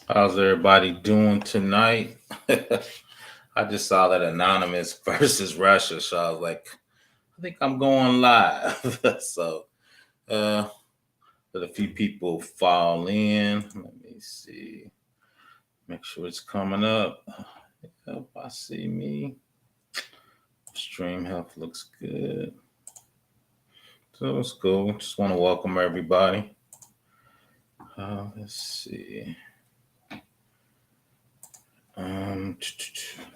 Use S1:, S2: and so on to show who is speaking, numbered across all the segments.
S1: How's everybody doing tonight? I just saw that anonymous versus Russia, so I was like, I think I'm going live. So, uh, let a few people fall in. Let me see. Make sure it's coming up. Yep, I see me. Stream health looks good. So it's cool. Just want to welcome everybody. Let's see. Um,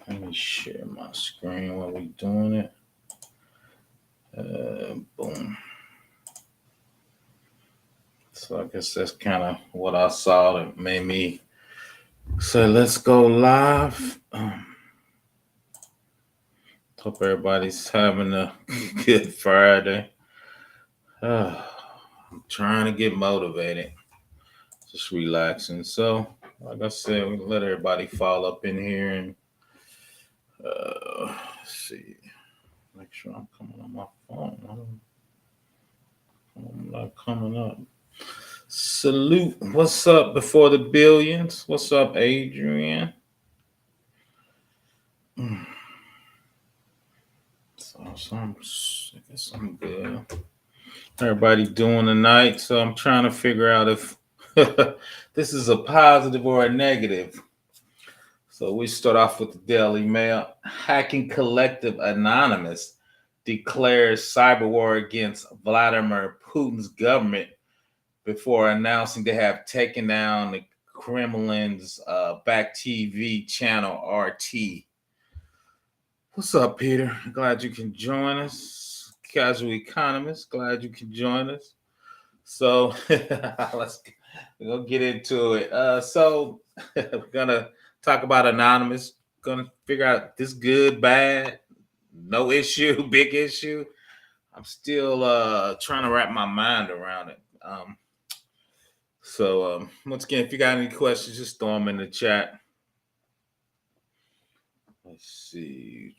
S1: Let me share my screen while we're doing it. Boom. So I guess that's kind of what I saw that made me say, let's go live. Hope everybody's having a good Friday. I'm trying to get motivated, just relaxing. So, like I said, we let everybody fall up in here and see. Make sure I'm coming on my phone. I'm not coming up. Salute. What's up before the billions? What's up, Adrian? I guess I'm good. Everybody doing tonight? So I'm trying to figure out if this is a positive or a negative. So we start off with the Daily Mail. Hacking Collective Anonymous declares cyber war against Vladimir Putin's government before announcing they have taken down the Kremlin's back TV channel RT. What's up, Peter? Glad you can join us. Casual economist, glad you can join us. So let's we're gonna get into it. So we're gonna talk about anonymous. Gonna figure out this good, bad, no issue, big issue. I'm still trying to wrap my mind around it. Once again, if you got any questions, just throw them in the chat. Let's see.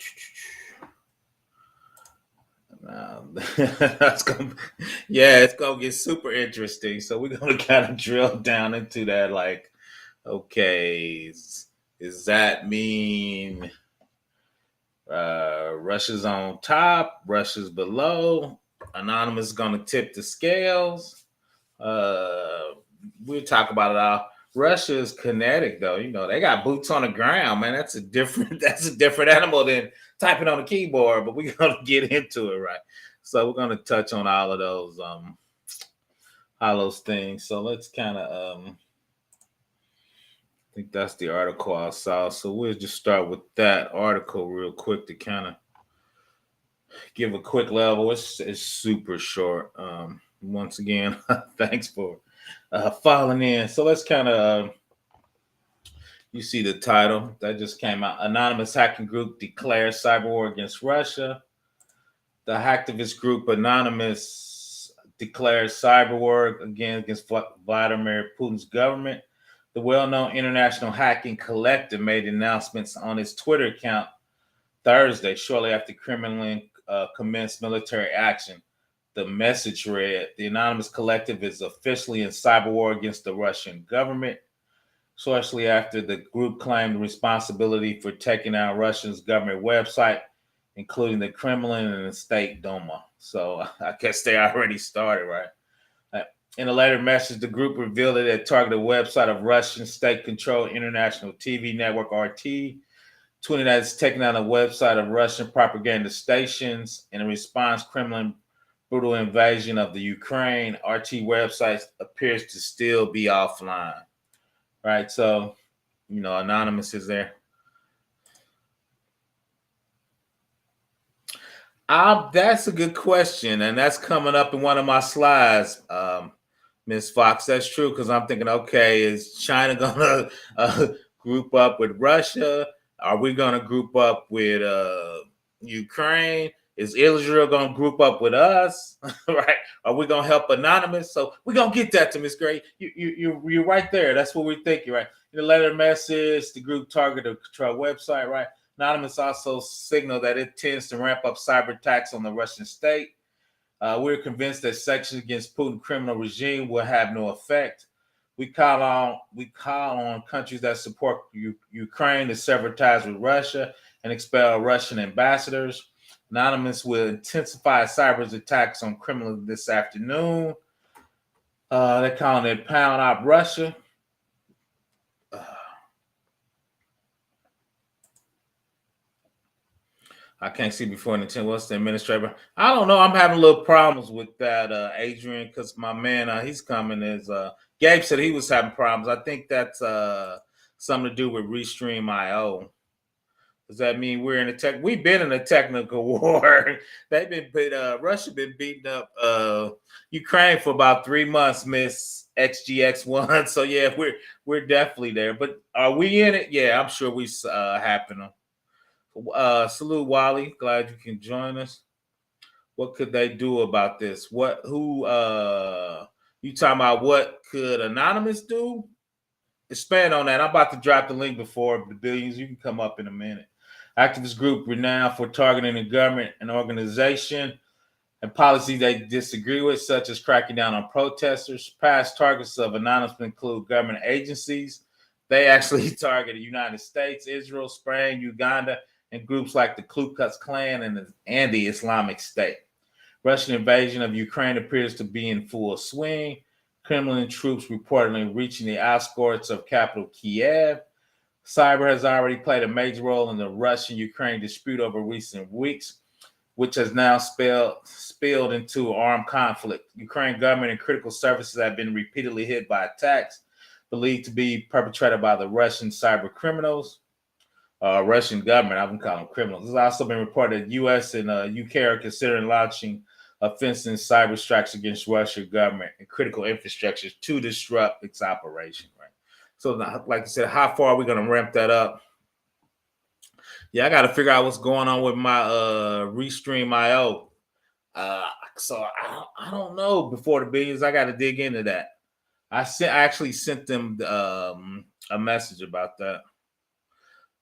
S1: Now, that's gonna, yeah, it's gonna get super interesting. So we're gonna kind of drill down into that. Like, okay, is that mean Russia's on top, Russia's below? Anonymous gonna tip the scales. We'll talk about it all. Russia is kinetic though. You know, they got boots on the ground, man. That's a different that's a different animal than typing on the keyboard, but we're gonna get into it, right? So we're gonna touch on all those things. So let's kind of I think that's the article I saw. So we'll just start with that article real quick to kind of give a quick level. It's super short. Once again, thanks for falling in. So let's kind of you see the title that just came out. Anonymous hacking group declares cyber war against Russia. The hacktivist group Anonymous declares cyber war again against Vladimir Putin's government. The well-known international hacking collective made announcements on its Twitter account Thursday, shortly after Kremlin commenced military action. The message read, the Anonymous Collective is officially in cyber war against the Russian government, shortly after the group claimed responsibility for taking down Russia's government website, including the Kremlin and the State Duma. So I guess they already started, right? In a later message, the group revealed that it targeted a website of Russian state-controlled international TV network RT, tweeting that it's taking down a website of Russian propaganda stations. In response, Kremlin brutal invasion of the Ukraine, RT website appears to still be offline. Right, so Anonymous is there. That's a good question, and that's coming up in one of my slides, Ms. Fox. That's true because I'm thinking, okay, is China gonna group up with Russia? Are we gonna group up with Ukraine? Is Israel gonna group up with us? Right? Are we gonna help Anonymous? So we're gonna get that to Miss Gray. You're right there. That's what we're thinking, right? In the letter message, the group targeted a control website, right? Anonymous also signaled that it tends to ramp up cyber attacks on the Russian state. We're convinced that sanctions against Putin's criminal regime will have no effect. We call on countries that support Ukraine to sever ties with Russia and expel Russian ambassadors. Anonymous will intensify cyber attacks on criminals this afternoon. They're calling it Pound Up Russia. I can't see before the what's the administrator. I don't know. I'm having a little problems with that, Adrian, because my man, he's coming. Gabe said he was having problems. I think that's something to do with Restream.io. Does that mean we're in a tech? We've been in a technical war. Russia been beating up Ukraine for about 3 months, Miss XGX1. So yeah, we're definitely there. But are we in it? Yeah, I'm sure we happening. Salute, Wally. Glad you can join us. What could they do about this? You talking about what could Anonymous do? Expand on that. I'm about to drop the link before the billions. You can come up in a minute. Activist group renowned for targeting the government and organization and policies they disagree with, such as cracking down on protesters. Past targets of Anonymous include government agencies. They actually targeted the United States, Israel, Spain, Uganda, and groups like the Ku Klux Klan and the Islamic State. Russian invasion of Ukraine appears to be in full swing. Kremlin troops reportedly reaching the outskirts of capital Kiev. Cyber has already played a major role in the Russian-Ukraine dispute over recent weeks, which has now spilled into armed conflict. Ukraine government and critical services have been repeatedly hit by attacks believed to be perpetrated by the Russian cyber criminals. Russian government, I wouldn't call them criminals. It's also been reported that U.S. and UK are considering launching offensive cyber strikes against Russian government and critical infrastructures to disrupt its operation. Right. So, like I said, how far are we going to ramp that up? Yeah, I got to figure out what's going on with my Restream.io. So I don't know. Before the billions, I got to dig into that. I actually sent them a message about that.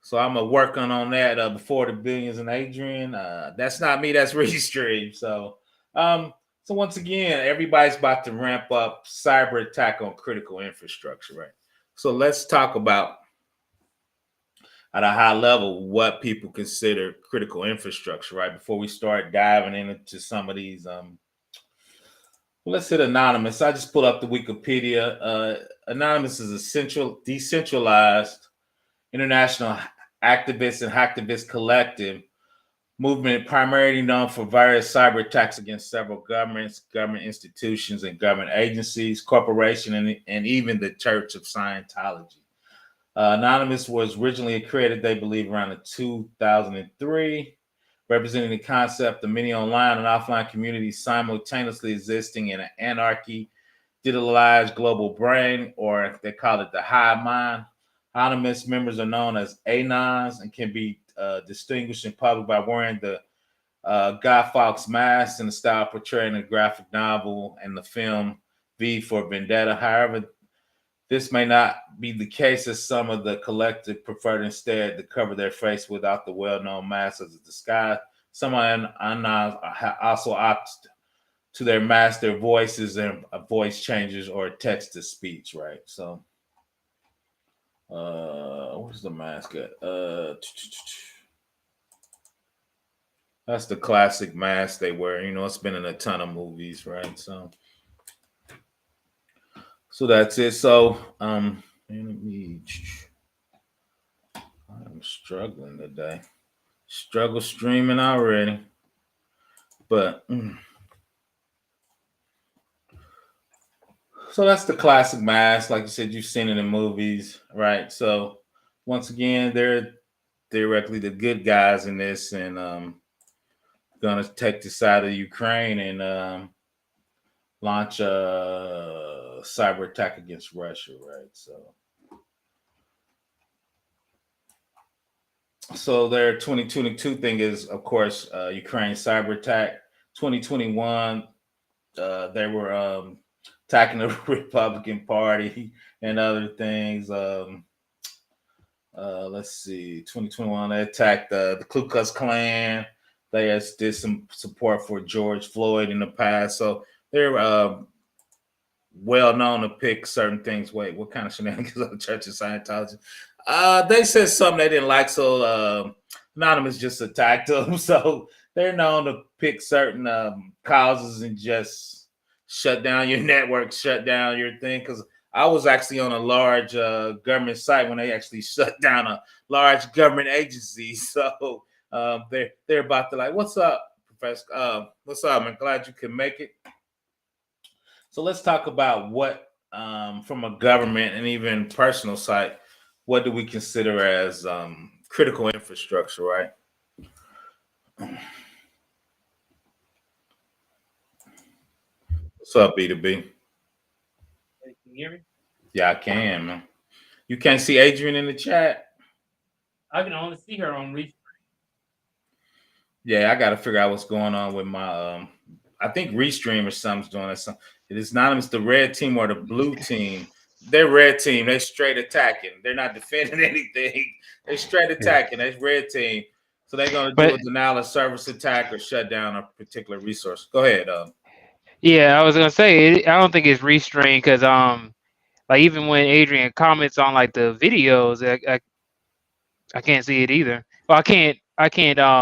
S1: So I'm working on that before the billions and Adrian. That's not me. That's Restream. So once again, everybody's about to ramp up cyber attack on critical infrastructure, right? So let's talk about at a high level what people consider critical infrastructure, right? Before we start diving into some of these. Let's hit Anonymous. I just pulled up the Wikipedia. Anonymous is a decentralized international activist and hacktivist collective movement primarily known for various cyber attacks against several governments, government institutions, and government agencies, corporations, and even the Church of Scientology. Anonymous was originally created, they believe, around 2003, representing the concept of many online and offline communities simultaneously existing in an anarchy, digitalized global brain, or they call it the hivemind. Anonymous members are known as anons and can be distinguished in public by wearing the Guy Fawkes mask in the style portrayed in the graphic novel and the film V for Vendetta. However, this may not be the case, as some of the collective preferred instead to cover their face without the well-known mask as a disguise. Some anons also opt to their mask their voices and voice changes or text to speech, right? So where's the mask at? That's the classic mask they wear. You know, it's been in a ton of movies, right? So that's it. So I'm struggling today. Struggle streaming already. But so that's the classic mask. Like you said, you've seen it in movies, right? So once again, they're directly the good guys in this, and gonna take the side of Ukraine and launch a cyber attack against Russia, right? So their 2022 thing is, of course, Ukraine cyber attack. 2021, they were attacking the Republican Party and other things. Let's see, 2021, they attacked the Ku Klux Klan. They did some support for George Floyd in the past. So they're well known to pick certain things. Wait, what kind of shenanigans of the Church of Scientology? They said something they didn't like, so Anonymous just attacked them. So they're known to pick certain causes and just shut down your network, shut down your thing. Because I was actually on a large government site when they actually shut down a large government agency. So they're about to like, what's up, Professor? What's up? I'm glad you can make it. So let's talk about what, from a government and even personal side, what do we consider as critical infrastructure, right? What's up, B2B?
S2: Can you hear me?
S1: Yeah, I can, man. You can't see Adrian in the chat?
S2: I can only see her on reach.
S1: Yeah, I got to figure out what's going on with my. I think Restream or something's doing that. It is anonymous, the red team or the blue team. They're red team. They straight attacking. They're not defending anything. They straight attacking. That's red team. So they're going to do a
S3: But
S1: denial of service attack or shut down a particular resource. Go ahead.
S3: yeah, I was gonna say I don't think it's restrained because like even when Adrian comments on like the videos, I can't see it either. Well, I can't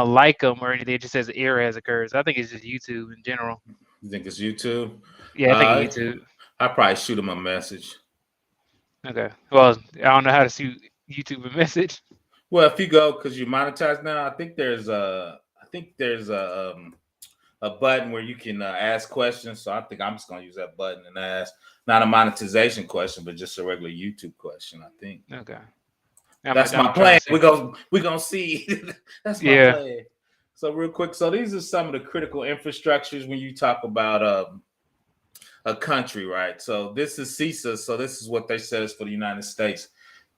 S3: like them or anything. It just says error has occurred. So I think it's just YouTube in general.
S1: You think it's YouTube?
S3: Yeah, I think
S1: Uh,
S3: it's YouTube.
S1: I probably shoot him a message.
S3: Okay. Well, I don't know how to shoot YouTube a message.
S1: Well, if you go because you monetize now, I think there's a button where you can ask questions. So I think I'm just gonna use that button and ask not a monetization question, but just a regular YouTube question. I think
S3: Okay.
S1: that's my
S3: I'm trying
S1: plan.
S3: to see.
S1: We gonna see. That's my
S3: Yeah.
S1: plan. So real quick, so these are some of the critical infrastructures when you talk about a country, right? So this is CISA. So this is what they said is for the United States: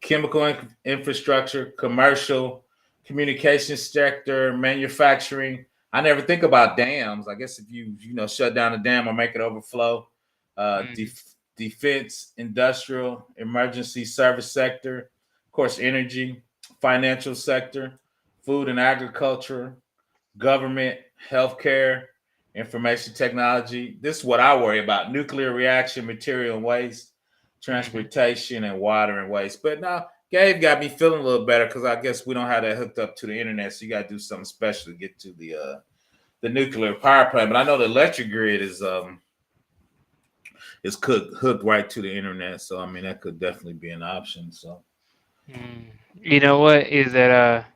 S1: chemical infrastructure, commercial, communication sector, manufacturing. I never think about dams. I guess if you know shut down a dam or make it overflow,
S3: Mhm.
S1: defense, industrial, emergency service sector, of course, energy, financial sector, food and agriculture, government, healthcare, information technology. This is what I worry about: nuclear reaction, material and waste,
S3: Mhm.
S1: transportation, and water and waste. But now, Gabe got me feeling a little better because I guess we don't have that hooked up to the internet, so you got to do something special to get to the nuclear power plant. But I know the electric grid is hooked right to the internet, so I mean that could definitely be an option. So
S3: You know what is that?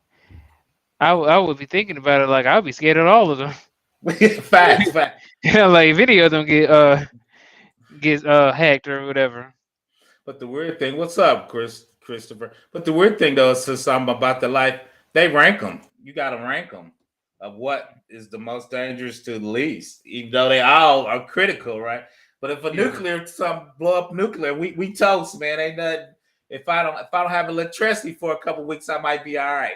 S3: I would be thinking about it like I'd be scared of all of them.
S1: facts.
S3: Like video don't gets hacked or whatever.
S1: But the weird thing, what's up, Christopher? But the weird thing though, is since I'm about the life, they rank them. You got to rank them of what is the most dangerous to the least, even though they all are critical, right? But if a
S3: Yeah.
S1: nuclear some blow up nuclear, we toast, man. Ain't nothing. If I don't have electricity for a couple weeks, I might be all right.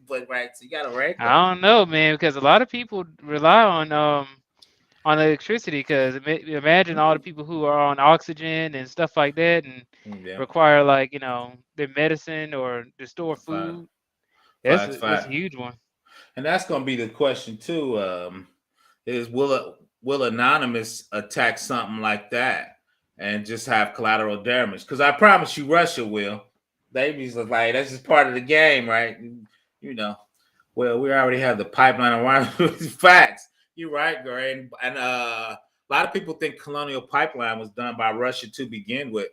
S1: But right, so you got to rank them.
S3: I don't know, man, because a lot of people rely on electricity. Because imagine all the people who are on oxygen and stuff like that, and
S1: Yeah,
S3: require like their medicine or to store
S1: five,
S3: food.
S1: five,
S3: That's
S1: five.
S3: a huge one.
S1: And that's going to be the question too. Is will anonymous attack something like that and just have collateral damage? Because I promise you, Russia will. They be like that's just part of the game, right? You know. Well, we already have the pipeline around facts. You're right, Gray. And a lot of people think colonial pipeline was done by Russia to begin with.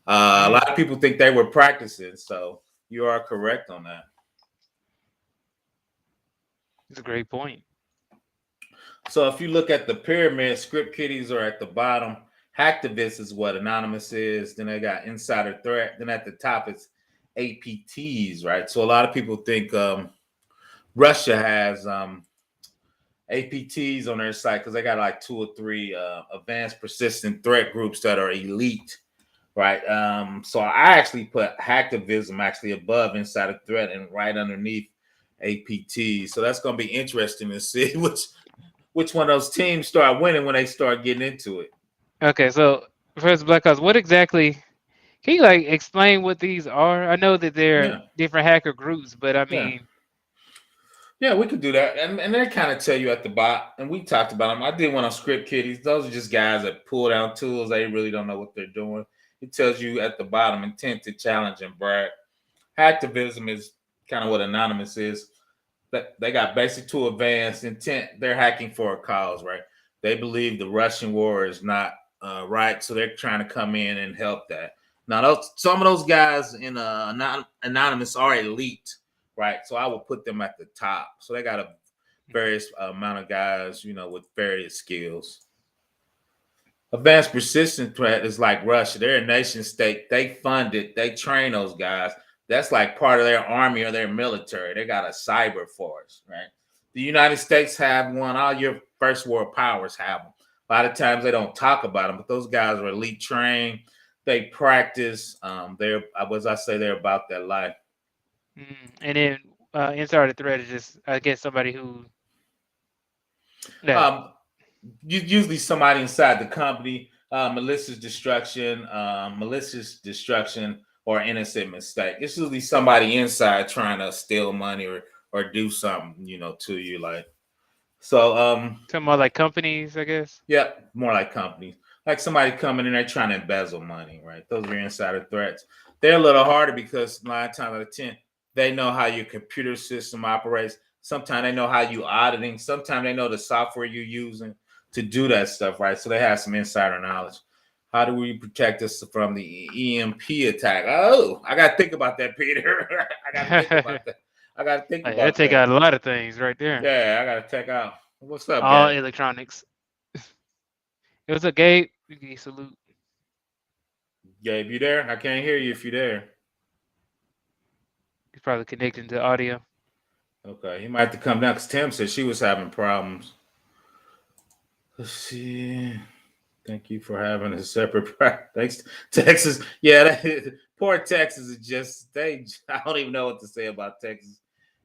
S1: A lot
S3: Mm,
S1: of people think they were practicing. So you are correct on that.
S3: that's a great point.
S1: So if you look at the pyramid, script kiddies are at the bottom. Hacktivist is what anonymous is. Then they got insider threat. Then at the top it's APTs, right? So a lot of people think Russia has APTs on their site because they got like two or three advanced persistent threat groups that are elite, right? So I actually put hacktivism actually above insider threat and right underneath APTs. So that's going to be interesting to see which one of those teams start winning when they start getting into it.
S3: Okay, so Professor Black Ops, what exactly? Can you like explain what these are? I know that they're
S1: Yeah,
S3: different hacker groups, but I
S1: yeah.
S3: mean,
S1: Yeah, we could do that. And they kind of tell you at the bot, and we talked about them. I did one on Script Kiddies. Those are just guys that pull down tools. They really don't know what they're doing. It tells you at the bottom intent to challenge and brag. Hacktivism is kind of what Anonymous is. That they got basic to advanced intent. They're hacking for a cause, right? They believe the Russian war is not right, so they're trying to come in and help that. Now, some of those guys in Anonymous are elite, right? So I will put them at the top. So they got a various amount of guys, with various skills. Advanced persistent threat is like Russia. They're a nation state. They fund it. They train those guys. That's like part of their army or their military. They got a cyber force, right? The United States have one. All your first world powers have them. A lot of times they don't talk about them, but those guys are elite trained. They practice. They're, as I say, they're about that life.
S3: And then inside the thread is just, I guess, somebody who.
S1: Usually somebody inside the company, malicious destruction, or innocent mistake. It's usually somebody inside trying to steal money or do something, to you. Like, so
S3: some more like companies, I guess.
S1: Yeah, more like companies. Like somebody coming in there trying to embezzle money, right? Those are insider threats. They're a little harder because 9 times out of 10, they know how your computer system operates. Sometimes they know how you auditing. Sometimes they know the software you're using to do that stuff, right? So they have some insider knowledge. How do we protect us from the EMP attack? Oh, I got to think about that, Peter. I got to think about that.
S3: That. That take out a lot of things right there.
S1: Yeah, I got to check out. What's up,
S3: all
S1: Gabe?
S3: Electronics. It was a Gabe. Salute.
S1: Gabe, you there? I can't hear you if you're there.
S3: He's probably connecting to audio.
S1: Okay, he might have to come down because Tim said she was having problems. Let's see. Thank you for having a separate. Thanks, Texas. Yeah, poor Texas is just I don't even know what to say about Texas.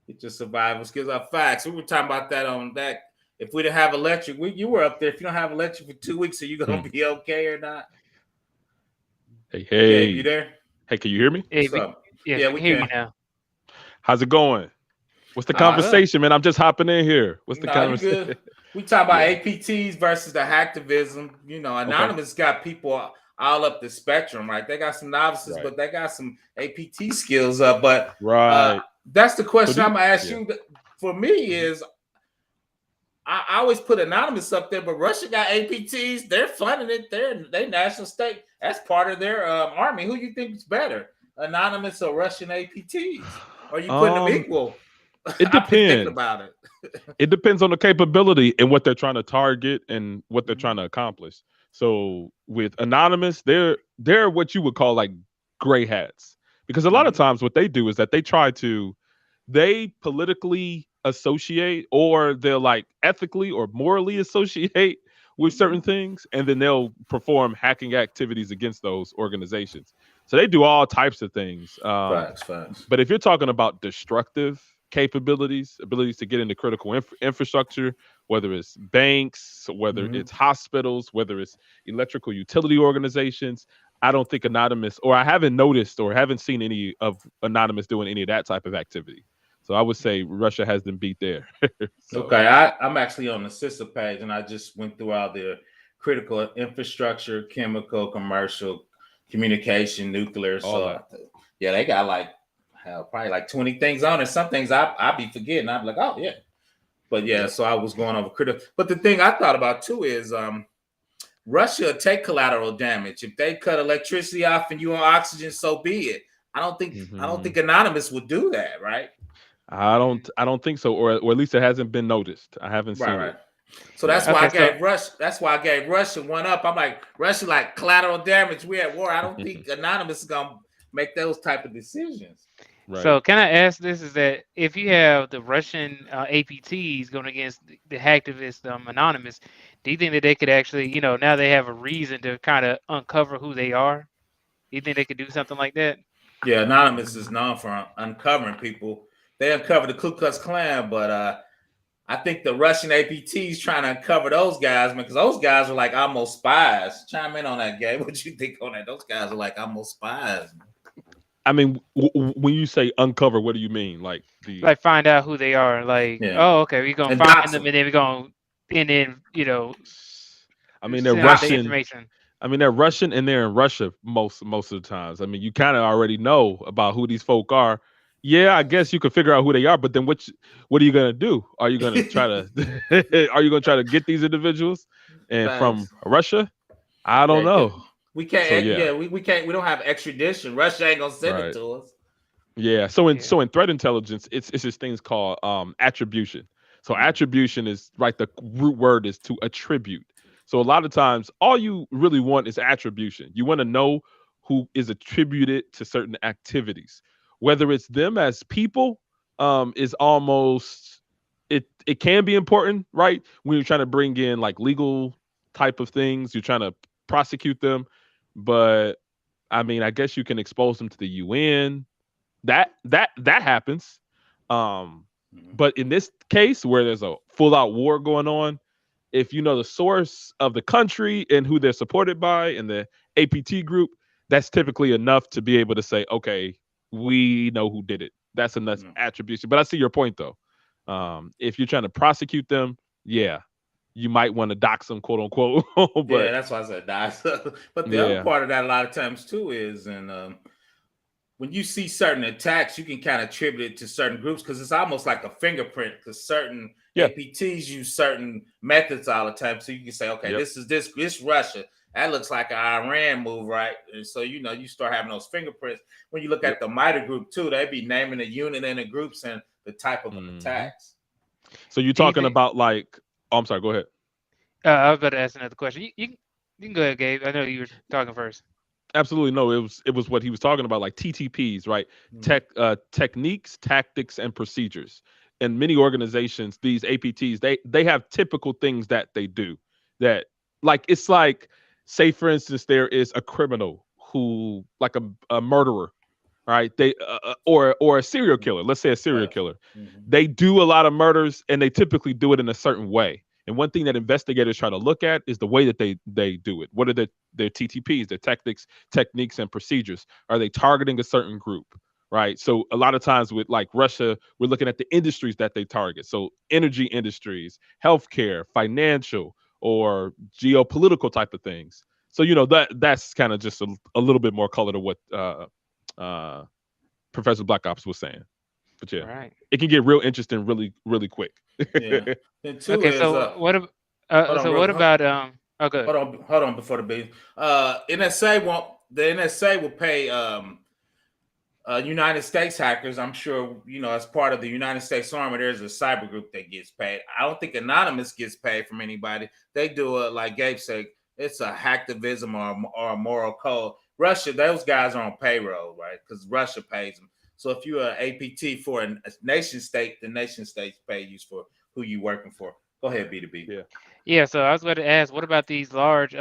S1: It's just survival skills are facts. We were talking about that on that. If we didn't have electric, you were up there. If you don't have electric for 2 weeks, are you gonna be okay or not?
S4: Hey,
S1: Yeah, you there?
S4: Hey, can you hear me?
S3: Hey,
S1: What's up?
S3: Yeah, we can hear you now.
S4: How's it going? What's the conversation, man? I'm just hopping in here. What's the conversation?
S1: You good. We talk about APTs versus the hacktivism. Anonymous got people all up the spectrum, right? They got some novices, but they got some APT skills up. But that's the question I'm gonna ask you. For me, is I always put Anonymous up there, but Russia got APTs. They're funding it. They national state. That's part of their army. Who you think is better, Anonymous or Russian APTs? Or you putting them equal?
S4: It depends.
S1: About it.
S4: It depends on the capability and what they're trying to target and what they're trying to accomplish. So with Anonymous, they're what you would call like gray hats, because a lot of times what they do is that they politically associate, or they'll like ethically or morally associate with certain things, and then they'll perform hacking activities against those organizations. So they do all types of things.
S1: Facts.
S4: But if you're talking about destructive abilities to get into critical infrastructure, whether it's banks, whether it's hospitals, whether it's electrical utility organizations, I don't think Anonymous, or I haven't noticed or haven't seen any of Anonymous doing any of that type of activity. So I would say Russia has them beat there.
S1: Okay, I'm actually on the sister page, and I just went through all the critical infrastructure, chemical, commercial, communication, nuclear. Yeah, they got like probably like 20 things on it. Some things I be forgetting. I'm like, oh yeah. But yeah, so I was going over critical. But the thing I thought about too is Russia take collateral damage. If they cut electricity off and you on oxygen, so be it. I don't think Anonymous would do that, right?
S4: I don't think so, or at least it hasn't been noticed. I haven't seen it.
S1: So that's why I gave Russia. That's why I gave Russia one up. I'm like, Russia, like collateral damage. We at war. I don't think Anonymous is gonna make those type of decisions.
S3: Right. So can I ask this? Is that if you have the Russian APTs going against the hacktivist Anonymous, do you think that they could actually, now they have a reason to kind of uncover who they are? Do you think they could do something like that?
S1: Yeah, Anonymous is known for uncovering people. They uncovered the Ku Klux Klan, but I think the Russian APTs trying to uncover those guys, man, because those guys are like almost spies. Chime in on that, Gabe. What you think on that? Those guys are like almost spies.
S4: I mean, when you say uncover, what do you mean? Like
S3: Like find out who they are. Like,
S1: Yeah.
S3: oh, okay, we're gonna
S1: And
S3: find
S1: dox
S3: them,
S1: them.
S3: and then we're gonna, and then
S4: I mean, they're
S3: send out the
S4: Russian.
S3: information.
S4: I mean, they're Russian and they're in Russia most of the times. I mean, you kind of already know about who these folk are. Yeah, I guess you could figure out who they are, but then what are you gonna do? Are you gonna try to are you gonna try to get these individuals and from
S1: Facts.
S4: Russia? I don't
S1: Yeah, 'cause
S4: know.
S1: we can't.
S4: So yeah,
S1: Yeah, we can't. We don't have extradition. Russia ain't gonna send it
S4: right.
S1: to us.
S4: Yeah. So in
S3: Yeah.
S4: threat intelligence, it's this things called attribution. So
S1: Mm.
S4: attribution is right. The root word is to attribute. So a lot of times, all you really want is attribution. You want to know who is attributed to certain activities, whether it's them as people. Is almost it can be important, right? When you're trying to bring in like legal type of things, you're trying to prosecute them. But I mean, I guess you can expose them to the UN. That happens. Um,
S1: Mhm.
S4: but in this case, where there's a full out war going on, if you know the source of the country and who they're supported by and the APT group, that's typically enough to be able to say, okay, we know who did it. That's enough
S1: Mhm.
S4: attribution. But I see your point though. If you're trying to prosecute them, yeah, you might want to dox them, quote unquote.
S1: Yeah,
S4: But
S1: that's why I said die. But the other
S4: yeah,
S1: part of that a lot of times too is, and when you see certain attacks, you can kind of attribute it to certain groups because it's almost like a fingerprint. Because certain
S4: yeah,
S1: APTs use certain methods all the time, so you can say, okay,
S4: yep,
S1: this Russia. That looks like an Iran move, right? And so you start having those fingerprints. When you look
S4: yep.
S1: at the MITRE group too, they be naming the unit and the groups and the type of
S4: Hmm.
S1: attacks.
S4: So you're
S3: Do you
S4: talking
S3: think?
S4: about like, oh, I'm sorry, go ahead.
S3: I was about to ask another question. You can go ahead, Gabe. I know you were talking first.
S4: Absolutely no. It was what he was talking about, like TTPs, right?
S1: Mhm.
S4: Techniques, tactics, and procedures. In many organizations, these APTs they have typical things that they do. That like it's like, say for instance, there is a criminal who like a murderer, right? They or a serial killer. Let's say a serial
S1: Right.
S4: killer.
S1: Mhm.
S4: They do a lot of murders, and they typically do it in a certain way. And one thing that investigators try to look at is the way that they do it. What are their TTPs, their tactics, techniques, and procedures? Are they targeting a certain group? Right. So a lot of times with like Russia, we're looking at the industries that they target. So energy industries, healthcare, financial, or geopolitical type of things. So that's kind of just a little bit more color to what uh, Professor Black Ops was saying. But yeah,
S3: Right.
S4: it can get real interesting really, really quick.
S1: Yeah. Then two
S3: Okay.
S1: is
S3: So
S1: hold on,
S3: so what about Oh, good.
S1: hold on before the beat. NSA won't the NSA will pay United States hackers. I'm sure as part of the United States Army, there's a cyber group that gets paid. I don't think Anonymous gets paid from anybody. They do it like Gabe said. It's a hacktivism or a moral code. Russia, those guys are on payroll, right? Because Russia pays them. So if you're an APT for a nation state, the nation states pay you for who you working for. Go ahead, B2B.
S4: Yeah.
S3: Yeah. So I was going to ask, what about these large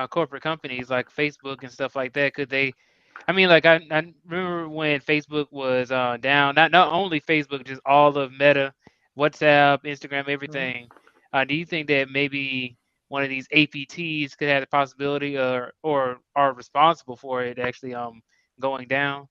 S3: corporate companies like Facebook and stuff like that? Could they? I mean, like I remember when Facebook was down. Not only Facebook, just all of Meta, WhatsApp, Instagram,
S1: Mhm.
S3: everything. Do you think that maybe one of these APTs could have the possibility, or are responsible for it actually going down?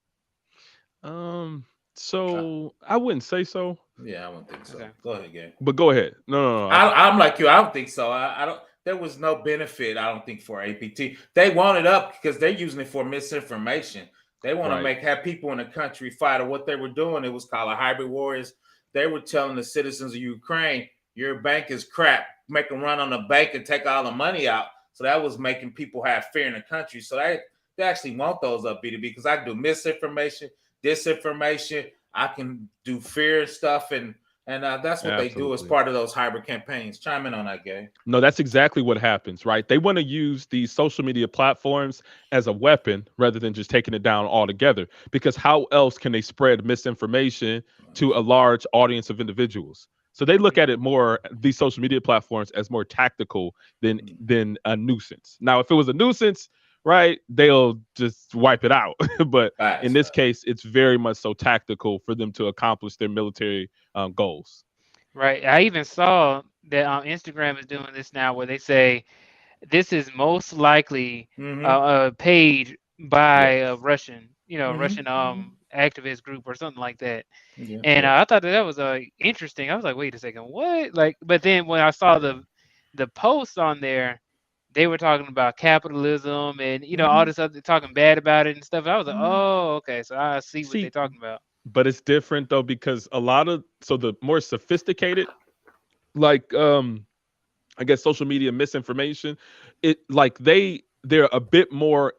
S4: Um.
S1: Uh,
S4: So I wouldn't say so,
S1: yeah, I don't think so.
S3: Okay.
S1: Go ahead, Gabe.
S4: but go ahead. No, no, no.
S1: I'm like you. I don't think so. I don't. There was no benefit. I don't think for APT. They want it up because they're using it for misinformation. They want to
S4: Right.
S1: have people in the country fight. Or what they were doing, it was called a hybrid wars. They were telling the citizens of Ukraine, "Your bank is crap. Make them run on the bank and take all the money out." So that was making people have fear in the country. So they actually want those up B2B because I can do misinformation, disinformation. I can do fear stuff and that's what they do as
S4: Absolutely.
S1: part of those hybrid campaigns. Chime in on that, Gay.
S4: No, that's exactly what happens, right? They want to use these social media platforms as a weapon rather than just taking it down altogether. Because how else can they spread misinformation to a large audience of individuals? So they look at it more, these social media platforms, as more tactical than a nuisance. Now, if it was a nuisance, right, they'll just wipe it out. But in
S1: Facts.
S4: this case, it's very much so tactical for them to accomplish their military goals.
S3: Right. I even saw that Instagram is doing this now, where they say this is most likely
S1: Mm-hmm.
S3: paid by
S4: Yes.
S3: a Russian. Russian activist group or something like that.
S1: Yeah.
S3: And I thought that was interesting. I was like, wait a second, what? Like, but then when I saw the posts on there, they were talking about capitalism and all this other talking bad about it and stuff. And I was like, oh, okay, so I see what they're talking about.
S4: But it's different though, because the more sophisticated, like I guess social media misinformation, they're a bit more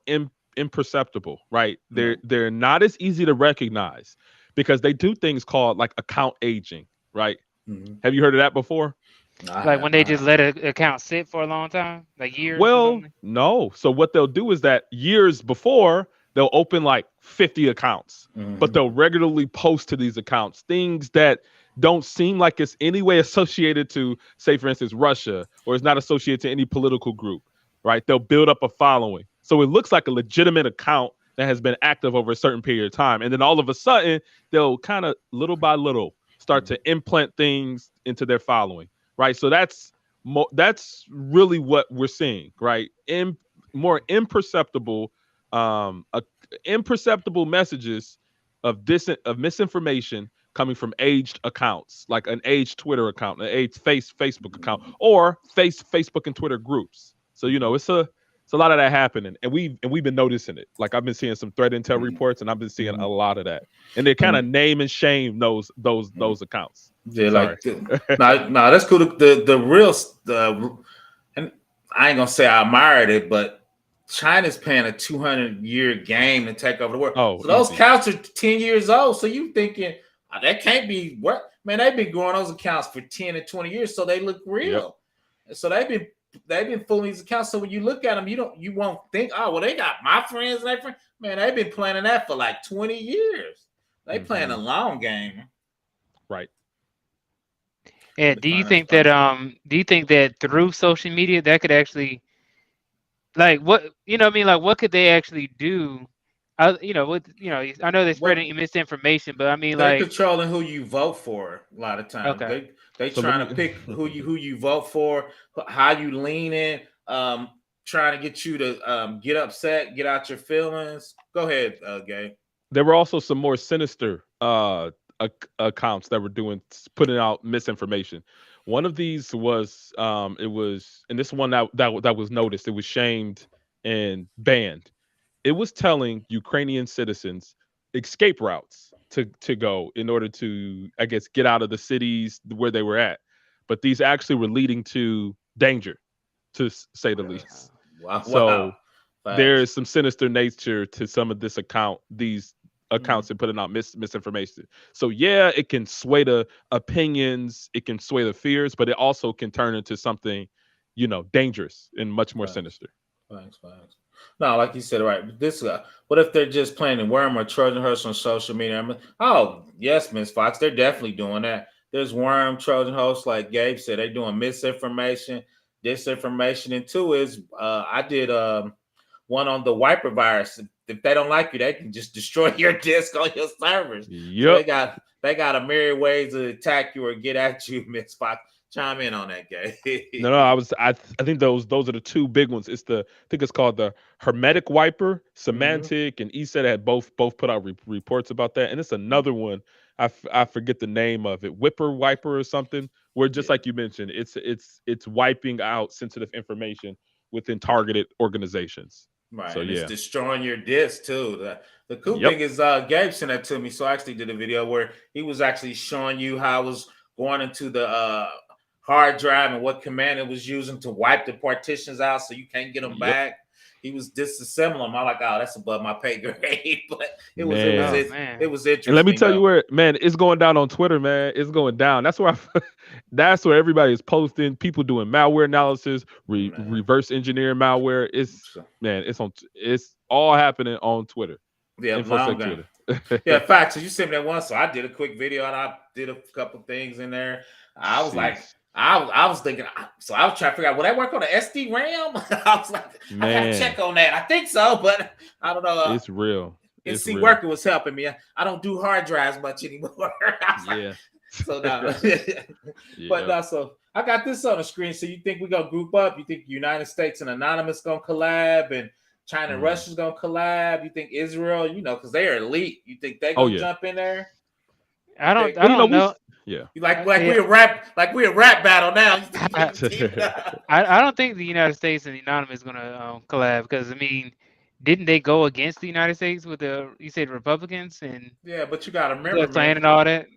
S4: imperceptible, right? They're not as easy to recognize because they do things called like account aging, right? Have you heard of that before?
S3: Like when they just let an account sit for a long time, like years.
S4: Well, no. So what they'll do is that years before they'll open like 50 accounts, but they'll regularly post to these accounts things that don't seem like it's any way associated to, say, for instance, Russia, or it's not associated to any political group, right? They'll build up a following. So it looks like a legitimate account that has been active over a certain period of time. And then all of a sudden, they'll kind of little by little start to implant things into their following, right? So that's really what we're seeing, right? More imperceptible, imperceptible messages of misinformation coming from aged accounts, like an aged Twitter account, an aged Facebook account, or Facebook and Twitter groups. So it's a lot of that happening, and we've been noticing it. Like I've been seeing some threat intel reports, and I've been seeing a lot of that, and they kind of name and shame those accounts.
S1: Yeah, like no, that's cool. The real and I ain't gonna say I admired it, but China's playing a 200-year game to take over the world.
S4: Oh,
S1: so those
S4: easy.
S1: accounts are 10 years old. So you thinking that can't be what? Man, they've been growing those accounts for 10 and 20 years, so they look real. Yep. So they've been fooling these accounts. So when you look at them, you won't think, oh, well, they got my friends and their friends. Man, they've been planning that for like 20 years. They playing a long game.
S4: Right.
S3: Yeah. Do you think that through social media that could actually, like, what what I mean, like, what could they actually do? I know they're spreading misinformation, but I mean,
S1: they're
S3: like,
S1: controlling who you vote for a lot of times.
S3: Okay.
S1: They trying to pick who you vote for, how you lean in, trying to get you to get upset, get out your feelings. Go ahead, Gabe.
S4: There were also some more sinister accounts that were putting out misinformation. One of these was and this one that was noticed, it was shamed and banned. It was telling Ukrainian citizens escape routes to go in order to, I guess, get out of the cities where they were at. But these actually were leading to danger, to say the least.
S1: Wow.
S4: So there is some sinister nature to some of these accounts and putting out misinformation. So yeah, it can sway the opinions, it can sway the fears, but it also can turn into something, dangerous and much more sinister.
S1: Thanks. No, like you said, right. What if they're just playing the worm or Trojan horse on social media? Oh, yes, Ms. Fox, they're definitely doing that. There's worm, Trojan horse, like Gabe said, they're doing misinformation, disinformation, and two is I did one on the wiper virus. If they don't like you, they can just destroy your disk on your servers.
S4: Yep.
S1: So they got a myriad ways to attack you or get at you, Ms. Fox. Chime in on that, Gabe.
S4: No, I think those are the two big ones. I think it's called the hermetic wiper, semantic, and ESET had both put out reports about that. And it's another one, I forget the name of it, whipper wiper or something, where just like you mentioned, it's wiping out sensitive information within targeted organizations.
S1: Right.
S4: So
S1: It's destroying your disk too. The cool thing is Gabe sent that to me. So I actually did a video where he was actually showing you how it was going into the hard drive and what command it was using to wipe the partitions out so you can't get them back. He was disassembling them. I'm like, oh, that's above my pay grade. But it was interesting.
S4: And let me tell you where, man, it's going down on Twitter, man. It's going down. That's where everybody is posting. People doing malware analysis, reverse engineering malware. It's all happening on Twitter.
S1: Yeah, Twitter. Yeah, facts. So you sent me that one. So I did a quick video and I did a couple things in there. I was like, I was thinking, so I was trying to figure out, will that work on the SD RAM? I was like, I gotta check on that. I think so, but I don't know.
S4: It's real.
S1: Worker was helping me. I don't do hard drives much anymore. So now, but now, so I got this on the screen. So you think we're gonna group up? You think United States and Anonymous gonna collab and China and Russia's gonna collab? You think Israel, because they are elite, you think they
S4: Oh,
S1: gonna
S4: yeah.
S1: jump in there?
S3: I don't know.
S4: Yeah.
S1: Like
S3: Yeah.
S1: we a rap battle now. You think we can team it up?
S3: I don't think the United States and the Anonymous is gonna collab because I mean, didn't they go against the United States with you said Republicans and
S1: Yeah, but you gotta
S3: Ku
S1: remember,
S3: Klux Klan
S1: man.
S3: and all that?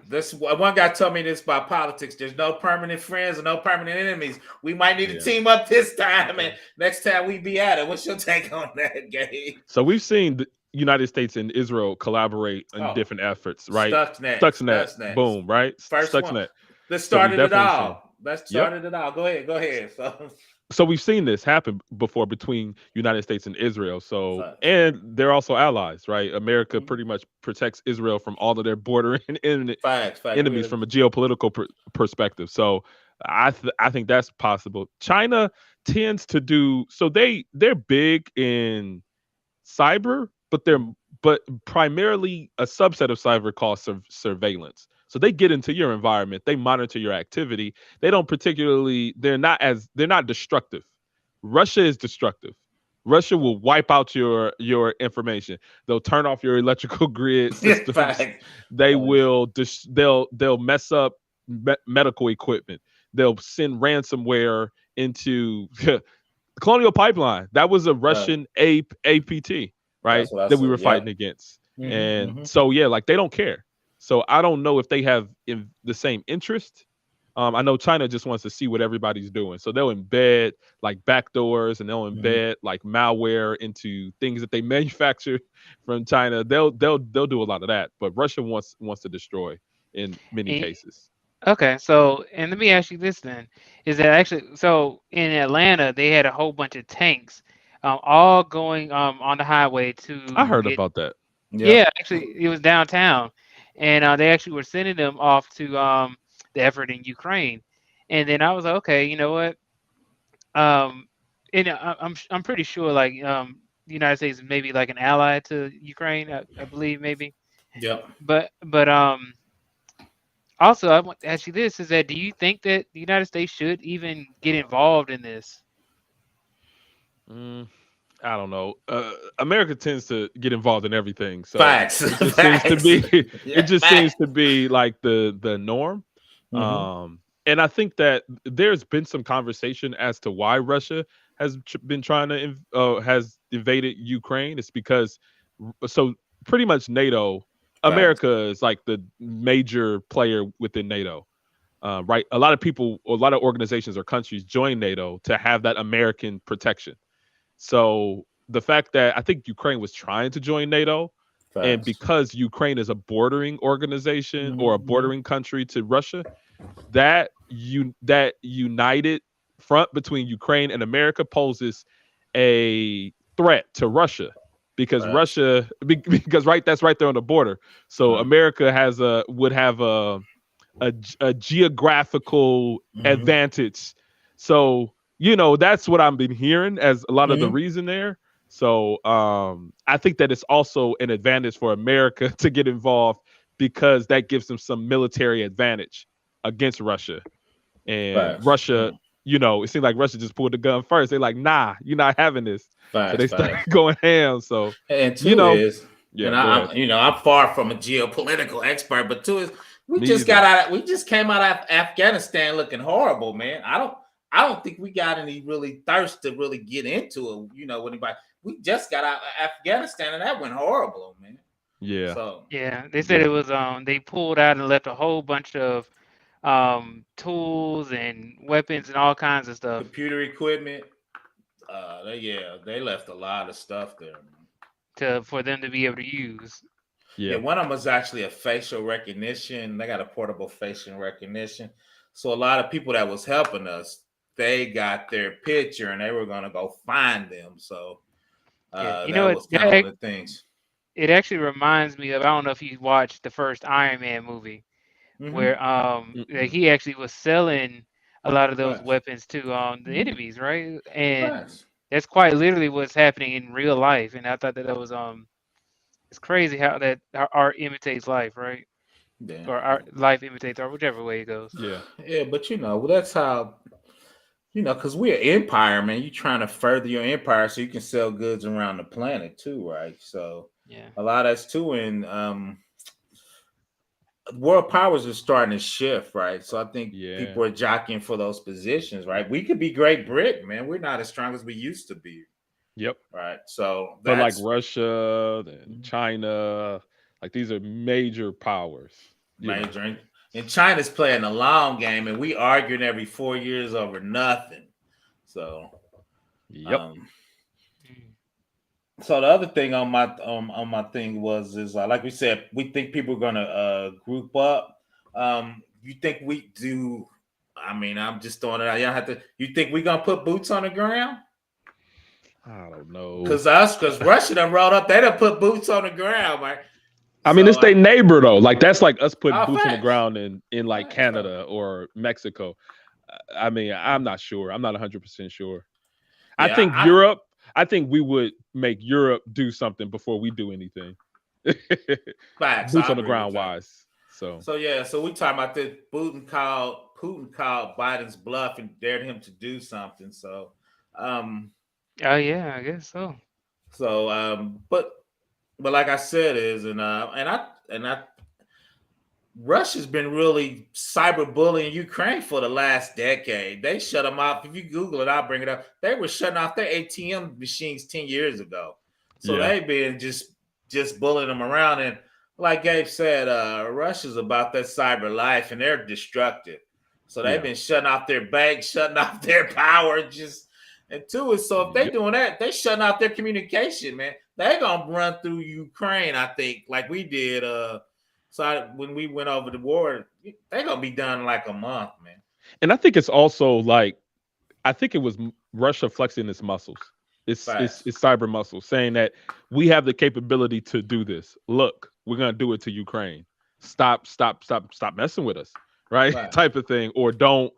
S1: This one guy told me this about politics. There's no permanent friends and no permanent enemies. We might need to team up this time, and next time we be at it. What's your take on that, Gabe?
S4: So we've seen the United States and Israel collaborate in different efforts, right? Stuxnet, boom, right?
S1: First
S4: Stuxnet.
S1: one. Let's
S4: So
S1: start
S4: we've
S1: it
S4: definitely
S1: all. Let's start it all. Go ahead.
S4: So we've seen this happen before between United States and Israel. So and they're also allies, right? America pretty much protects Israel from all of their bordering enemies from a geopolitical perspective. So I think that's possible. China tends to do so. They're big in cyber, but primarily a subset of cyber called surveillance. So they get into your environment, they monitor your activity. They don't particularly, they're not destructive. Russia is destructive. Russia will wipe out your information. They'll turn off your electrical grid systems. They will they'll mess up medical equipment. They'll send ransomware into Colonial Pipeline. That was a Russian APT, right? That we were fighting against. And so yeah, like they don't care. So I don't know if they have the same interest. I know China just wants to see what everybody's doing. So they'll embed like backdoors and they'll embed like malware into things that they manufacture from China. They'll do a lot of that. But Russia wants to destroy in many cases.
S3: Okay, so and let me ask you this then: is that actually so in Atlanta they had a whole bunch of tanks, all going on the highway to.
S4: I heard about that.
S3: Yeah, actually it was downtown, and they actually were sending them off to the effort in Ukraine, and then I was like, okay, you know what? And I'm pretty sure like the United States is maybe like an ally to Ukraine, I believe maybe.
S1: Yep.
S3: But also, I want to ask you this: is that do you think that the United States should even get involved in this?
S4: I don't know. America tends to get involved in everything, so
S1: Facts.
S4: It just seems to be. It just seems to be like the norm. And I think that there's been some conversation as to why Russia has been trying to has invaded Ukraine. It's because so pretty much NATO. America is like the major player within NATO, right? A lot of organizations or countries join NATO to have that American protection. So the fact that I think Ukraine was trying to join NATO, and because Ukraine is a bordering organization or a bordering country to Russia, that united front between Ukraine and America poses a threat to Russia. Because Russia, because that's right there on the border. So America would have a geographical advantage. So that's what I've been hearing as a lot of the reason there. So I think that it's also an advantage for America to get involved because that gives them some military advantage against Russia. And Russia, it seemed like Russia just pulled the gun first. They're like, nah, you're not having this. So they started going ham. So
S1: and I'm far from a geopolitical expert, but two is we just came out of Afghanistan looking horrible, man. I don't think we got any really thirst to really get into it, anybody. We just got out of Afghanistan and that went horrible, man.
S4: Yeah.
S1: So
S3: yeah, they said it was they pulled out and left a whole bunch of tools and weapons and all kinds of stuff.
S1: Computer equipment. They left a lot of stuff there
S3: for them to be able to use.
S1: Yeah, one of them was actually a facial recognition. They got a portable facial recognition. So a lot of people that was helping us, they got their picture and they were gonna go find them. So that was kind of the things.
S3: It actually reminds me of, I don't know if you watched the first Iron Man movie, where he actually was selling a lot of those weapons to the enemies, right? And that's quite literally what's happening in real life. And I thought that was it's crazy how art imitates life, right?
S1: Yeah.
S3: Or our life imitates art, whichever way it goes.
S4: Yeah.
S1: Yeah, but that's how because we're an empire, man. You're trying to further your empire so you can sell goods around the planet too, right? So
S3: Yeah.
S1: a lot of that's too. And world powers are starting to shift, right? So I think
S4: Yeah.
S1: people are jockeying for those positions, right? We could be Great Britain, man. We're not as strong as we used to be,
S4: Yep.
S1: right? So
S4: But like
S1: that's
S4: Russia and China, like these are major powers. You know.
S1: major. And China's playing a long game, and we arguing every 4 years over nothing. So,
S4: Yep.
S1: So the other thing on my thing is like we said, we think people are gonna group up. You think we do? I mean, I'm just throwing it out. Y'all have to. You think we gonna put boots on the ground?
S4: I don't know.
S1: Because Russia done rolled up. They done put boots on the ground, right?
S4: I mean, it's their neighbor though. Like that's like us putting boots on the
S1: facts.
S4: ground in like
S1: Facts,
S4: Canada or Mexico. I mean, I'm not sure. I'm not 100% sure. I
S1: Yeah,
S4: think Europe. I think we would make Europe do something before we do anything.
S1: Facts.
S4: Boots
S1: I
S4: on the
S1: agree
S4: ground
S1: with that.
S4: wise. So
S1: So we talking about this. Putin called Biden's bluff and dared him to do something. So,
S3: Oh yeah, I guess so.
S1: but like I said, Russia's been really cyberbullying Ukraine for the last decade. They shut them off. If you Google it, I'll bring it up. They were shutting off their ATM machines 10 years ago. So they've been just bullying them around. And like Gabe said, Russia's about that cyber life, and they're destructive. So they've been shutting off their banks, shutting off their power, and two is so if they're doing that, they shutting off their communication, man. They're gonna run through Ukraine, I think, like we did. So when we went over the war, they're gonna be done in like a month, man.
S4: And I think it's also like, I think it was Russia flexing its muscles. It's cyber muscles, saying that we have the capability to do this. Look, we're gonna do it to Ukraine. Stop messing with us, right? Type of thing, or don't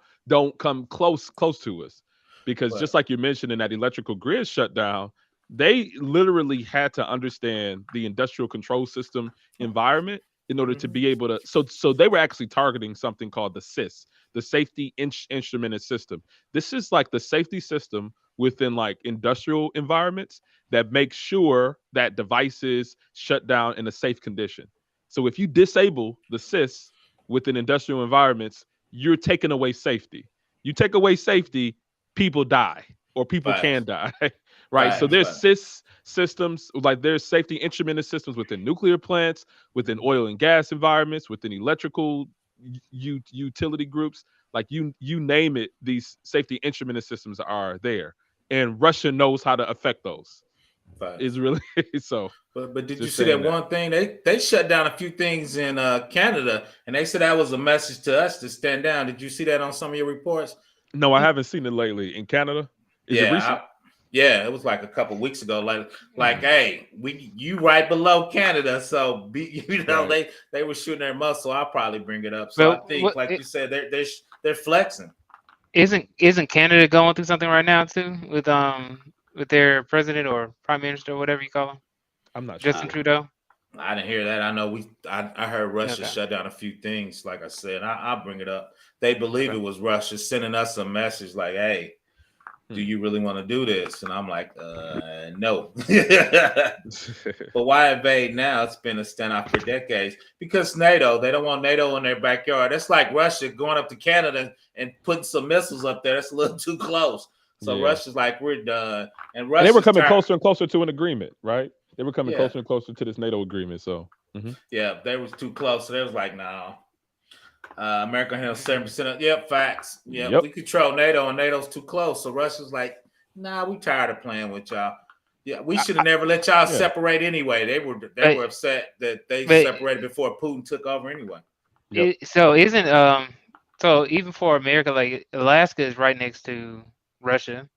S4: come close to us, because just like you mentioned, in that electrical grid shutdown, they literally had to understand the industrial control system environment in order to be able to. So they were actually targeting something called the SIS, the safety instrumented system. This is like the safety system within like industrial environments that makes sure that devices shut down in a safe condition. So if you disable the SIS within industrial environments, you're taking away safety. You take away safety, people die, or people can die. Right. So there's SIS systems, like there's safety instrumented systems within nuclear plants, within oil and gas environments, within electrical utility groups, like you name it, these safety instrumented systems are there. And Russia knows how to affect those. Is really so.
S1: But did you see that one thing? They shut down a few things in Canada, and they said that was a message to us to stand down. Did you see that on some of your reports?
S4: No, I haven't seen it lately. In Canada? Is it recent?
S1: Yeah, it was like a couple weeks ago. Like, hey, you right below Canada, so they were shooting their muscle. I'll probably bring it up. So I think, like you said, they're flexing.
S3: Isn't Canada going through something right now too with their president or prime minister or whatever you call him?
S4: I'm not sure.
S3: Justin Trudeau.
S1: I didn't hear that. I know I heard Russia shut down a few things. Like I said, I'll bring it up. They believe it was Russia sending us a message like, "Hey, do you really want to do this?" And I'm like, no. But why invade now? It's been a standoff for decades because NATO. They don't want NATO in their backyard. That's like Russia going up to Canada and putting some missiles up there. That's a little too close. So Russia's like, we're done. And
S4: they were coming closer and closer to an agreement, right? They were coming closer and closer to this NATO agreement. So
S1: yeah, they was too close. So they was like, no. America handles 7% of facts. Yep. We control NATO and NATO's too close. So Russia's like, nah, we tired of playing with y'all. Yeah, we should have never let y'all separate anyway. They were upset that they separated before Putin took over anyway.
S3: So even for America, like Alaska is right next to Russia.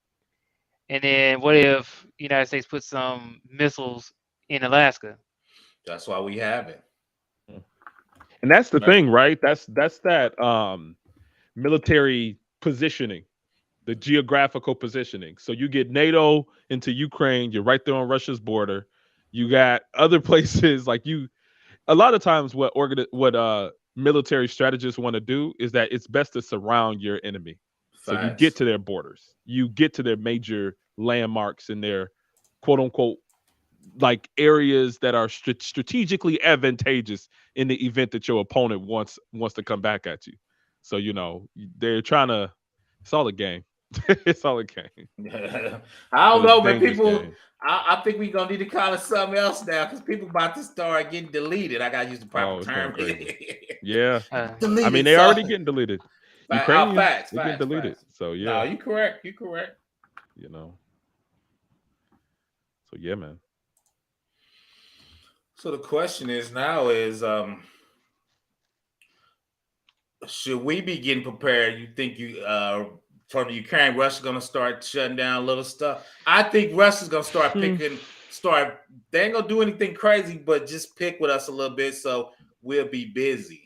S3: And then what if the United States puts some missiles in Alaska?
S1: That's why we have it.
S4: And that's the thing, right? That's that military positioning, the geographical positioning. So you get NATO into Ukraine, you're right there on Russia's border. You got other places like a lot of times what military strategists want to do is that it's best to surround your enemy. So you
S1: Facts.
S4: get to their borders, you get to their major landmarks and their quote unquote like areas that are strategically advantageous in the event that your opponent wants to come back at you. So they're trying to. It's all a game. It's all a game.
S1: I don't
S4: But it's
S1: know,
S4: a
S1: man.
S4: dangerous
S1: People,
S4: game.
S1: I think we're gonna need to call it something else now because people about to start getting deleted. I gotta use the proper
S4: It's going
S1: term.
S4: crazy. Yeah.
S1: Deleted.
S4: I mean, they're already getting deleted. Ukrainians,
S1: Facts,
S4: they get deleted.
S1: facts.
S4: So
S1: No,
S4: yeah,
S1: you correct. You correct.
S4: So yeah, man.
S1: So the question is now is should we be getting prepared? You think from the Ukraine, Russia's gonna start shutting down little stuff? I think Russia's gonna start they ain't gonna do anything crazy, but just pick with us a little bit so we'll be busy.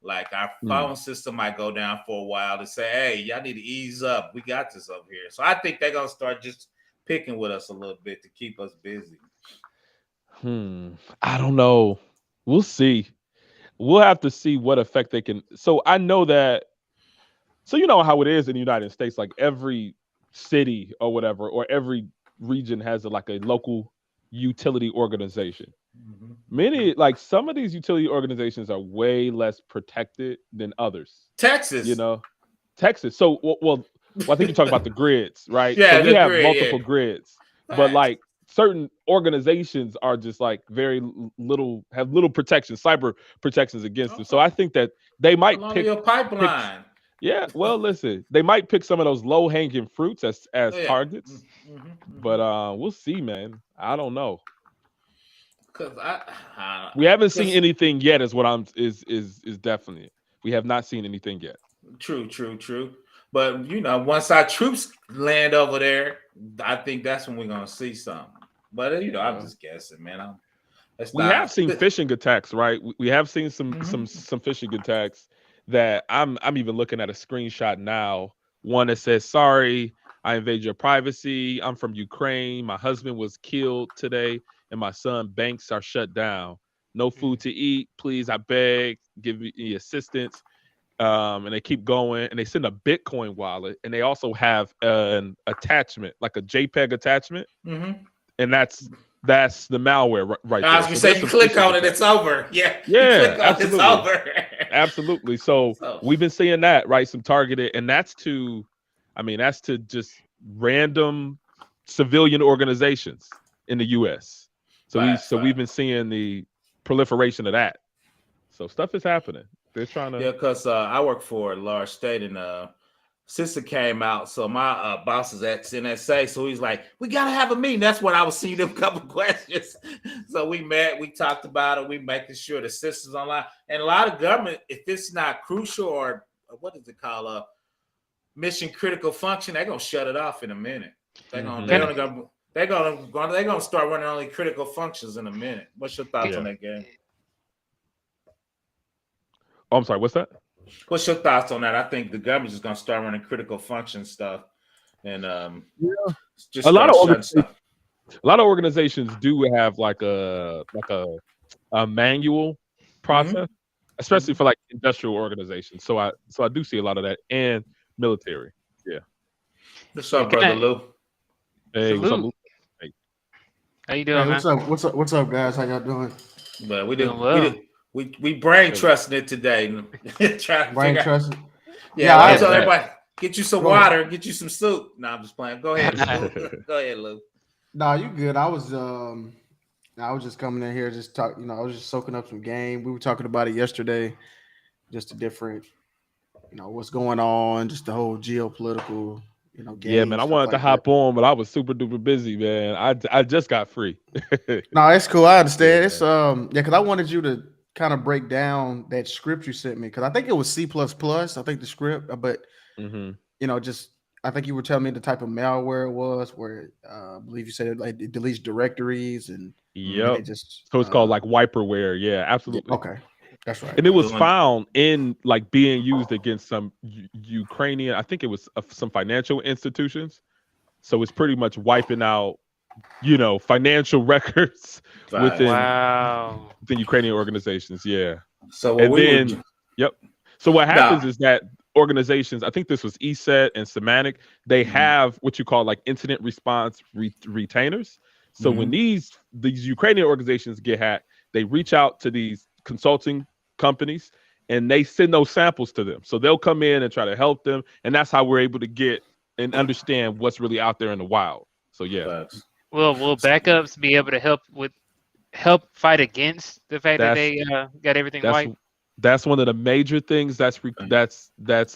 S1: Like our phone system might go down for a while to say, hey, y'all need to ease up. We got this over here. So I think they're gonna start just picking with us a little bit to keep us busy.
S4: I don't know. We'll see. We'll have to see what effect they can. So I know that. So you know how it is in the United States, like every city or whatever, or every region has a local utility organization. Many, like some of these utility organizations are way less protected than others.
S1: Texas.
S4: Texas. So, well, I think you're talking about the grids, right?
S1: Yeah,
S4: so we have
S1: grid,
S4: multiple grids, but
S1: Facts.
S4: like certain organizations are just like very little, have little protection, cyber protections against them. So I think that they might pick
S1: your pipeline.
S4: Yeah, well, listen, they might pick some of those low hanging fruits as targets, but we'll see, man. I don't know.
S1: Because
S4: We haven't seen anything yet. Is what is definitely. We have not seen anything yet.
S1: True. But once our troops land over there, I think that's when we're gonna see something. But I'm just guessing, man.
S4: We have seen phishing attacks, right? We have seen some phishing attacks that I'm even looking at a screenshot now. One that says, "Sorry, I invade your privacy. I'm from Ukraine. My husband was killed today, and my son banks are shut down. No food to eat. Please, I beg, give me assistance." And they keep going, and they send a Bitcoin wallet, and they also have an attachment, like a JPEG attachment, and that's the malware right there.
S1: I was gonna say, you click on it, it's over. Yeah,
S4: absolutely.
S1: It's over.
S4: Absolutely. So we've been seeing that, right? Some targeted, and that's to just random civilian organizations in the U.S. So we've been seeing the proliferation of that. So stuff is happening. They're trying to.
S1: Yeah, because I work for a large state, and sister came out. So my boss is at NSA, so he's like, "We gotta have a meeting." That's when I was seeing them couple questions. So we met, we talked about it, we making sure the system's online. And a lot of government, if it's not crucial or what is it called, mission critical function, they're gonna shut it off in a minute. They're gonna start running only critical functions in a minute. What's your thoughts on that, game?
S4: Oh, I'm sorry. What's that?
S1: What's your thoughts on that? I think the government's just gonna start running critical function stuff, and just
S4: a lot of organizations do have like a manual process, especially for like industrial organizations. So I do see a lot of that, and military. Yeah.
S1: What's up, brother Lou?
S4: Hey, what's up, Lou?
S3: Hey. How you doing, man?
S5: What's up, guys? How y'all doing?
S1: But we brain trusting it today.
S5: Brain trusting.
S1: Yeah, I tell everybody, get you some water, get you some soup. No, I'm just playing. Go ahead, Lou. Go ahead, Lou.
S5: No, you good. I was just coming in here, just talk. I was just soaking up some game. We were talking about it yesterday, just the different, what's going on, just the whole geopolitical, game.
S4: Yeah, man. I wanted to hop on, but I was super duper busy, man. I just got free.
S5: No, it's cool. I understand. It's because I wanted you to kind of break down that script you sent me, because I think it was C++. I think the script, but just I think you were telling me the type of malware it was, where I believe you said it deletes directories and
S4: so it's called like wiperware. Yeah, absolutely.
S5: Okay, that's right.
S4: And it was found in like being used against some Ukrainian, I think it was some financial institutions. So it's pretty much wiping out, financial records within Ukrainian organizations. Yeah.
S1: So
S4: So what happens is that organizations, I think this was ESET and Semantic, they have what you call like incident response retainers. So when these Ukrainian organizations get hacked, they reach out to these consulting companies and they send those samples to them. So they'll come in and try to help them, and that's how we're able to get and understand what's really out there in the wild. So yeah.
S3: Will backups be able to help fight against the fact that they got everything wiped?
S4: That's one of the major things that's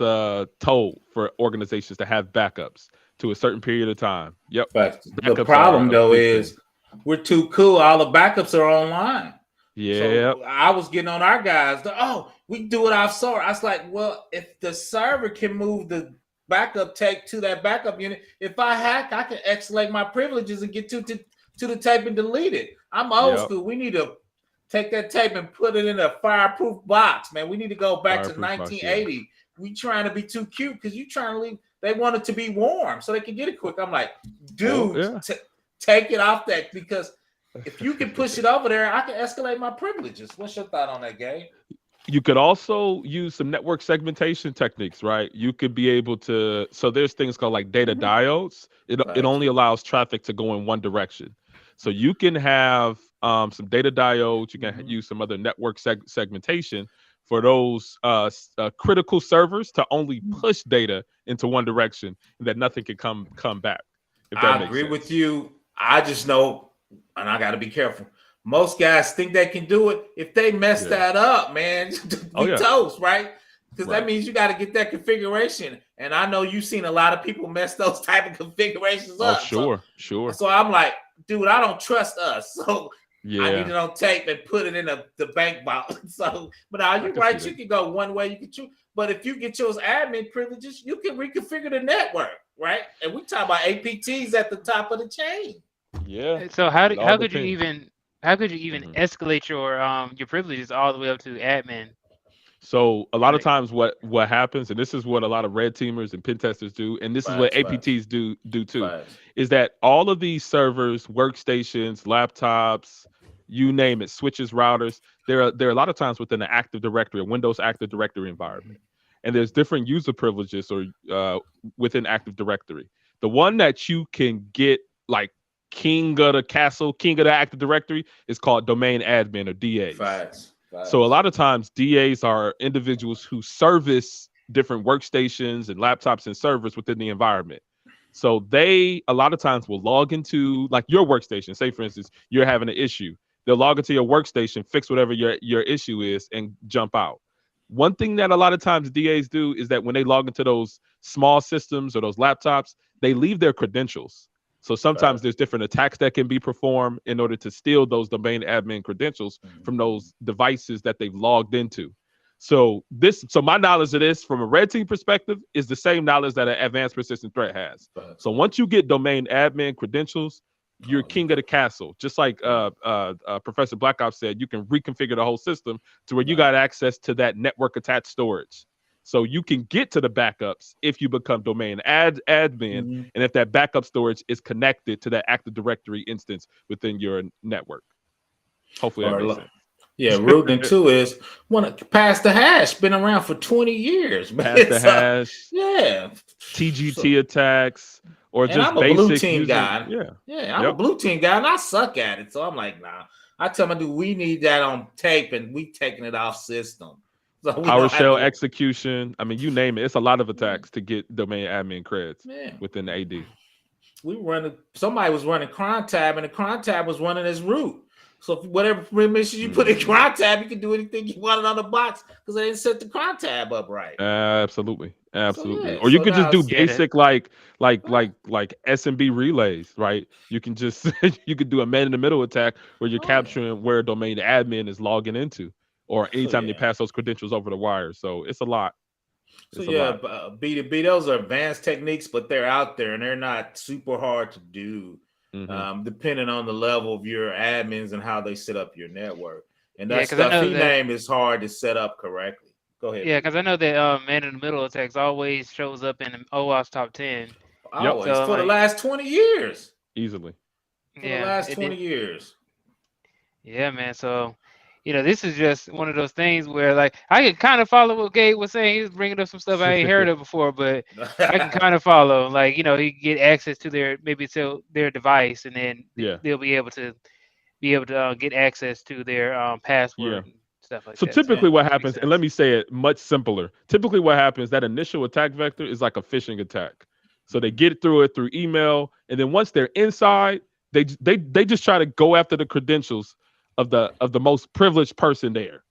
S4: told for organizations to have backups to a certain period of time. Yep.
S1: The problem though is we're too cool. All the backups are online.
S4: Yeah.
S1: So I was getting on our guys. We do it offshore. I was like, well, if the server can move the backup tape to that backup unit, if I hack, I can escalate my privileges and get to the tape and delete it. I'm old school. We need to take that tape and put it in a fireproof box, man. We need to go back to 1980. Box, We trying to be too cute because you trying to leave. They want it to be warm so they can get it quick. I'm like, dude, take it off that, because if you can push it over there, I can escalate my privileges. What's your thought on that, Gabe?
S4: You could also use some network segmentation techniques, right? You could be able to, so there's things called like data diodes. It only allows traffic to go in one direction. So you can have some data diodes. You can use some other network segmentation for those critical servers to only push data into one direction, and that nothing can come back.
S1: I agree with you. I just know, and I got to be careful. Most guys think they can do it. If they mess that up, man, be toast, right? Because that means you got to get that configuration. And I know you've seen a lot of people mess those type of configurations up.
S4: Sure.
S1: So I'm like, dude, I don't trust us. So I need it on tape and put it in the bank vault. So, but are you right? You can go one way, you can choose. But if you get yours admin privileges, you can reconfigure the network, right? And we talk about APTs at the top of the chain.
S4: Yeah.
S3: So how could you even escalate your privileges all the way up to admin?
S4: So a lot of times what happens, and this is what a lot of red teamers and pen testers do, and this is what APTs do too, is that all of these servers, workstations, laptops, you name it, switches, routers, they're a lot of times within an Active Directory, a Windows Active Directory environment. And there's different user privileges or within Active Directory. The one that you can get like king of the castle, king of the Active Directory is called domain admin, or DAs. So a lot of times DAs are individuals who service different workstations and laptops and servers within the environment. So they a lot of times will log into like your workstation. Say, for instance, you're having an issue. They'll log into your workstation, fix whatever your issue is, and jump out. One thing that a lot of times DAs do is that when they log into those small systems or those laptops, they leave their credentials. So sometimes there's different attacks that can be performed in order to steal those domain admin credentials from those devices that they've logged into. So my knowledge of this from a red team perspective is the same knowledge that an advanced persistent threat has. So once you get domain admin credentials, you're king of the castle. Just like Professor Black Ops said, you can reconfigure the whole system to where you got access to that network attached storage. So you can get to the backups if you become domain admin, and if that backup storage is connected to that Active Directory instance within your network. Hopefully that makes sense.
S1: Yeah, rooting too is want to pass the hash. Been around for 20 years. Man.
S4: Pass the hash.
S1: Yeah.
S4: TGT attacks or just
S1: I'm a
S4: basic
S1: blue team guy.
S4: Yeah.
S1: I'm a blue team guy, and I suck at it. So I'm like, nah. I tell my dude, we need that on tape, and we taking it off system. So
S4: PowerShell execution. I mean, you name it. It's a lot of attacks to get domain admin creds within the AD.
S1: Somebody was running cron tab, and the cron tab was running as root. So whatever permissions you put in cron tab, you can do anything you wanted on the box because they didn't set the cron tab up right.
S4: Absolutely. Or you could just do basic like SMB relays, right? You can just you could do a man in the middle attack where you're capturing where domain admin is logging into, or anytime they pass those credentials over the wire. So it's a lot.
S1: B2B, those are advanced techniques, but they're out there and they're not super hard to do, depending on the level of your admins and how they set up your network. And that stuff name is hard to set up correctly. Go ahead.
S3: Yeah, because I know that man in the middle attacks always shows up in the OWASP top 10.
S1: Always, for the last 20 years.
S4: Easily.
S1: For the last 20 years.
S3: Yeah, man. So this is just one of those things where, like, I can kind of follow what Gabe was saying. He was bringing up some stuff I ain't heard of before, but I can kind of follow. Like, he can get access to their device, and then
S4: Yeah.
S3: they'll be able to get access to their
S4: Yeah.
S3: password and stuff like
S4: So
S3: that.
S4: typically what
S3: Makes
S4: happens, and
S3: sense.
S4: let me say it much simpler. Typically what happens, that initial attack vector is like a phishing attack. So they get through it through email, and then once they're inside, they just try to go after the credentials of the most privileged person there.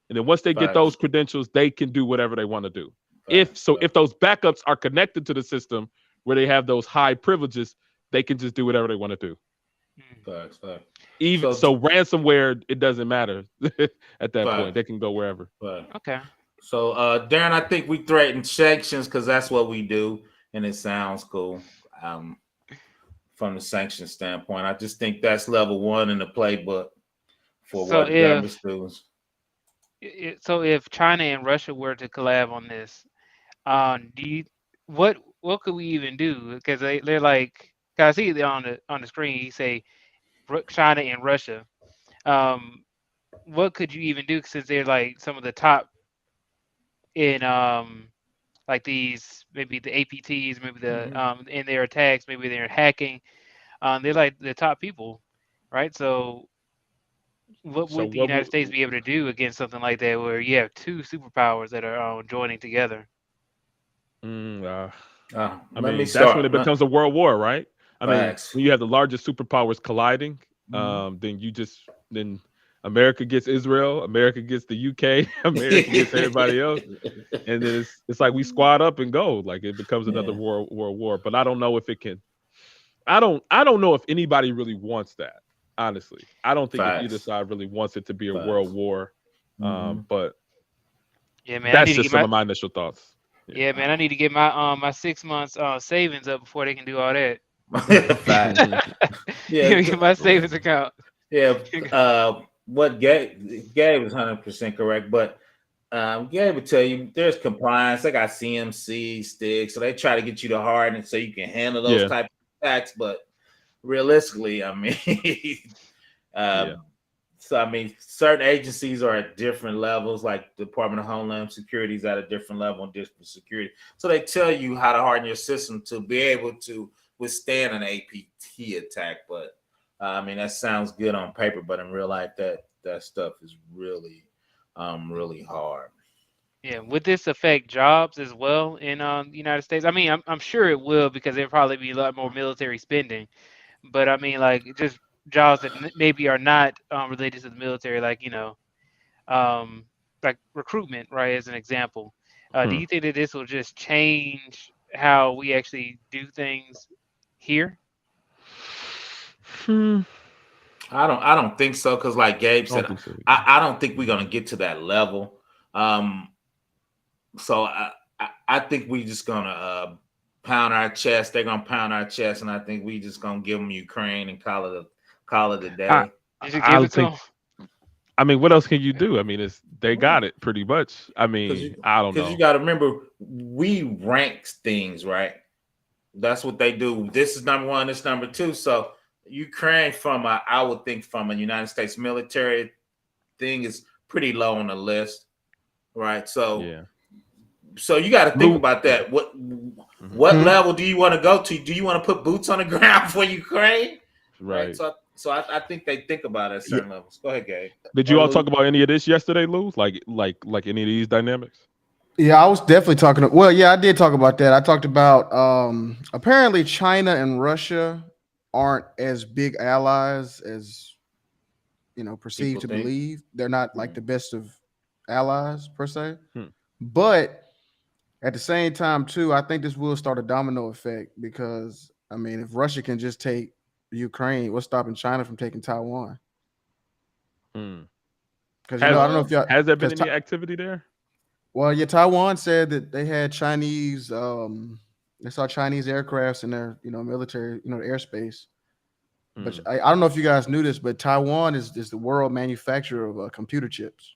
S4: And then once they get those credentials, they can do whatever they want to do. If those backups are connected to the system where they have those high privileges, they can just do whatever they want to do.
S1: Facts.
S4: Even so, ransomware, it doesn't matter at that point. They can go wherever.
S3: Okay.
S1: So, Darren, I think we threaten sanctions because that's what we do, and it sounds cool. From the sanction standpoint, I just think that's level one in the playbook for what governments do.
S3: So if China and Russia were to collab on this, what could we even do? Because they're like, I see on the screen, you say China and Russia. What could you even do, since they're like some of the top in like these, maybe the APTs, maybe the in their attacks, maybe they're hacking. They're like the top people, right? So what would the United States be able to do against something like that, where you have two superpowers that are joining together?
S4: I mean,
S1: That's
S4: when it becomes a world war, right? I mean, when you have the largest superpowers colliding, then America gets Israel, America gets the UK, America gets everybody else, and then it's like we squad up and go. Like, it becomes another world war. But I don't know if it can. I don't know if anybody really wants that. Honestly, I don't think either side really wants it to be a world war. But
S3: yeah, man,
S4: that's just some of my initial thoughts.
S3: Yeah, man, I need to get my 6 months savings up before they can do all that. Get my savings account.
S1: What Gabe is 100% correct, but Gabe would tell you there's compliance. They got CMC sticks, so they try to get you to harden so you can handle those type of attacks. But realistically, I mean, so I mean, certain agencies are at different levels. Like the Department of Homeland Security is at a different level in different security. So they tell you how to harden your system to be able to withstand an APT attack. But I mean, that sounds good on paper, but in real life, that stuff is really, really hard.
S3: Yeah, would this affect jobs as well in the United States? I mean, I'm sure it will, because there'll probably be a lot more military spending. But I mean, like, just jobs that maybe are not related to the military, like like recruitment, right? As an example, do you think that this will just change how we actually do things here?
S1: I don't think so, because like Gabe said, I don't think we're gonna get to that level. So I think we just gonna pound our chest. They're gonna pound our chest, and I think we just gonna give them Ukraine and call it a day.
S4: I mean, what else can you do? I mean, they got it pretty much. I mean, I don't know.
S1: Because you got to remember, we rank things, right? That's what they do. This is number one. This is number two. So Ukraine, I would think from a United States military thing, is pretty low on the list, right? So so you got to think about that. What level do you want to go to? Do you want to put boots on the ground for Ukraine?
S4: Right.
S1: So I think they think about it at certain levels. Go ahead, Gabe.
S4: Did you all talk about any of this yesterday, Lou? Like any of these dynamics?
S5: Yeah, I was definitely talking. Well, yeah, I did talk about that. I talked about apparently China and Russia aren't as big allies as perceived to believe. They're not like the best of allies per se. But at the same time, too, I think this will start a domino effect, because I mean, if Russia can just take Ukraine, what's stopping China from taking Taiwan? Because I don't know if y'all
S4: has there been any activity there?
S5: Well, yeah, Taiwan said that they had Chinese. They saw Chinese aircrafts in their military airspace. But I don't know if you guys knew this, but Taiwan is the world manufacturer of computer chips.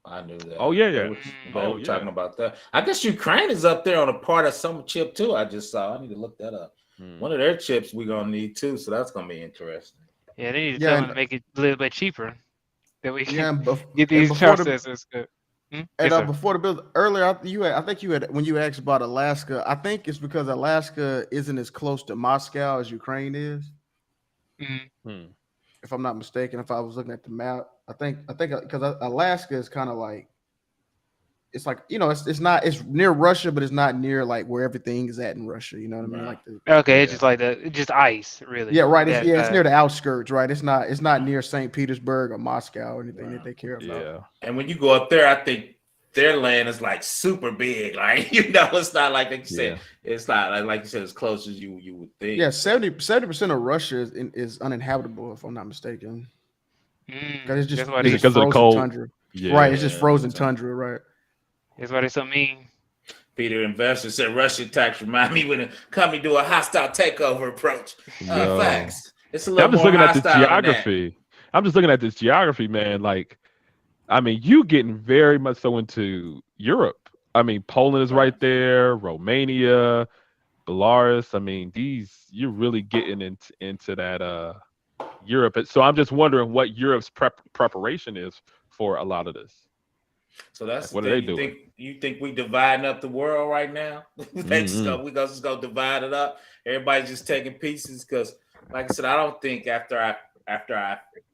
S1: I knew that.
S4: Oh yeah.
S1: They were talking about that. I guess Ukraine is up there on a part of some chip too. I just saw. I need to look that up. One of their chips we're gonna need too, so that's gonna be interesting.
S3: Yeah, they need to tell them to make it a little bit cheaper. that we
S5: Yeah,
S3: can
S5: and
S3: get
S5: and
S3: these
S5: before the
S3: processors. Good.
S5: and
S3: Yes, sir.
S5: before the bill earlier, I think you had when you asked about Alaska. I think it's because Alaska isn't as close to Moscow as Ukraine is.
S3: Mhm.
S4: Hmm.
S5: If I'm not mistaken, if I was looking at the map, I think because Alaska is kind of like it's like it's near Russia, but it's not near like where everything is at in Russia. You know what I mean?
S1: Right.
S5: Like the
S3: Okay, it's
S1: Yeah.
S3: just like it's just ice, really.
S5: yeah, right.
S3: That
S5: It's near the outskirts, right? It's not near St. Petersburg or Moscow or anything that
S1: Right.
S5: they care about.
S4: Yeah.
S1: And when you go up there, I think their land is like super big. Like it's not like you said. It's not like you said as close as you would think.
S5: Yeah, 70% of Russia is uninhabitable, if I'm not mistaken. Because
S3: that's why
S5: it's
S3: they
S5: just
S4: because of the
S5: frozen
S4: cold.
S5: tundra.
S4: Yeah.
S5: Right, it's just
S1: Yeah,
S5: frozen
S1: so-
S5: tundra, right?
S3: that's why they so mean.
S1: Peter Investor said Russian attacks remind me when a company do a hostile takeover approach.
S4: Yo.
S1: Facts. It's a little
S4: I'm just
S1: more
S4: looking at this
S1: hostile than that.
S4: geography. I'm just looking at this geography, man. Like, I mean, you getting very much so into Europe. I mean, Poland is right there, Romania, Belarus. I mean, you're really getting into that Europe. So I'm just wondering what Europe's preparation is for a lot of this.
S1: So that's
S4: What
S1: the
S4: are they
S1: thing.
S4: doing?
S1: You think we dividing up the world right now? We just go divide it up. Everybody's just taking pieces because, like I said, I don't think after our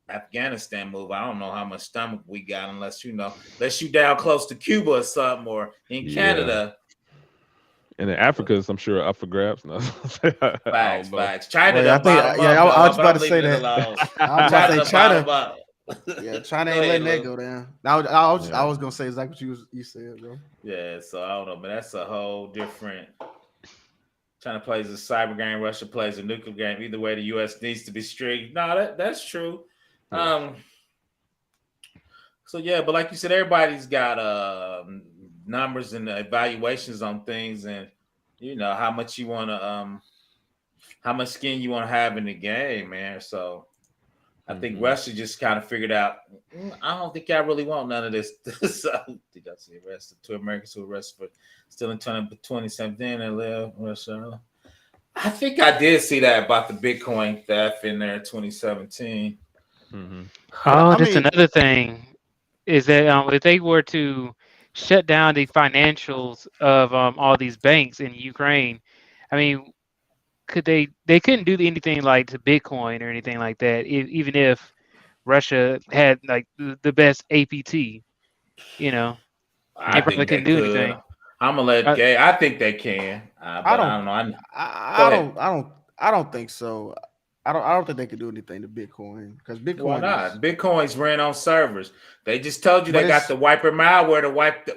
S1: Afghanistan move, I don't know how much stomach we got unless you down close to Cuba or something or in Canada.
S4: And in Africa, I'm sure up for grabs. No.
S1: Facts. China
S5: Right,
S1: done bottom up.
S5: I was
S1: but
S5: about
S1: I'm
S5: to say
S1: leaving it
S5: that.
S1: alone.
S5: I was about to say
S1: China done
S5: China.
S1: bottom up.
S5: Yeah, China
S1: Go
S5: ain't
S1: ahead,
S5: letting that
S1: Lou.
S5: go down. I was gonna say exactly what you said, bro.
S1: Yeah, so I don't know, but that's a whole different. China plays a cyber game, Russia plays a nuclear game. Either way, the U.S. needs to be strict. No, that's true.
S4: Yeah.
S1: So yeah, but like you said, everybody's got numbers and evaluations on things, and how much you want to how much skin you want to have in the game, man. So I think Russia just kind of figured out. I don't think I really want none of this. So did I see arrested 2 Americans who arrested for stealing 2017 and live Russia? I think I did see that about the Bitcoin theft in there in 2017.
S3: Oh, that's another thing. Is that if they were to shut down the financials of all these banks in Ukraine, I mean, they couldn't do anything like to Bitcoin or anything like that, even if Russia had like the best APT,
S1: I
S3: they probably
S1: think they
S3: couldn't do
S1: could.
S3: anything.
S1: I'm gonna let Gay. I think they can, but I don't know.
S5: I don't think so. I don't think they could do anything to Bitcoin because Bitcoin.
S1: Why not? Bitcoin's ran on servers. They just told you they got the wiper malware to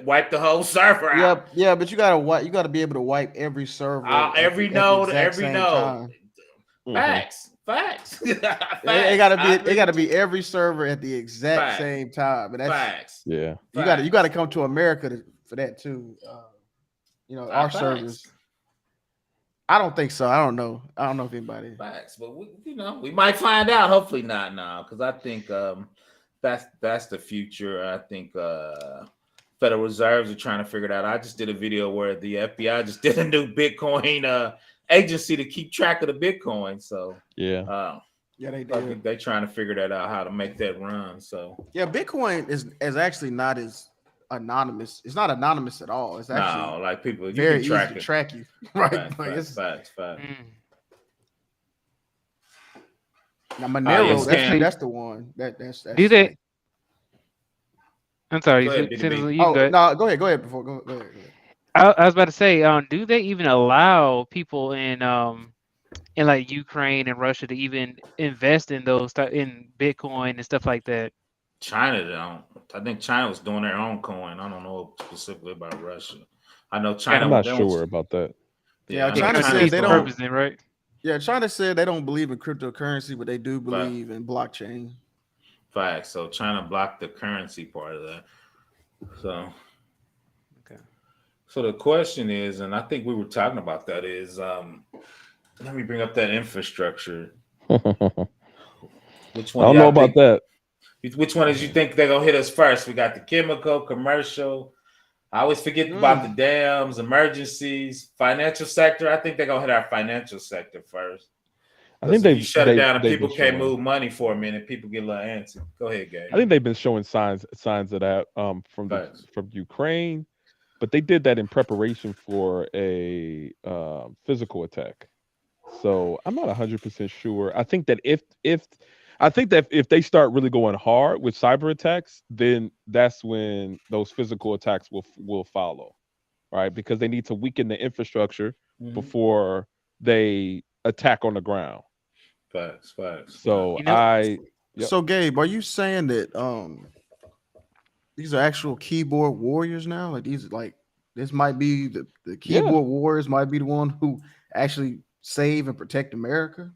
S1: wipe the whole server out.
S5: Yeah, but you gotta be able to wipe every server,
S1: every node.
S5: Facts.
S1: It
S5: gotta be every server at the exact same time. And that's
S1: facts.
S5: Yeah, you gotta come to America for that too. Our servers. I don't think so. I don't know if anybody.
S1: Facts, but we might find out. Hopefully not now, because I think that's the future. I think Federal Reserves are trying to figure it out. I just did a video where the FBI just did a new Bitcoin agency to keep track of the Bitcoin. So
S5: yeah, they did.
S1: I think they're trying to figure that out, how to make that run. So
S5: yeah, Bitcoin is actually not as anonymous. It's not anonymous at all. It's actually
S1: like people
S5: very easy to track you. Right.
S1: Facts.
S5: Now Monero, that's the one. That's
S3: do they? I'm sorry.
S1: Go ahead,
S5: go ahead. Go ahead.
S3: I was about to say, do they even allow people in like Ukraine and Russia to even invest in those in Bitcoin and stuff like that?
S1: China don't. I think China was doing their own coin. I don't know specifically about Russia. I know China.
S4: I'm not sure about that.
S5: Yeah, China said they don't.
S3: Right?
S5: Yeah, China said they don't believe in cryptocurrency, but they do believe in blockchain.
S1: Facts. So China blocked the currency part of that. So,
S3: okay.
S1: So the question is, and I think we were talking about that is, let me bring up that infrastructure. Which one?
S4: I don't know about that.
S1: Which one is you think they're gonna hit us first? We got the chemical, commercial. I always forget about the dams, emergencies, financial sector. I think they're gonna hit our financial sector first.
S4: I think
S1: If you shut it down and
S4: they've
S1: people
S4: been
S1: can't
S4: showing.
S1: move money for a minute, people get a little antsy. Go ahead, Gabe.
S4: I think they've been showing signs of that from
S1: Facts.
S4: from Ukraine, but they did that in preparation for a physical attack. So I'm not 100% sure. I think that if they start really going hard with cyber attacks, then that's when those physical attacks will follow, right? Because they need to weaken the infrastructure
S1: Mhm.
S4: before they attack on the ground.
S1: Facts.
S4: So
S3: You know-
S4: Yep.
S5: So Gabe, are you saying that these are actual keyboard warriors now? Like this might be the keyboard warriors might be the one who actually save and protect America?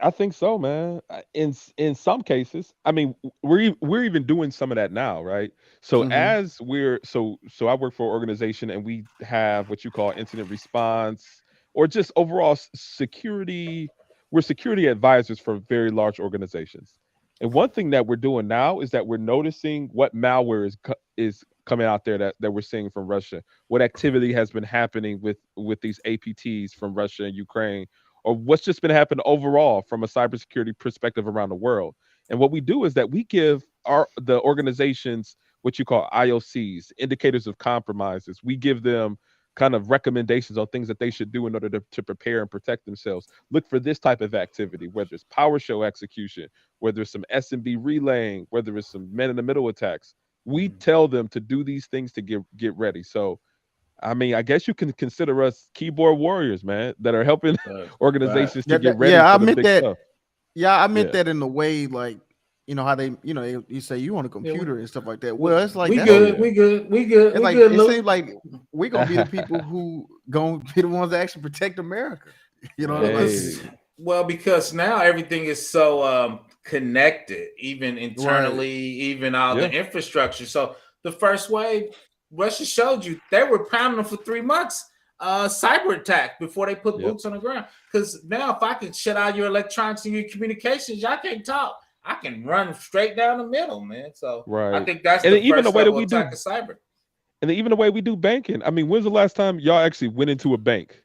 S4: I think so, man. In some cases, I mean, we're even doing some of that now, right? So as we're so I work for an organization, and we have what you call incident response, or just overall security. We're security advisors for very large organizations. And one thing that we're doing now is that we're noticing what malware is coming out there that we're seeing from Russia. What activity has been happening with these APTs from Russia and Ukraine, or what's just been happening overall from a cybersecurity perspective around the world. And what we do is that we give the organizations what you call IOCs, indicators of compromises. We give them kind of recommendations on things that they should do in order to prepare and protect themselves. Look for this type of activity, whether it's PowerShell execution, whether it's some SMB relaying, whether it's some man in the middle attacks. We tell them to do these things to get ready. So I mean, I guess you can consider us keyboard warriors, man, that are helping organizations to get ready for the big stuff.
S5: Yeah, I meant that in the way, like, you know how they, you say you want a computer and stuff like that. Well, it's like
S1: we good.
S5: It's like
S1: good,
S5: it seems like we're gonna be the people who gonna be the ones that actually protect America. You know,
S1: well, because now everything is so connected, even internally, even all the infrastructure. So the first wave, Russia showed you they were pounding them for 3 months. Cyber attack before they put boots on the ground. Because now, if I can shut out your electronics and your communications, y'all can't talk. I can run straight down the middle, man. So I think that's
S4: even the way that we do
S1: attack of cyber.
S4: And even the way we do banking. I mean, when's the last time y'all actually went into a bank?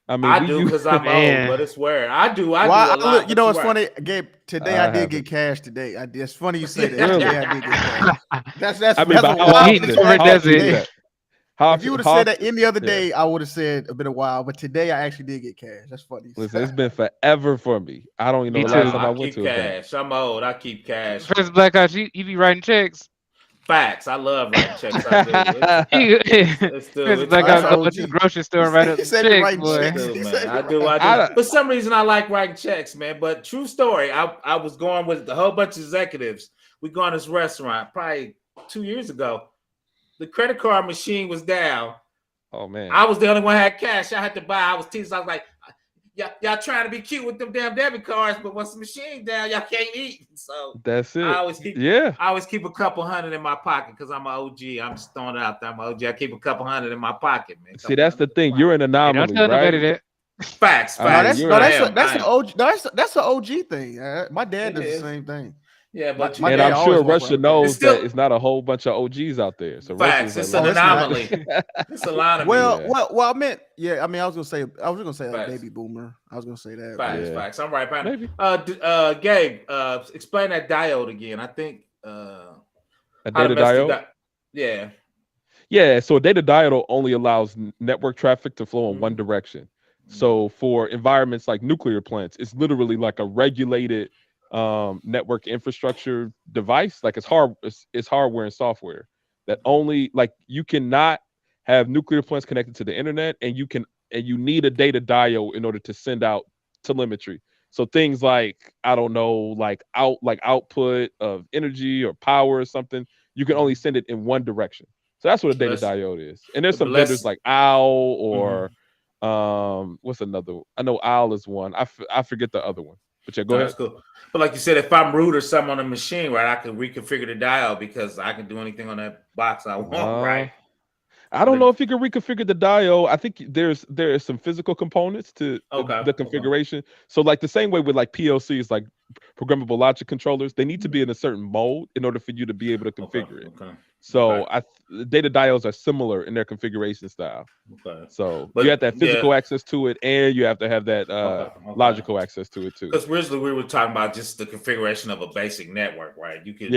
S4: I mean,
S1: I do because I'm old, but it's weird. I do. I do a lot.
S5: You know, it's funny, Gabe. Today I did get cash. Today, it's funny you say that.
S4: Really?
S5: Today I did get cash. That's.
S4: I mean,
S5: that's
S4: how often?
S5: If you would have said that any other day, I would have said a bit a while. But today, I actually did get cash. That's funny.
S4: Listen, it's been forever for me. I don't even know the last time I went to
S1: cash. I'm old. I keep cash.
S3: First Black Ops, you be writing checks.
S1: Facts. I love writing checks. I do. It's
S3: Black Ops go to the grocery store and write up checks, boy.
S1: Man. I do. For some reason, I like writing checks, man. But true story, I was going with a whole bunch of executives. We go to this restaurant probably 2 years ago. The credit card machine was down.
S4: Oh man!
S1: I was the only one who had cash. I had to buy. I was teased. I was like, y'all trying to be cute with them damn debit cards, but once the machine down, y'all can't eat. So
S4: that's it.
S1: I always keep a couple hundred in my pocket because I'm an OG. I'm just throwing it out there. I'm an OG. I keep a couple hundred in my pocket, man.
S4: See, that's the thing. You're an anomaly, right?
S1: Facts.
S5: That's an OG. That's an OG thing. My dad does the same thing.
S1: Yeah, but
S4: and I'm sure Russia knows that it's not a whole bunch of OGs out there. So
S1: facts, it's an anomaly. It's a lot of
S5: well, I meant, I mean, I was gonna say a baby boomer. I was gonna say that.
S1: Facts. I'm right, maybe. Gabe, explain that diode again. I think
S4: a data diode. Yeah. So a data diode only allows network traffic to flow in one direction. So for environments like nuclear plants, it's literally like a regulated network infrastructure device. Like it's hardware and software that only, like, you cannot have nuclear plants connected to the internet, and you need a data diode in order to send out telemetry. So things like, I don't know, like output of energy or power or something, you can only send it in one direction. So that's what a data diode is. And there's some vendors like OWL or what's another? I know OWL is one. I forget the other one. But yeah, go ahead.
S1: That's cool. But like you said, if I'm root or something on the machine, right, I can reconfigure the diode because I can do anything on that box I want, right?
S4: I don't know if you can reconfigure the diode. I think there is some physical components to the configuration. So like the same way with like PLCs, like programmable logic controllers, they need to be in a certain mode in order for you to be able to configure it. So data diodes are similar in their configuration style.
S1: Okay.
S4: So
S1: But
S4: you have that physical access to it, and you have to have that logical access to it too.
S1: Because originally we were talking about just the configuration of a basic network, right? You could,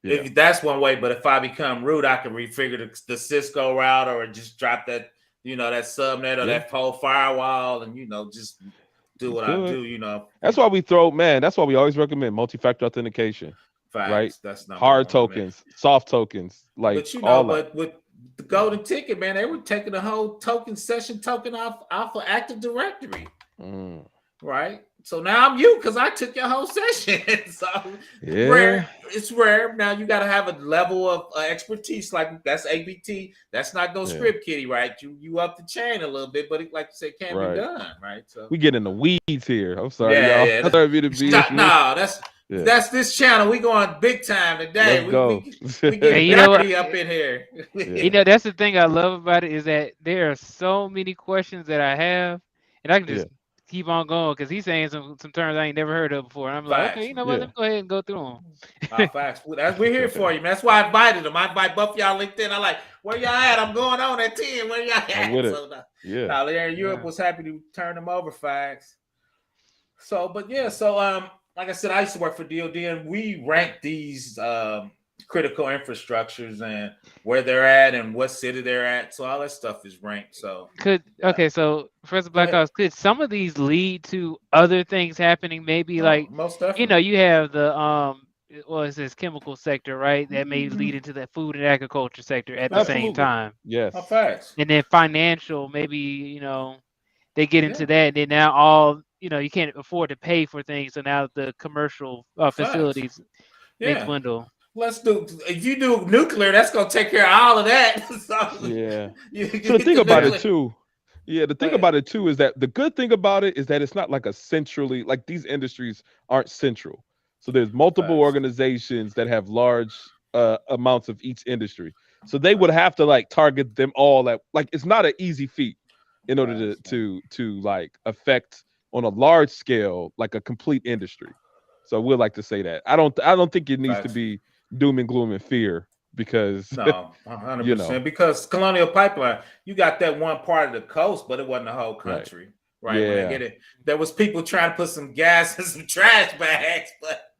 S1: if that's one way. But if I become root, I can refigure the Cisco router, or just drop that, that subnet or that whole firewall, and just do what I do.
S4: That's why we that's why we always recommend multi-factor authentication.
S1: Facts.
S4: Right?
S1: That's not
S4: hard tokens, soft tokens, like
S1: but with the golden ticket, man, they were taking the whole token off of Active Directory. Right? So now I'm you because I took your whole session. So it's rare. Now you got to have a level of expertise, like that's ABT. That's not no script kiddie, right? You up the chain a little bit, but like you said, can't be done, right? So
S4: we get in the weeds here. I'm sorry, y'all.
S1: Yeah. That's this channel. We going big time today.
S4: Let's go.
S1: We get dirty up in here.
S3: That's the thing I love about it, is that there are so many questions that I have, and I can just keep on going, because he's saying some terms I ain't never heard of before. And I'm like, okay, you know what? Let me go ahead and go through them.
S1: Facts. We're here for you, man. That's why I invited him. I invite both y'all LinkedIn. I'm like, where y'all at? I'm going on at 10. Where y'all at?
S4: I'm with it.
S1: So, Larry Europe was happy to turn them over. Facts. So, like I said, I used to work for DoD, and we rank these critical infrastructures and where they're at and what city they're at. So all that stuff is ranked. So
S3: so Professor Blackhouse, could some of these lead to other things happening? Maybe
S1: most definitely.
S3: You have the it says chemical sector, right? That may lead into the food and agriculture sector at the same time.
S4: Yes.
S1: Facts.
S3: And then financial, maybe they get into that, and then now all you can't afford to pay for things, so now the commercial facilities may dwindle.
S1: Let's do. If you do nuclear, that's gonna take care of all of that. So
S4: the thing about it too. Yeah, the thing about it too is that the good thing about it is that it's not like a centrally, like these industries aren't central. So there's multiple organizations that have large amounts of each industry. So they would have to target them all at it's not an easy feat in order to affect on a large scale like a complete industry. So we'd like to say that. I don't think it needs to be doom and gloom and fear, because
S1: no, 100%. Because Colonial Pipeline, you got that one part of the coast, but it wasn't the whole country. Right.
S4: Yeah.
S1: When I get it, there was people trying to put some gas in some trash bags, but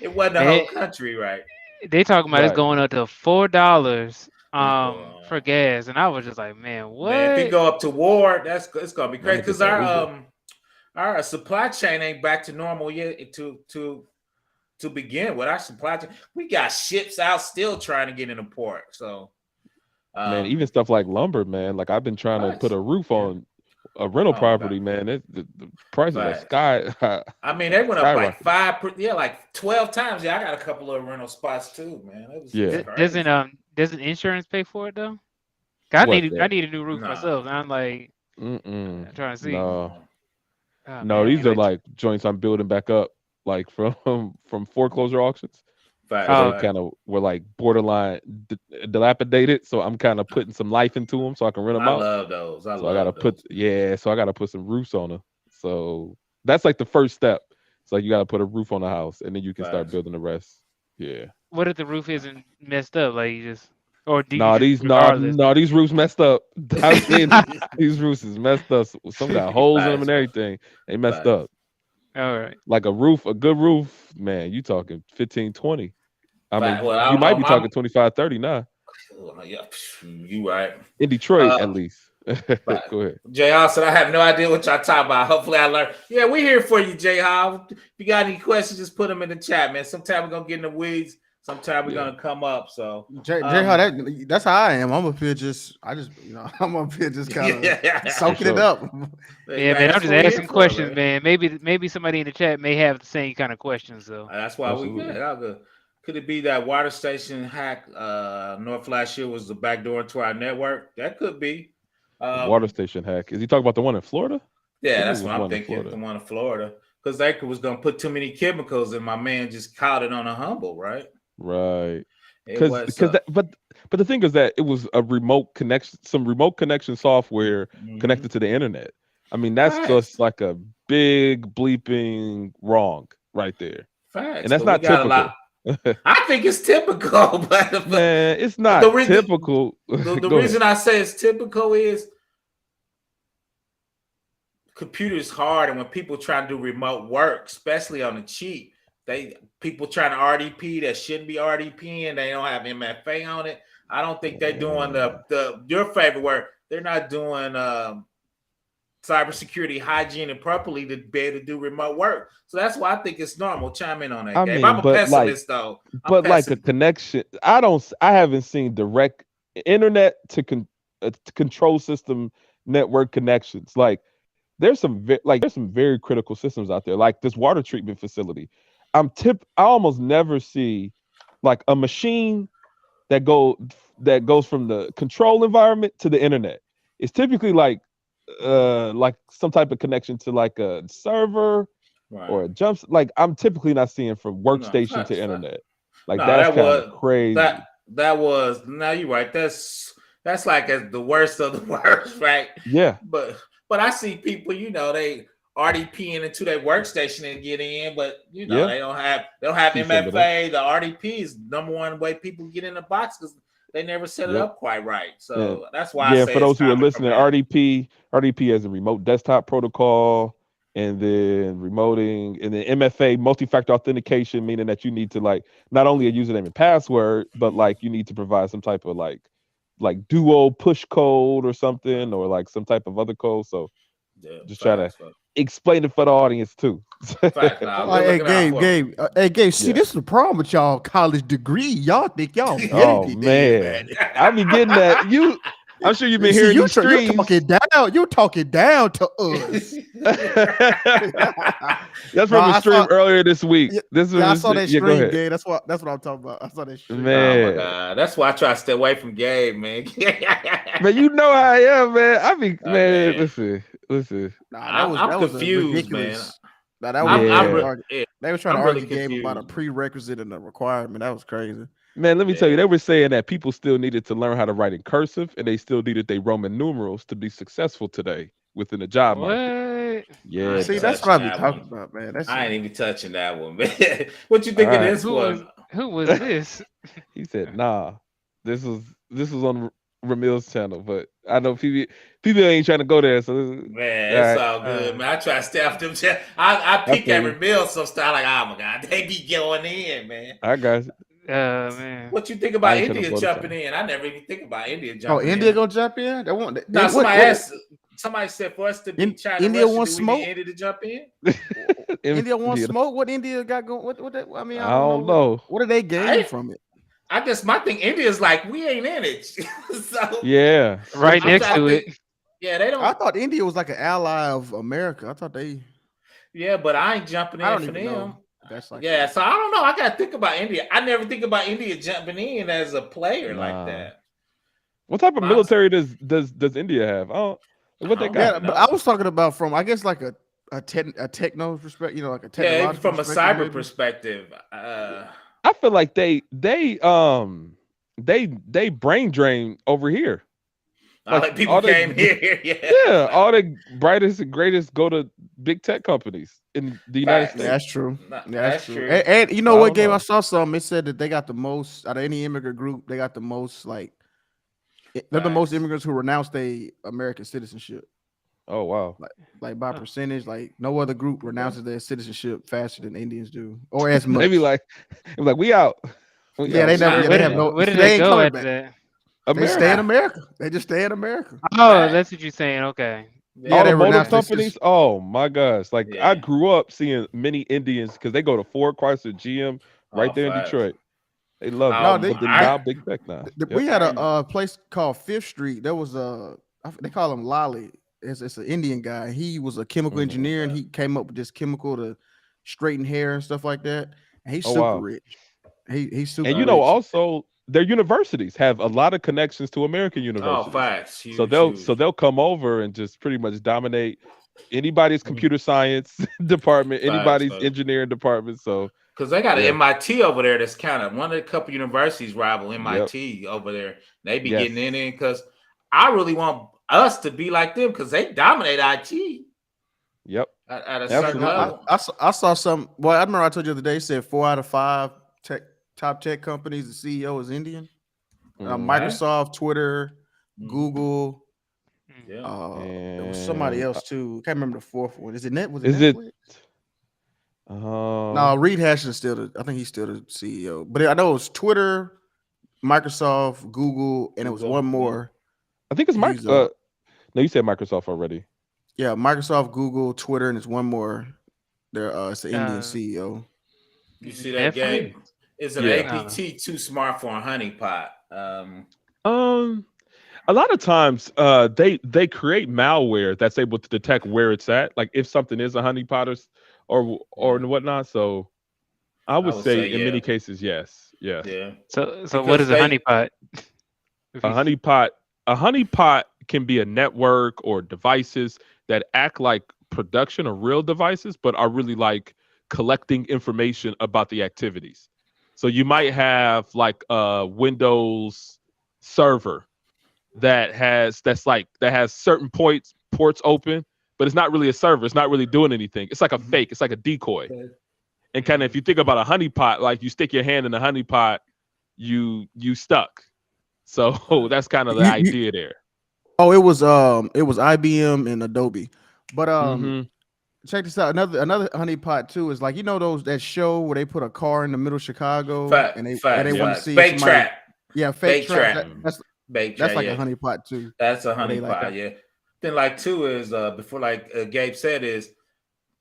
S1: it wasn't the whole country, right?
S3: They talking about it's going up to $4 for gas, and I was just like, man, what?
S1: Man, if you go up to war, it's gonna be crazy, because our supply chain ain't back to normal yet. To begin with, our supply chain, we got ships out still trying to get in the port. So,
S4: man, even stuff like lumber, man. Like I've been trying to put a roof on a rental property, man. The prices are sky.
S1: I mean, they went up like 12 times. Yeah, I got a couple of rental spots too, man.
S3: Doesn't insurance pay for it though? I need a new roof myself. And I'm like, I'm trying to see.
S4: No, these are like joints I'm building back up, like from foreclosure auctions. They kind of were like borderline dilapidated, so I'm kind of putting some life into them so I can rent them out.
S1: I love those.
S4: So I gotta put some roofs on them. So that's like the first step. It's like you gotta put a roof on the house, and then you can start building the rest. Yeah.
S3: What if the roof isn't messed up? Like you just these roofs messed up. These roofs is messed up. Some got holes in them and everything. They messed up. All right.
S4: Like a good roof, man, you talking 15, 20. I mean, you might be talking 25, 30 now.
S1: Yeah, you right.
S4: In Detroit, at least. Go ahead.
S1: JR said, I have no idea what y'all talking about. Hopefully I learned. Yeah, we're here for you, JR. If you got any questions, just put them in the chat, man. Sometime we're going to get in the weeds. Sometime we're going to come up. So,
S5: JR, that's how I am. I'm up here I'm up here just kind of soaking it up.
S3: Yeah, man, I'm just asking questions, man. Maybe somebody in the chat may have the same kind of questions, though.
S1: That's why could it be that water station hack North last year was the backdoor to our network? That could be.
S4: Water station hack. Is he talking about the one in Florida?
S1: Yeah, that's what I'm thinking. The one in Florida. Because they was going to put too many chemicals, and my man just caught it on a humble, right?
S4: Right. But the thing is that it was a remote connection, some remote connection software connected to the internet. I mean, that's just like a big bleeping wrong right there.
S1: Facts.
S4: And that's not typical.
S1: I think it's typical, but
S4: Man, it's not
S1: the reason,
S4: typical.
S1: The reason I say it's typical is computers hard, and when people try to do remote work, especially on the cheap, people trying to RDP that shouldn't be RDP, and they don't have MFA on it. I don't think they're doing your favorite work. They're not doing cybersecurity hygiene and properly to be able to do remote work. So that's why I think it's normal. Chime in on that, Gabe. I'm a pessimist, though.
S4: Like a connection, I haven't seen direct internet to control system network connections. Like there's some very critical systems out there, like this water treatment facility. I almost never see like a machine that goes from the control environment to the internet. It's typically like some type of connection to like a server or a jump. Like I'm typically not seeing from workstation to internet. Like that's kind of crazy.
S1: That was now you're right. That's like the worst of the worst, right?
S4: Yeah.
S1: But I see people, they RDPing into their workstation and get in, but they don't have MFA. The RDP is number one way people get in the box because they never set it up quite right. So that's why I say
S4: for those who are listening, RDP is a remote desktop protocol, and then remoting, and then MFA, multi-factor authentication, meaning that you need to like not only a username and password, but like you need to provide some type of like duo push code or something, or like some type of other code. So just trying to explain it for the audience too.
S5: Hey Gabe, see, this is the problem with y'all college degree. Y'all think y'all
S4: man. I be getting that. I'm sure you've been hearing these streams.
S5: You're talking down to us.
S4: That's from a stream earlier this week.
S5: I saw that stream, Gabe. That's what I'm talking about. I saw that stream.
S4: Man.
S1: Oh my God. That's why I try to stay away from Gabe, man.
S4: Man, you know how I am, man. Listen.
S1: I'm confused, man.
S5: They were trying to argue Gabe about a prerequisite and a requirement. That was crazy.
S4: Man, let me tell you, they were saying that people still needed to learn how to write in cursive, and they still needed their Roman numerals to be successful today within the job market. Yeah.
S5: See, that's what I be talking about, man.
S1: I ain't even touching that one, man. What you think of this one?
S3: Who was this?
S4: He said, "Nah, this was on Ramil's channel, but I know people ain't trying to go there." So
S1: man, it's all good, man. I try to stay off them. I peek at Ramil some style like, oh my God, they be going in, man.
S4: I got you.
S3: Man.
S1: What you think about India jumping in? I never even think about India jumping in.
S5: Oh, India gonna jump in? They won't.
S1: Somebody said for us to be China.
S5: India wants smoke.
S1: India to jump in.
S5: India wants smoke. What India got going? What that? I mean,
S4: I don't know.
S5: What do they gain from it?
S1: I guess my thing, India's like we ain't in it. So
S4: yeah,
S3: right next to it.
S1: Yeah, they don't.
S5: I thought India was like an ally of America. I thought they.
S1: Yeah, but I ain't jumping in for them.
S5: Know. That's like
S1: so I don't know. I gotta think about India. I never think about India jumping in as a player like that.
S4: What type of military does India have? What they got?
S5: Yeah, but I was talking about from I guess like a techno perspective, like a technological
S1: from a cyber perspective.
S4: I feel like they brain drain over here.
S1: Like people came here. Yeah,
S4: all the brightest and greatest go to big tech companies in the United States.
S5: That's true. That's true. And you know what, Gabe? I saw something. It said that they got the most out of any immigrant group. They got the most they're the most immigrants who renounced their American citizenship.
S4: Oh wow!
S5: Like by percentage, like no other group renounces their citizenship faster than Indians do, or as much.
S4: Maybe like we out.
S5: They never. They have no.
S3: Where did they go after that?
S5: They stay in America. They just stay in America.
S3: Oh, that's what you're saying. Okay.
S4: All the motor companies. Oh my gosh! I grew up seeing many Indians because they go to Ford, Chrysler, GM right there in Detroit. They love it. But now big tech now.
S5: We had a place called Fifth Street. There was they call him Lolly. It's an Indian guy. He was a chemical engineer, and he came up with this chemical to straighten hair and stuff like that. And he's super rich. He's super.
S4: And also their universities have a lot of connections to American universities.
S1: Oh, facts. Huge,
S4: so they'll come over and just pretty much dominate anybody's computer science department, anybody's engineering department. So
S1: because they got an MIT over there that's kind of one of the couple universities rival MIT over there. They be getting in because I really want us to be like them because they dominate IT.
S4: Yep.
S1: At a certain level.
S5: I saw some. Well, I remember I told you the other day. It said 4 out of 5 top tech companies, the CEO is Indian.
S4: Mm.
S5: Microsoft, Twitter,
S1: Mhm.
S5: Google.
S1: Yeah.
S5: There was somebody
S4: And,
S5: else too. Can't remember the fourth one. Is it Net? Was it
S4: Is it?
S5: Netflix? No,
S4: Uh,
S5: Reed Hastings is still. I think he's still the CEO. But I know it was Twitter, Microsoft, Google, and it was
S1: Google,
S5: one more.
S4: I think it's
S5: He's,
S4: Microsoft. No, you said Microsoft already.
S5: Yeah, Microsoft, Google, Twitter, and it's one more. There, it's the Indian CEO.
S1: You see that, Gabe?
S3: Netflix?
S1: Is an
S4: Yeah.
S1: APT too smart for a honeypot?
S4: A lot of times, they create malware that's able to detect where it's at, like if something is a honeypot or whatnot. So, I would say in many cases, yes.
S1: Yeah.
S3: So
S1: Because
S3: what is a honeypot?
S4: A honeypot can be a network or devices that act like production or real devices, but are really like collecting information about the activities. So you might have like a Windows server that has certain ports open, but it's not really a server. It's not really doing anything. It's like a fake. It's like a decoy. And kind of if you think about a honeypot, like you stick your hand in the honeypot, you stuck. So that's kind of the idea there.
S5: Oh, it was IBM and Adobe. But check this out. Another honeypot too is like those that show where they put a car in the middle of Chicago and they want to see
S1: fake trap.
S5: Yeah, fake trap. That's
S1: like
S5: a honeypot too.
S1: That's a honeypot, yeah. Then like two is before like Gabe said is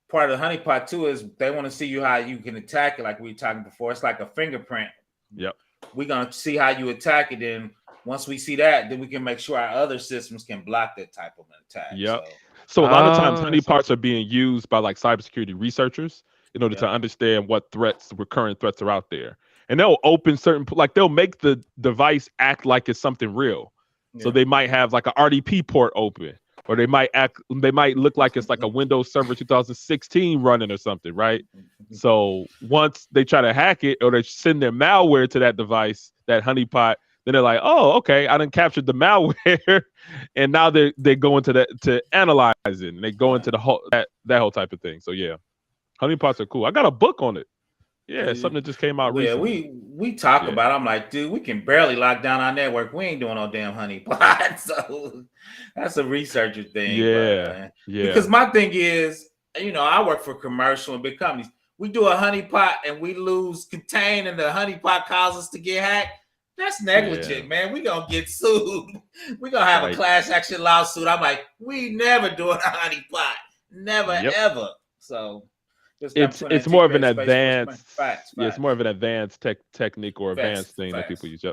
S1: part of the honeypot too is they want to see how you can attack it, like we were talking before. It's like a fingerprint.
S4: Yep.
S1: We're gonna see how you attack it. Then once we see that, then we can make sure our other systems can block that type of an attack.
S4: Yep. So a lot of times honeypots are being used by like cybersecurity researchers in order to understand what recurrent threats are out there. And they'll open they'll make the device act like it's something real. So they might have like an RDP port open, or they might look like it's like a Windows Server 2016 running or something, right? So once they try to hack it or they send their malware to that device, that honeypot, then they're like, oh, okay, I done captured the malware, and now they go into that to analyze it, and they go into the whole that whole type of thing. So yeah, honeypots are cool. I got a book on it. Yeah, it's something that just came out recently.
S1: We talk about it. I'm like, dude, we can barely lock down our network. We ain't doing no damn honeypot. So that's a researcher thing.
S4: Yeah.
S1: Because my thing is, I work for commercial and big companies. We do a honeypot and we lose contain, and the honeypot causes us to get hacked. That's negligent, man. We gonna get sued. We gonna have a class action lawsuit. I'm like, we never doing a honeypot, never ever. So
S4: it's more of an advanced facts. Yeah, it's more of an advanced technique or advanced thing that people use.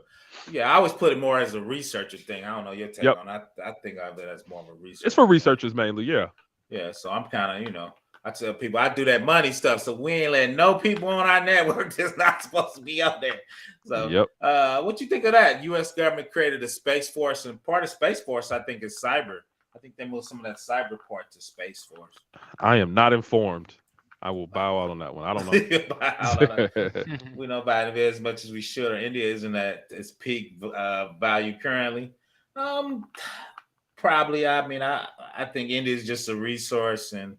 S1: Yeah, I always put it more as a researcher thing. I don't know your take on it. I think of it as more of a research.
S4: It's for researchers mainly, yeah.
S1: Yeah, so I'm kind of, I tell people I do that money stuff, so we ain't letting no people on our network that's not supposed to be up there. So, what you think of that? U.S. government created a Space Force, and part of Space Force, I think, is cyber. I think they moved some of that cyber part to Space Force.
S4: I am not informed. I will bow out on that one. I don't know.
S1: We know about it as much as we should. Or India isn't at its peak value currently. Probably. I mean, I think India is just a resource, and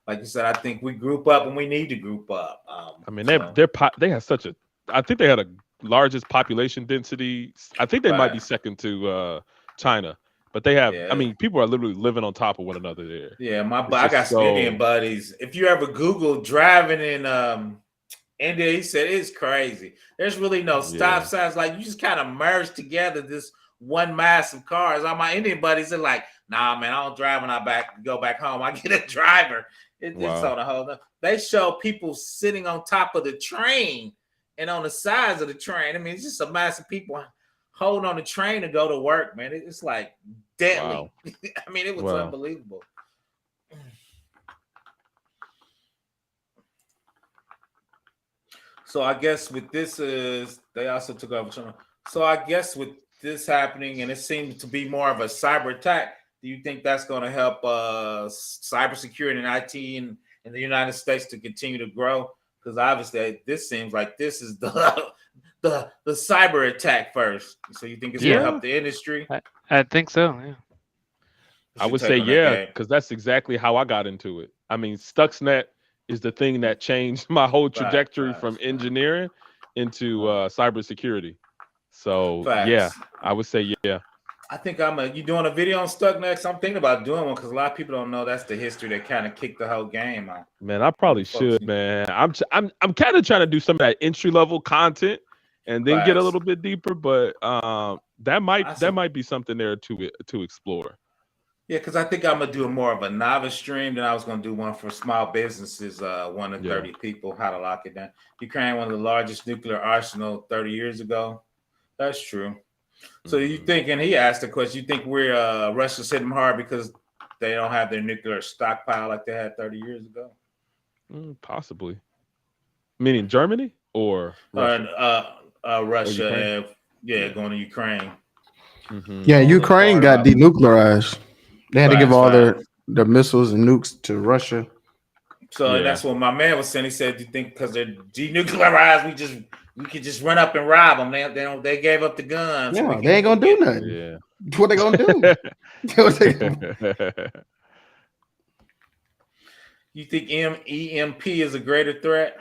S1: like you said, I think we group up and we need to group up.
S4: I mean, they have such a. I think they had a largest population density. I think they might be second to China, but they have. I mean, people are literally living on top of one another there.
S1: Yeah, I got some Indian buddies. If you ever Google driving in India, he said it's crazy. There's really no stop signs. Like you just kind of merge together this one mass of cars. All my Indian buddies are like, nah, man, I don't drive when I go back home. I get a driver. It's on a whole. They show people sitting on top of the train and on the sides of the train. I mean, it's just a mass of people holding on the train to go to work, man. It's like deadly.
S4: Wow.
S1: I mean, it was unbelievable. So I guess with this they also took over China. So I guess with this happening, and it seems to be more of a cyber attack, do you think that's going to help cybersecurity and IT in the United States to continue to grow? Because obviously, this seems like this is the cyber attack first. So you think it's going to help the industry?
S3: I think so. Yeah.
S4: I would say because that's exactly how I got into it. I mean, Stuxnet is the thing that changed my whole trajectory from engineering, into cybersecurity. So
S1: Facts.
S4: yeah, I would say yeah.
S1: I think you doing a video on Stuck Next? I'm thinking about doing one because a lot of people don't know that's the history that kind of kicked the whole game out.
S4: Man, I probably should, man. I'm kind of trying to do some of that entry level content and then get a little bit deeper, but that might be something there to explore.
S1: Yeah, because I think I'm gonna do more of a novice stream than I was gonna do one for small businesses, 1 to 30 people, how to lock it down. Ukraine, one of the largest nuclear arsenal 30 years ago. That's true. So you think, and he asked the question, you think we're Russia's hitting them hard because they don't have their nuclear stockpile like they had 30 years ago?
S4: Possibly. Meaning Germany or Russia?
S1: Russia and going to Ukraine.
S5: Yeah, Ukraine got denuclearized. They had to give all their missiles and nukes to Russia.
S1: So and that's what my man was saying. He said, "You think because they're denuclearized, we could just run up and rob them? They gave up the guns.
S5: Yeah,
S1: so
S5: they ain't gonna do nothing.
S4: Yeah,
S5: what they gonna do?
S1: You think EMP is a greater threat?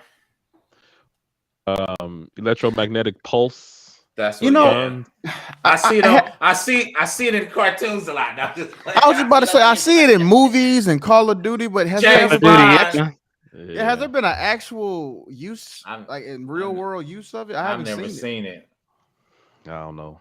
S4: Electromagnetic pulse.
S1: That's what, I see it. I see it in cartoons a lot. Now,
S5: I was just about to say I see it in movies and Call of Duty, but has there been an actual use, like in real world use of it? I've never seen it.
S4: I don't know.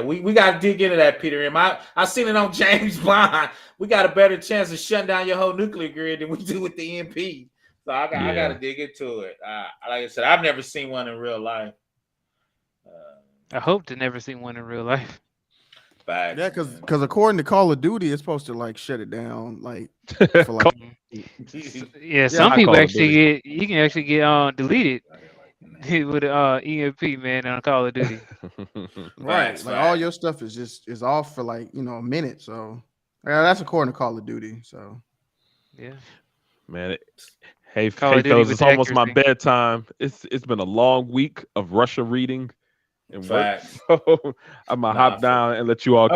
S1: We got to dig into that, Peter. I seen it on James Bond. We got a better chance of shutting down your whole nuclear grid than we do with the EMP. So I got to dig into it. Like I said, I've never seen one in real life.
S3: I hope to never see one in real life.
S1: Facts,
S5: yeah, because according to Call of Duty, it's supposed to like shut it down, like for like.
S3: Some people you can actually get deleted with EMP, man, on Call of Duty.
S5: Right, like all your stuff is off for like a minute. So that's according to Call of Duty. So
S3: yeah,
S4: man. Hey fellas, it's almost my bedtime. It's been a long week of Russia reading. And work. So I'm gonna hop down and let you all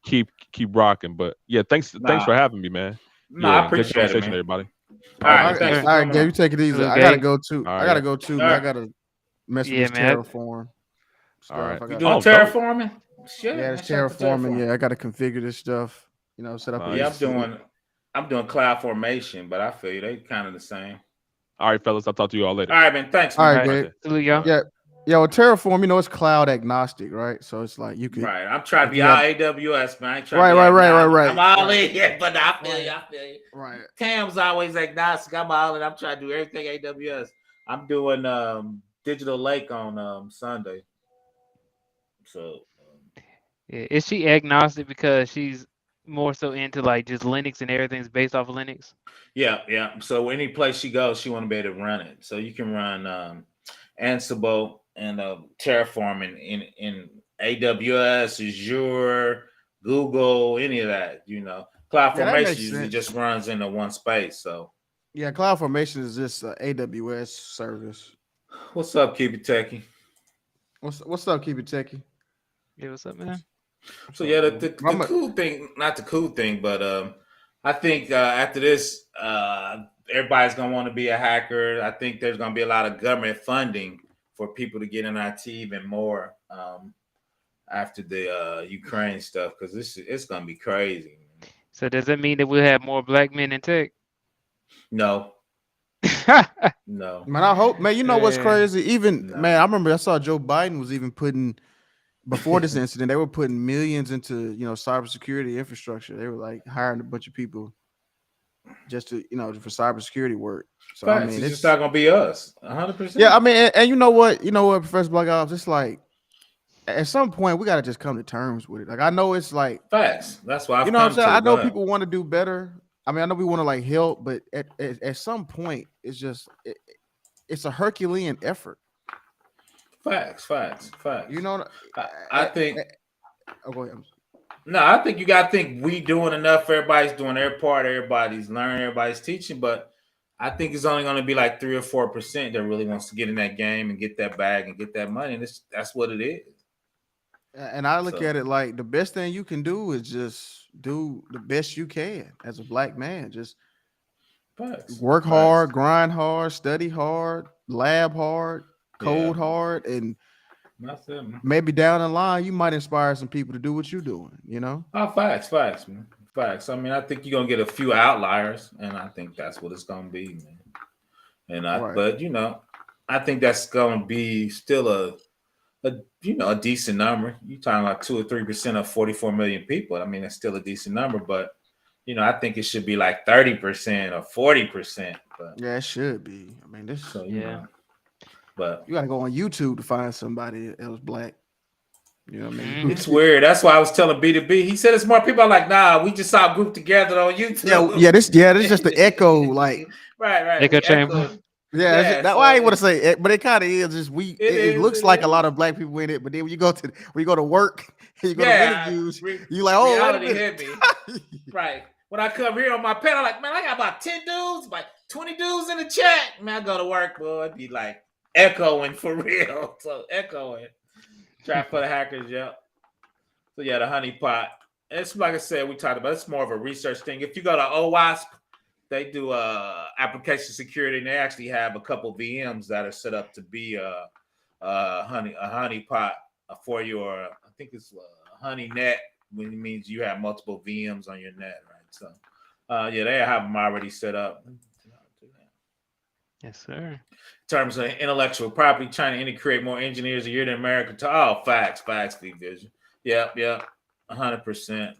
S4: keep rocking. But yeah, thanks for having me, man.
S1: I appreciate it, man.
S4: Everybody.
S5: All right, Gabe, you take it easy. I gotta go too. I gotta mess with this terraform stuff.
S4: All right.
S1: You doing terraforming? Shit.
S5: Yeah, it's terraforming. Yeah, I gotta configure this stuff. Set up.
S1: I'm doing cloud formation, but I feel you. They kind of the same.
S4: All right, fellas. I'll talk to you all later.
S1: All right, man. Thanks.
S5: All right, Gabe.
S3: Yeah.
S5: Yeah, well, Terraform, it's cloud agnostic, right? So it's like you can.
S1: Right. I'm trying to be all AWS, man.
S5: Right.
S1: I'm all in, but I feel you.
S5: Right.
S1: Cam's always agnostic. I'm all in. I'm trying to do everything AWS. I'm doing Digital Lake on Sunday. So.
S3: Is she agnostic because she's more so into like just Linux and everything's based off of Linux?
S1: Yeah. So any place she goes, she want to be able to run it. So you can run Ansible and Terraform in AWS, Azure, Google, any of that, CloudFormation usually just runs into one space. So
S5: yeah, CloudFormation is just an AWS service.
S1: What's up, Keep It Techie?
S5: What's up, Keep It Techie?
S3: Yeah, what's up, man?
S1: So yeah, the cool thing, not the cool thing, but I think after this, everybody's gonna want to be a hacker. I think there's gonna be a lot of government funding for people to get in IT even more after the Ukraine stuff, because it's gonna be crazy.
S3: So does that mean that we'll have more black men in tech?
S1: No. No.
S5: Man, I hope, man. You know what's crazy? Man, I remember I saw Joe Biden was even putting, before this incident, they were putting millions into cybersecurity infrastructure. They were like hiring a bunch of people just to for cybersecurity work. So I mean,
S1: it's just not gonna be us, 100%.
S5: Yeah, I mean, and you know what, Professor Black Ops, it's like at some point we gotta just come to terms with it. Like I know it's like
S1: facts. That's why
S5: what I'm saying. I know people want to do better. I mean, I know we want to like help, but at some point, it's just it's a Herculean effort.
S1: Facts. I think.
S5: Oh, go ahead.
S1: No, I think you got to think we doing enough. Everybody's doing their part. Everybody's learning. Everybody's teaching. But I think it's only going to be like 3 or 4% that really wants to get in that game and get that bag and get that money. And that's what it is.
S5: And I look at it like the best thing you can do is just do the best you can as a black man. Just work hard, grind hard, study hard, lab hard. cold hard, and
S1: that's it, man.
S5: maybe down the line you might inspire some people to do what you're doing. You know?
S1: Oh, facts, man. Facts. I mean, I think you're gonna get a few outliers, and I think that's what it's gonna be, man. And but you know, I think that's gonna be still a decent number. You're talking like 2 or 3% of 44 million people. I mean, it's still a decent number, but you know, I think it should be like 30% or 40%. But
S5: yeah, it should be. I mean, this.
S1: So you know, but
S5: you got to go on YouTube to find somebody else black. You know what I mean?
S1: It's weird. That's why I was telling B2B. He said it's more people. I'm like, nah, we just all grouped together on YouTube.
S5: This is just the echo, like
S1: right.
S3: Echo chamber.
S5: Yeah, that's why I ain't want to say it, but it kind of is. Just it looks like a lot of black people in it, but then when you go to work, you go to interviews, you like, oh,
S1: reality hit me. Right. When I come here on my pen, I'm like, man, I got about 10 dudes, like 20 dudes in the chat. Man, I go to work, boy, it'd be like echoing for real. So echoing. Trap for the hackers, yep. So yeah, the honeypot. It's like I said, we talked about. It's more of a research thing. If you go to OWASP, they do application security, and they actually have a couple VMs that are set up to be a honeypot for your. I think it's honey net, which means you have multiple VMs on your net, right? So, yeah, they have them already set up.
S3: Yes, sir.
S1: In terms of intellectual property, China integrate more engineers a year than America. Facts, V-Vision. Yep, 100%.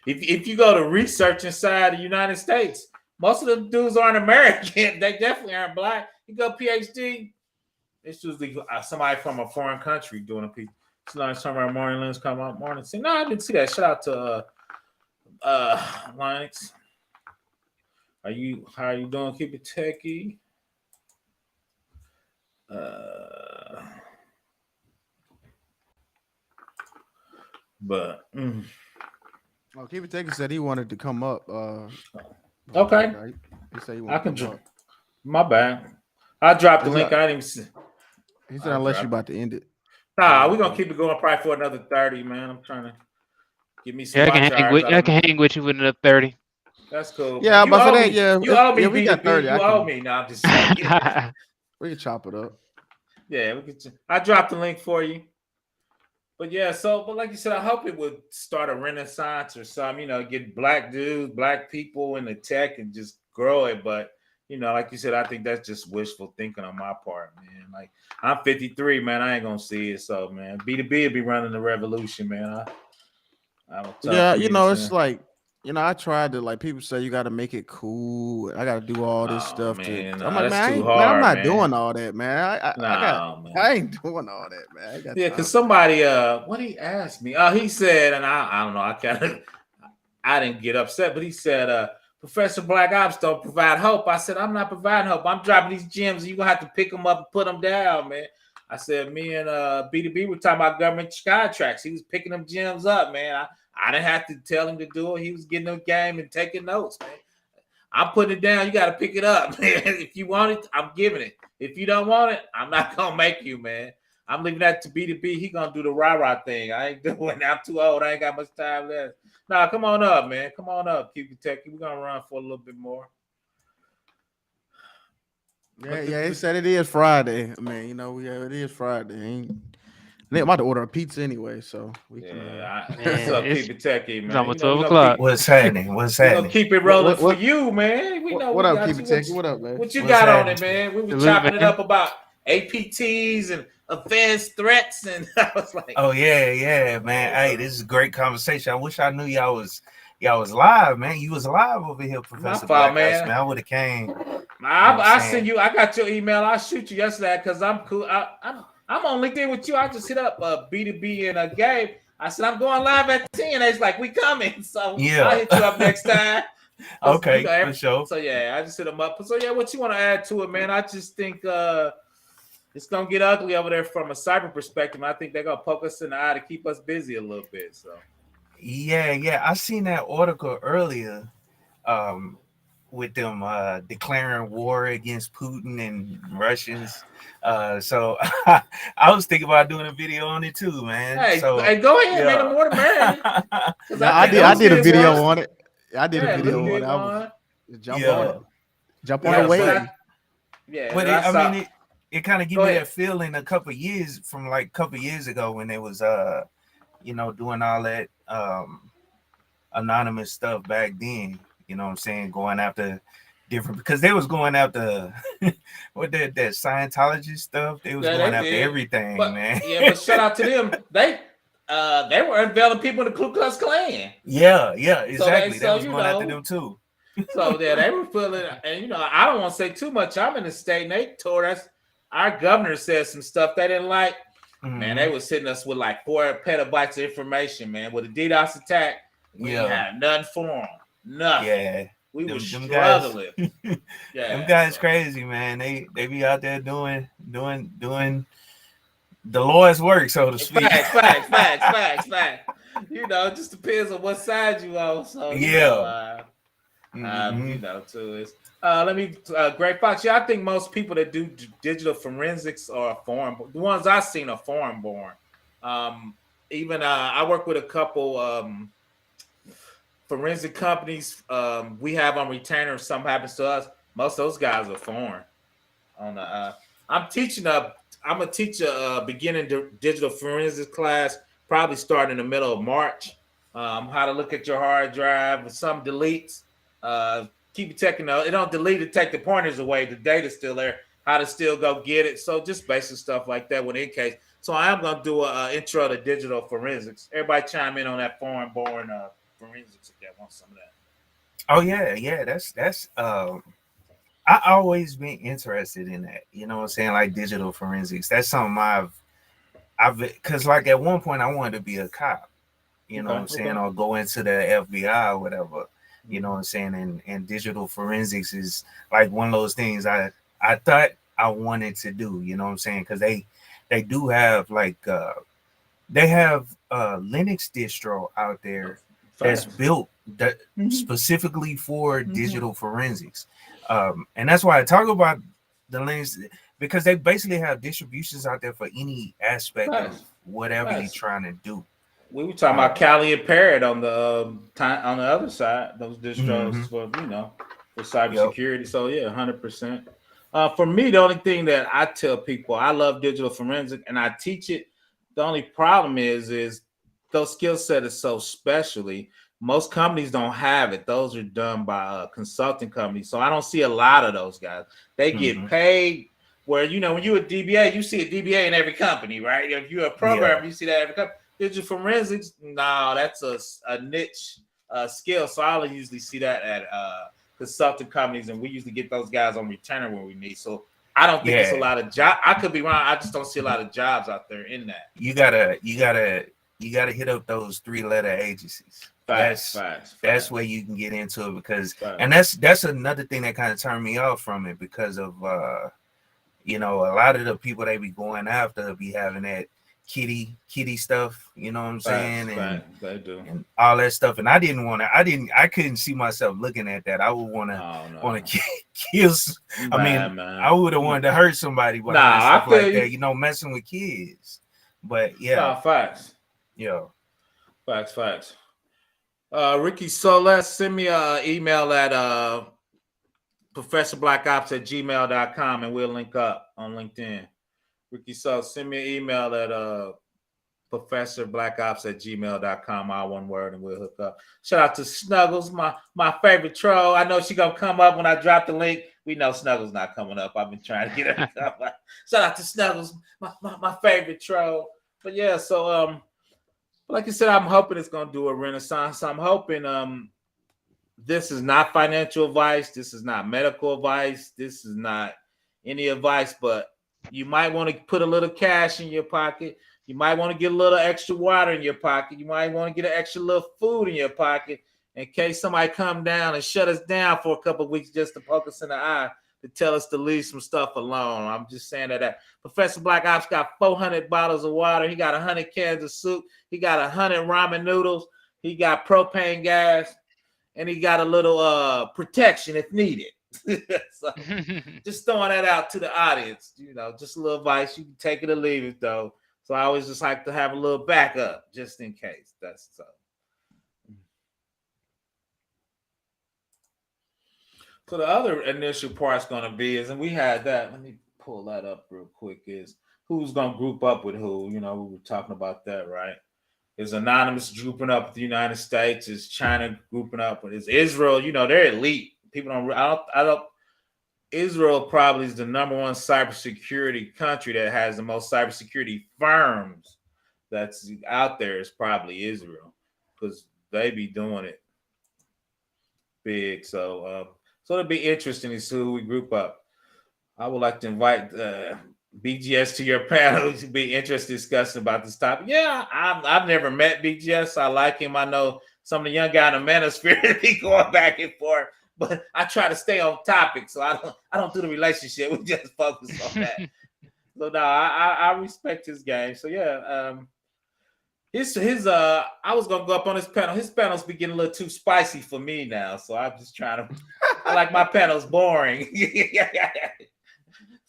S1: If you go to research inside the United States, most of the dudes aren't American. They definitely aren't black. You go PhD, it's usually somebody from a foreign country doing a PhD. Sometimes some of our morning lens come out morning and say, no, I didn't see that. Shout out to Linux. How are you doing? Keep it techie.
S5: Keep it taking said he wanted to come up.
S1: Okay.
S5: He said he wanted to come up.
S1: My bad. I dropped the link. I didn't even see.
S5: He said unless you're about to end it.
S1: Nah, we're gonna keep it going probably for another 30, man. I'm trying to give me some.
S3: I can hang with you with another 30.
S1: That's cool.
S5: Yeah, I'm about to say,
S1: you owe me.
S5: We got 30.
S1: You owe me. Now I'm just saying.
S5: We can chop it up.
S1: Yeah, we could. I dropped the link for you. But yeah, but like you said, I hope it would start a renaissance or something. You know, get black dudes, black people in the tech, and just grow it. But you know, like you said, I think that's just wishful thinking on my part, man. Like I'm 53, man. I ain't gonna see it. So, man, B2B will be running the revolution, man.
S5: It's like, I tried to, like, people say you got to make it cool. I got to do all this stuff. I'm like, man, I'm not doing all that, man. I ain't doing all that, man.
S1: Yeah, because somebody, what he asked me, he said, and I don't know, I didn't get upset, but he said, Professor Black Ops don't provide hope. I said, I'm not providing hope. I'm dropping these gems, and you're going to have to pick them up and put them down, man. I said, me and B2B were talking about government contracts. He was picking them gems up, man. I didn't have to tell him to do it. He was getting the game and taking notes, man. I'm putting it down. You got to pick it up, man. If you want it, I'm giving it. If you don't want it, I'm not going to make you, man. I'm leaving that to B2B. He going to do the rah-rah thing. I ain't doing it. I'm too old. I ain't got much time left. Nah, come on up, man. Come on up. Keep it techie. We're going to run for a little bit more.
S5: Yeah, he said it is Friday. I mean, it is Friday. They're about to order a pizza anyway, so we can.
S1: Keep it techie, man.
S3: It's almost 12 o'clock.
S6: What's happening?
S1: Keep it rolling for you, man. We know
S5: what up, keep it techie? What up, man?
S1: What you got on it, man? We were chopping it up about APTs and offense threats, and I was like,
S6: oh yeah, man. Hey, this is a great conversation. I wish I knew y'all was live, man. You was live over here, Professor Black, man. I would have came.
S1: I sent you. I got your email. I'll shoot you yesterday because I'm cool. I'm on LinkedIn with you. I just hit up B2B and Gabe. I said, I'm going live at 10. It's like, we coming. So
S6: yeah.
S1: I'll hit you up next time.
S6: Okay, for sure.
S1: So yeah, I just hit them up. So yeah, what you want to add to it, man? I just think it's going to get ugly over there from a cyber perspective. I think they're going to poke us in the eye to keep us busy a little bit. So
S6: yeah. I seen that article earlier. With them declaring war against Putin and Russians. So I was thinking about doing a video on it too, man.
S1: Hey, go ahead, man. The more the merrier.
S5: I did a video on it. I did a video on it. Jump on the wave.
S1: Yeah,
S6: but I mean, it kind of gave
S1: Go
S6: me
S1: ahead.
S6: that feeling a couple years ago when they was doing all that anonymous stuff back then. You know what I'm saying? Going after different, because they was going after what that Scientology stuff. They was going after everything, man.
S1: Yeah, but shout out to them. They were unveiling people in the Ku Klux Klan.
S6: Yeah, exactly.
S1: So
S6: they was going after them too.
S1: So yeah, they were feeling, and I don't want to say too much. I'm in the state, and they told us our governor said some stuff they didn't like.
S6: Mm-hmm.
S1: Man, they was hitting us with like 4 petabytes of information, man. With a DDoS attack, we didn't have nothing for them. Nothing.
S6: Yeah.
S1: We were struggling.
S6: Them guys crazy, man. They be out there doing the Lord's work, so to speak.
S1: Facts. It just depends on what side you on. So too is. Guy Fawkes. Yeah, I think most people that do digital forensics are foreign. The ones I've seen are foreign born. Even I work with a couple forensic companies we have on retainer. If something happens to us, most of those guys are foreign. I'm gonna teach a beginning digital forensics class, probably starting in the middle of March. How to look at your hard drive with some deletes. Keep checking out. It don't delete it, take the pointers away. The data's still there. How to still go get it. So just basic stuff like that. In case. So I am gonna do an intro to digital forensics. Everybody chime in on that foreign born forensics if they want some of that.
S6: Oh yeah. That's I always been interested in that. You know what I'm saying? Like digital forensics. That's something I've because like at one point I wanted to be a cop. You know what I'm saying? Or go into the FBI or whatever. You know what I'm saying? And digital forensics is like one of those things I thought I wanted to do. You know what I'm saying? Because they do have like they have Linux distro out there that's built specifically for digital forensics. And that's why I talk about the Linux, because they basically have distributions out there for any aspect of whatever you're trying to do.
S1: We were talking about Kali and Parrot on the other side, those distros for cybersecurity. Yep. So yeah, 100%. For me, the only thing that I tell people, I love digital forensic and I teach it. The only problem is those skill set is so specially. Most companies don't have it. Those are done by consulting companies. So I don't see a lot of those guys. They get paid where, when you're a DBA, you see a DBA in every company, right? If you're a programmer, you see that in every company. Digital forensics, no, that's a niche skill. So I'll usually see that at consulting companies, and we usually get those guys on retainer when we need. So I don't think it's a lot of job. I could be wrong. I just don't see a lot of jobs out there in that.
S6: You gotta hit up those 3-letter agencies. That's where you can get into it because, and that's another thing that kind of turned me off from it because of a lot of the people they be going after be having that kitty stuff, you know what I'm saying? And
S1: they do.
S6: And all that stuff. And I couldn't see myself looking at that. I would want to kill. I would have wanted to hurt somebody with stuff like that, messing with kids. But yeah.
S1: Facts.
S6: Yeah.
S1: Facts. Ricky Soles, send me an email at professorblackOps@gmail.com and we'll link up on LinkedIn. Ricky Soles, send me an email at professorblackOps@gmail.com, all one word, and we'll hook up. Shout out to Snuggles, my favorite troll. I know she's gonna come up when I drop the link. We know Snuggles not coming up. I've been trying to get her to come up. Shout out to Snuggles, my favorite troll. But yeah, so like I said, I'm hoping it's gonna do a renaissance. I'm hoping this is not financial advice, this is not medical advice, this is not any advice, but you might want to put a little cash in your pocket. You might want to get a little extra water in your pocket. You might want to get an extra little food in your pocket in case somebody come down and shut us down for a couple of weeks just to poke us in the eye to tell us to leave some stuff alone. I'm just saying that Professor Black Ops got 400 bottles of water. He got 100 cans of soup. He got 100 ramen noodles. He got propane gas. And he got a little protection if needed. So, just throwing that out to the audience, just a little advice. You can take it or leave it, though. So I always just like to have a little backup just in case. That's so. So the other initial part's going to be and we had that. Let me pull that up real quick. Is who's gonna group up with who? You know, we were talking about that, right? Is Anonymous grouping up with the United States? Is China grouping up with? Is Israel? You know, they're elite. People don't. I don't. Israel probably is the number one cybersecurity country that has the most cybersecurity firms that's out there. Is probably Israel because they be doing it big. So it'll be interesting to see who we group up. I would like to invite BGS to your panel to be interested in discussing about this topic. Yeah, I've never met BGS. I like him. I know some of the young guy in the manosphere be going back and forth, but I try to stay on topic, so I don't do the relationship. We just focus on that. So no, I respect his game. So yeah, I was gonna go up on his panel. His panels be getting a little too spicy for me now, so I'm just trying to. I like my panels boring.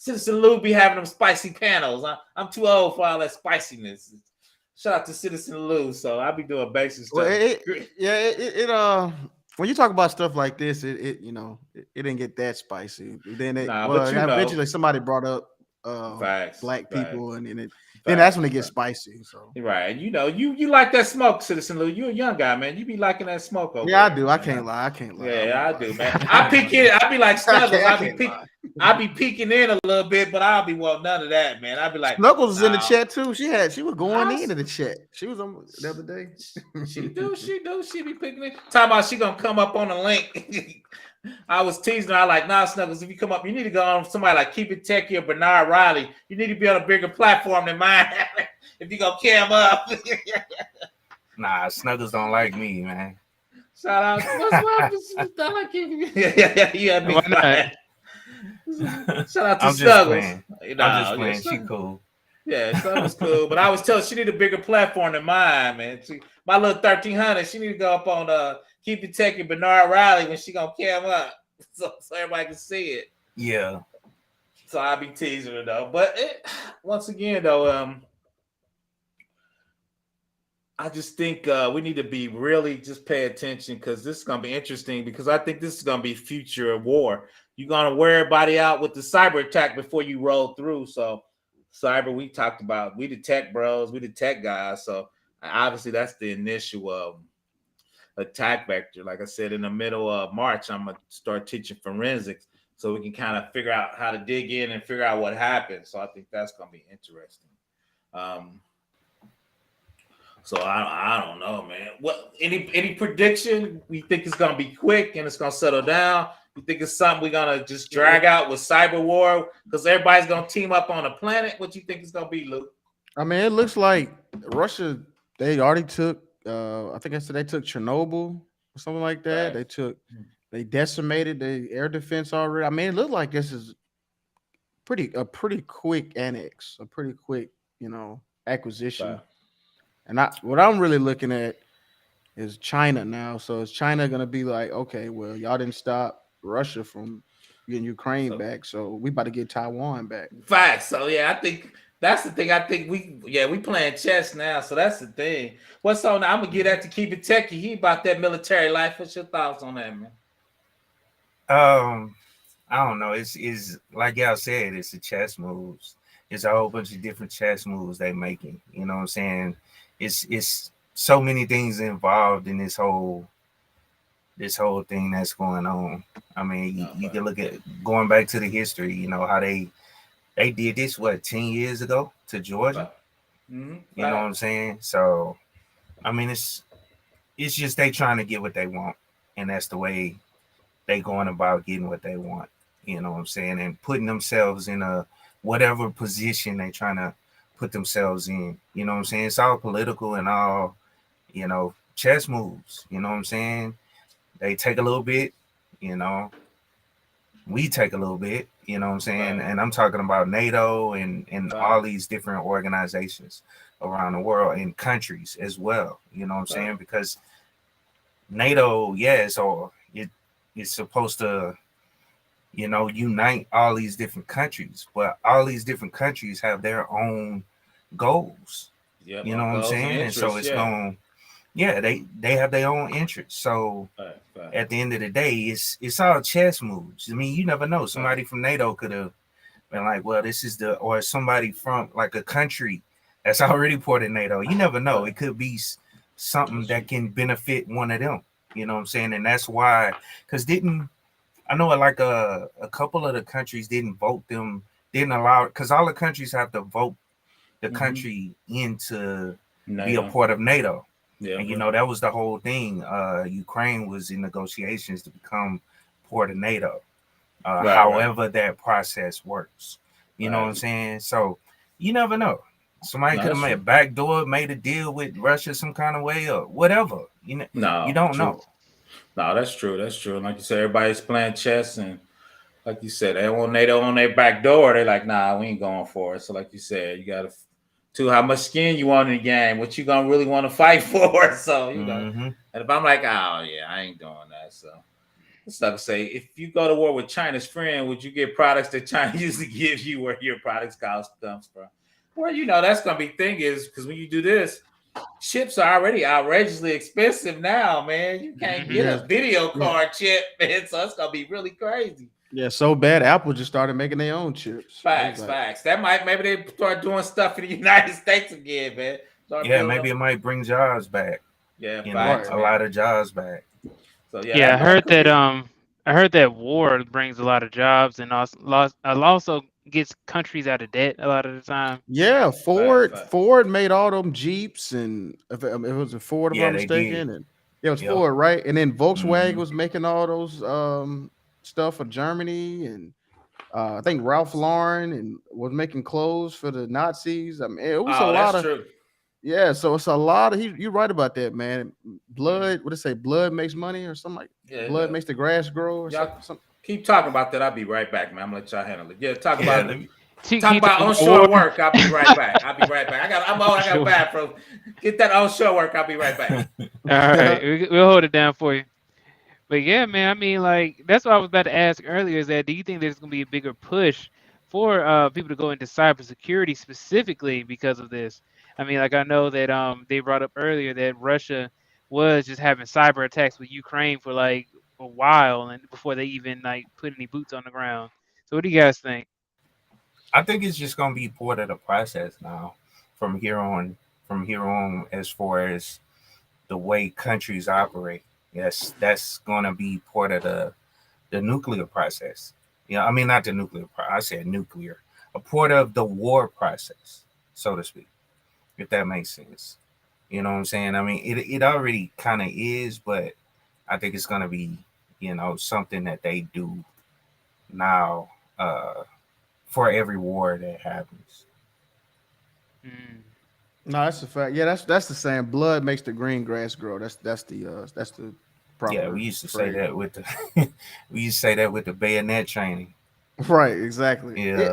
S1: Citizen Lou be having them spicy panels. I'm too old for all that spiciness. Shout out to Citizen Lou. So I'll be doing basic stuff.
S5: Well, when you talk about stuff like this, it didn't get that spicy. Then eventually somebody brought up black people, and then that's when it gets spicy. So
S1: right, and you like that smoke, Citizen Lou. You're a young guy, man. You be liking that smoke over
S5: I
S1: there,
S5: do.
S1: Man.
S5: I can't lie.
S1: Yeah, I do, man. I peek in. I be like Snuggles. I be peeking in a little bit, but I'll be none of that, man. I'll be like
S5: Snuggles was in the chat too. She was going into the chat. She was on the other day.
S1: She do. She be picking it. Talking about she gonna come up on the link. I was teasing her. I like, nah, Snuggles, if you come up, you need to go on somebody like Keep It Techie or Bernard Riley. You need to be on a bigger platform than mine. If you gonna cam up.
S6: Nah, Snuggles don't like me, man.
S1: Shout out. What's not like you? Yeah, me. Shout out to Snuggles.
S6: I'm just playing. She cool.
S1: Yeah, Snuggles cool. But I was telling she need a bigger platform than mine, man. My little 1300, she need to go up on Keep It Techie Bernard Riley when she gonna cam up, so everybody can see it.
S6: Yeah.
S1: So I'll be teasing her though. But once again though, I just think we need to be really just pay attention because this is gonna be interesting because I think this is gonna be future war. You're gonna wear everybody out with the cyber attack before you roll through. So cyber, we talked about, we the tech bros, we the tech guys. So obviously that's the initial attack vector. Like I said, in the middle of March, I'm gonna start teaching forensics so we can kind of figure out how to dig in and figure out what happened. So I think that's gonna be interesting. So I don't know, man. What any prediction? We think it's gonna be quick and it's gonna settle down. You think it's something we're gonna just drag out with cyber war because everybody's gonna team up on a planet? What you think it's gonna be, Luke?
S5: I mean, it looks like Russia. They already took. I think I said they took Chernobyl or something like that.
S1: Right.
S5: They decimated the air defense already. I mean, it looked like this is a pretty quick annex, a pretty quick, acquisition.
S1: Right.
S5: And what I'm really looking at is China now. So is China gonna be like, okay, well, y'all didn't stop Russia from getting Ukraine back, so we about to get Taiwan back.
S1: Facts. So yeah, I think that's the thing. I think we playing chess now. So that's the thing. What's on? I'm gonna get that to Keep It Techie. He about that military life. What's your thoughts on that, man?
S6: I don't know. It's like y'all said, it's the chess moves. It's a whole bunch of different chess moves they making. You know what I'm saying? It's so many things involved in this whole thing that's going on. I mean, you can look at going back to the history, how they did this 10 years ago to Georgia.
S1: Mm-hmm.
S6: You know what I'm saying? So I mean, it's just they trying to get what they want, and that's the way they going about getting what they want. You know what I'm saying? And putting themselves in a whatever position they trying to put themselves in. You know what I'm saying? It's all political and all, chess moves. You know what I'm saying? They take a little bit, we take a little bit, you know what I'm saying? And I'm talking about NATO and all these different organizations around the world and countries as well. You know what I'm saying? Because NATO, it's supposed to, unite all these different countries, but all these different countries have their own goals.
S1: Yep,
S6: you know what I'm saying? And so it's they have their own interests. So at the end of the day, it's all chess moves. I mean, you never know. Somebody from NATO could have and like, well, this is or somebody from like a country that's already part of NATO. You never know. It could be something that can benefit one of them. You know what I'm saying? And that's why, because I know like a couple of the countries didn't allow, because all the countries have to vote the country into be a part of NATO.
S1: Yeah,
S6: and that was the whole thing. Ukraine was in negotiations to become part of NATO. However, that process works. You know what I'm saying? So you never know. Somebody could have made a backdoor, made a deal with Russia some kind of way or whatever. You don't know.
S1: No, that's true. That's true. And like you said, everybody's playing chess, and like you said, they want NATO on their back door. They're like, nah, we ain't going for it. So like you said, you got to how much skin you want in the game, what you gonna really want to fight for. So and if I'm like, oh yeah, I ain't doing that. So it's like to say, if you go to war with China's friend, would you get products that China usually gives you where your products comes from? Well, that's gonna be thing is because when you do this, chips are already outrageously expensive now, man. You can't get a video card chip, man. So it's gonna be really crazy.
S5: Yeah, so bad Apple just started making their own chips.
S1: Facts. That maybe they start doing stuff in the United States again, man.
S6: Maybe it might bring jobs back.
S1: Yeah,
S6: a lot of jobs back.
S1: So
S3: I heard that war brings a lot of jobs and also gets countries out of debt a lot of the time.
S5: Yeah, Ford made all them Jeeps, and if it was a Ford, if I'm mistaken, and it was Ford, right? And then Volkswagen was making all those stuff for Germany, and I think Ralph Lauren and was making clothes for the Nazis. I mean, it was a lot of
S1: true.
S5: Yeah, so it's a lot of you're right about that, man. Blood, what they say, blood makes money or something like blood makes the grass grow or something.
S1: Keep talking about that. I'll be right back, man. I'm gonna let y'all handle it. Yeah, talk about onshore work. I'll be right back. I got bathroom. Get that onshore work. I'll be right back.
S3: All right, we'll hold it down for you. But yeah, man, I mean, like, that's what I was about to ask earlier, is that do you think there's going to be a bigger push for people to go into cybersecurity specifically because of this? I mean, like, I know that they brought up earlier that Russia was just having cyber attacks with Ukraine for like a while and before they even like put any boots on the ground. So what do you guys think?
S6: I think it's just going to be part of the process now from here on, as far as the way countries operate. Yes, that's going to be part of the nuclear process. I mean, not the nuclear. I said nuclear. A part of the war process, so to speak, if that makes sense. You know what I'm saying? I mean, it already kind of is, but I think it's going to be, something that they do now for every war that happens.
S5: No, that's a fact. Yeah, that's the saying. Blood makes the green grass grow. That's the proper.
S6: Yeah, we used to say that with the bayonet training.
S5: Right, exactly.
S6: Yeah.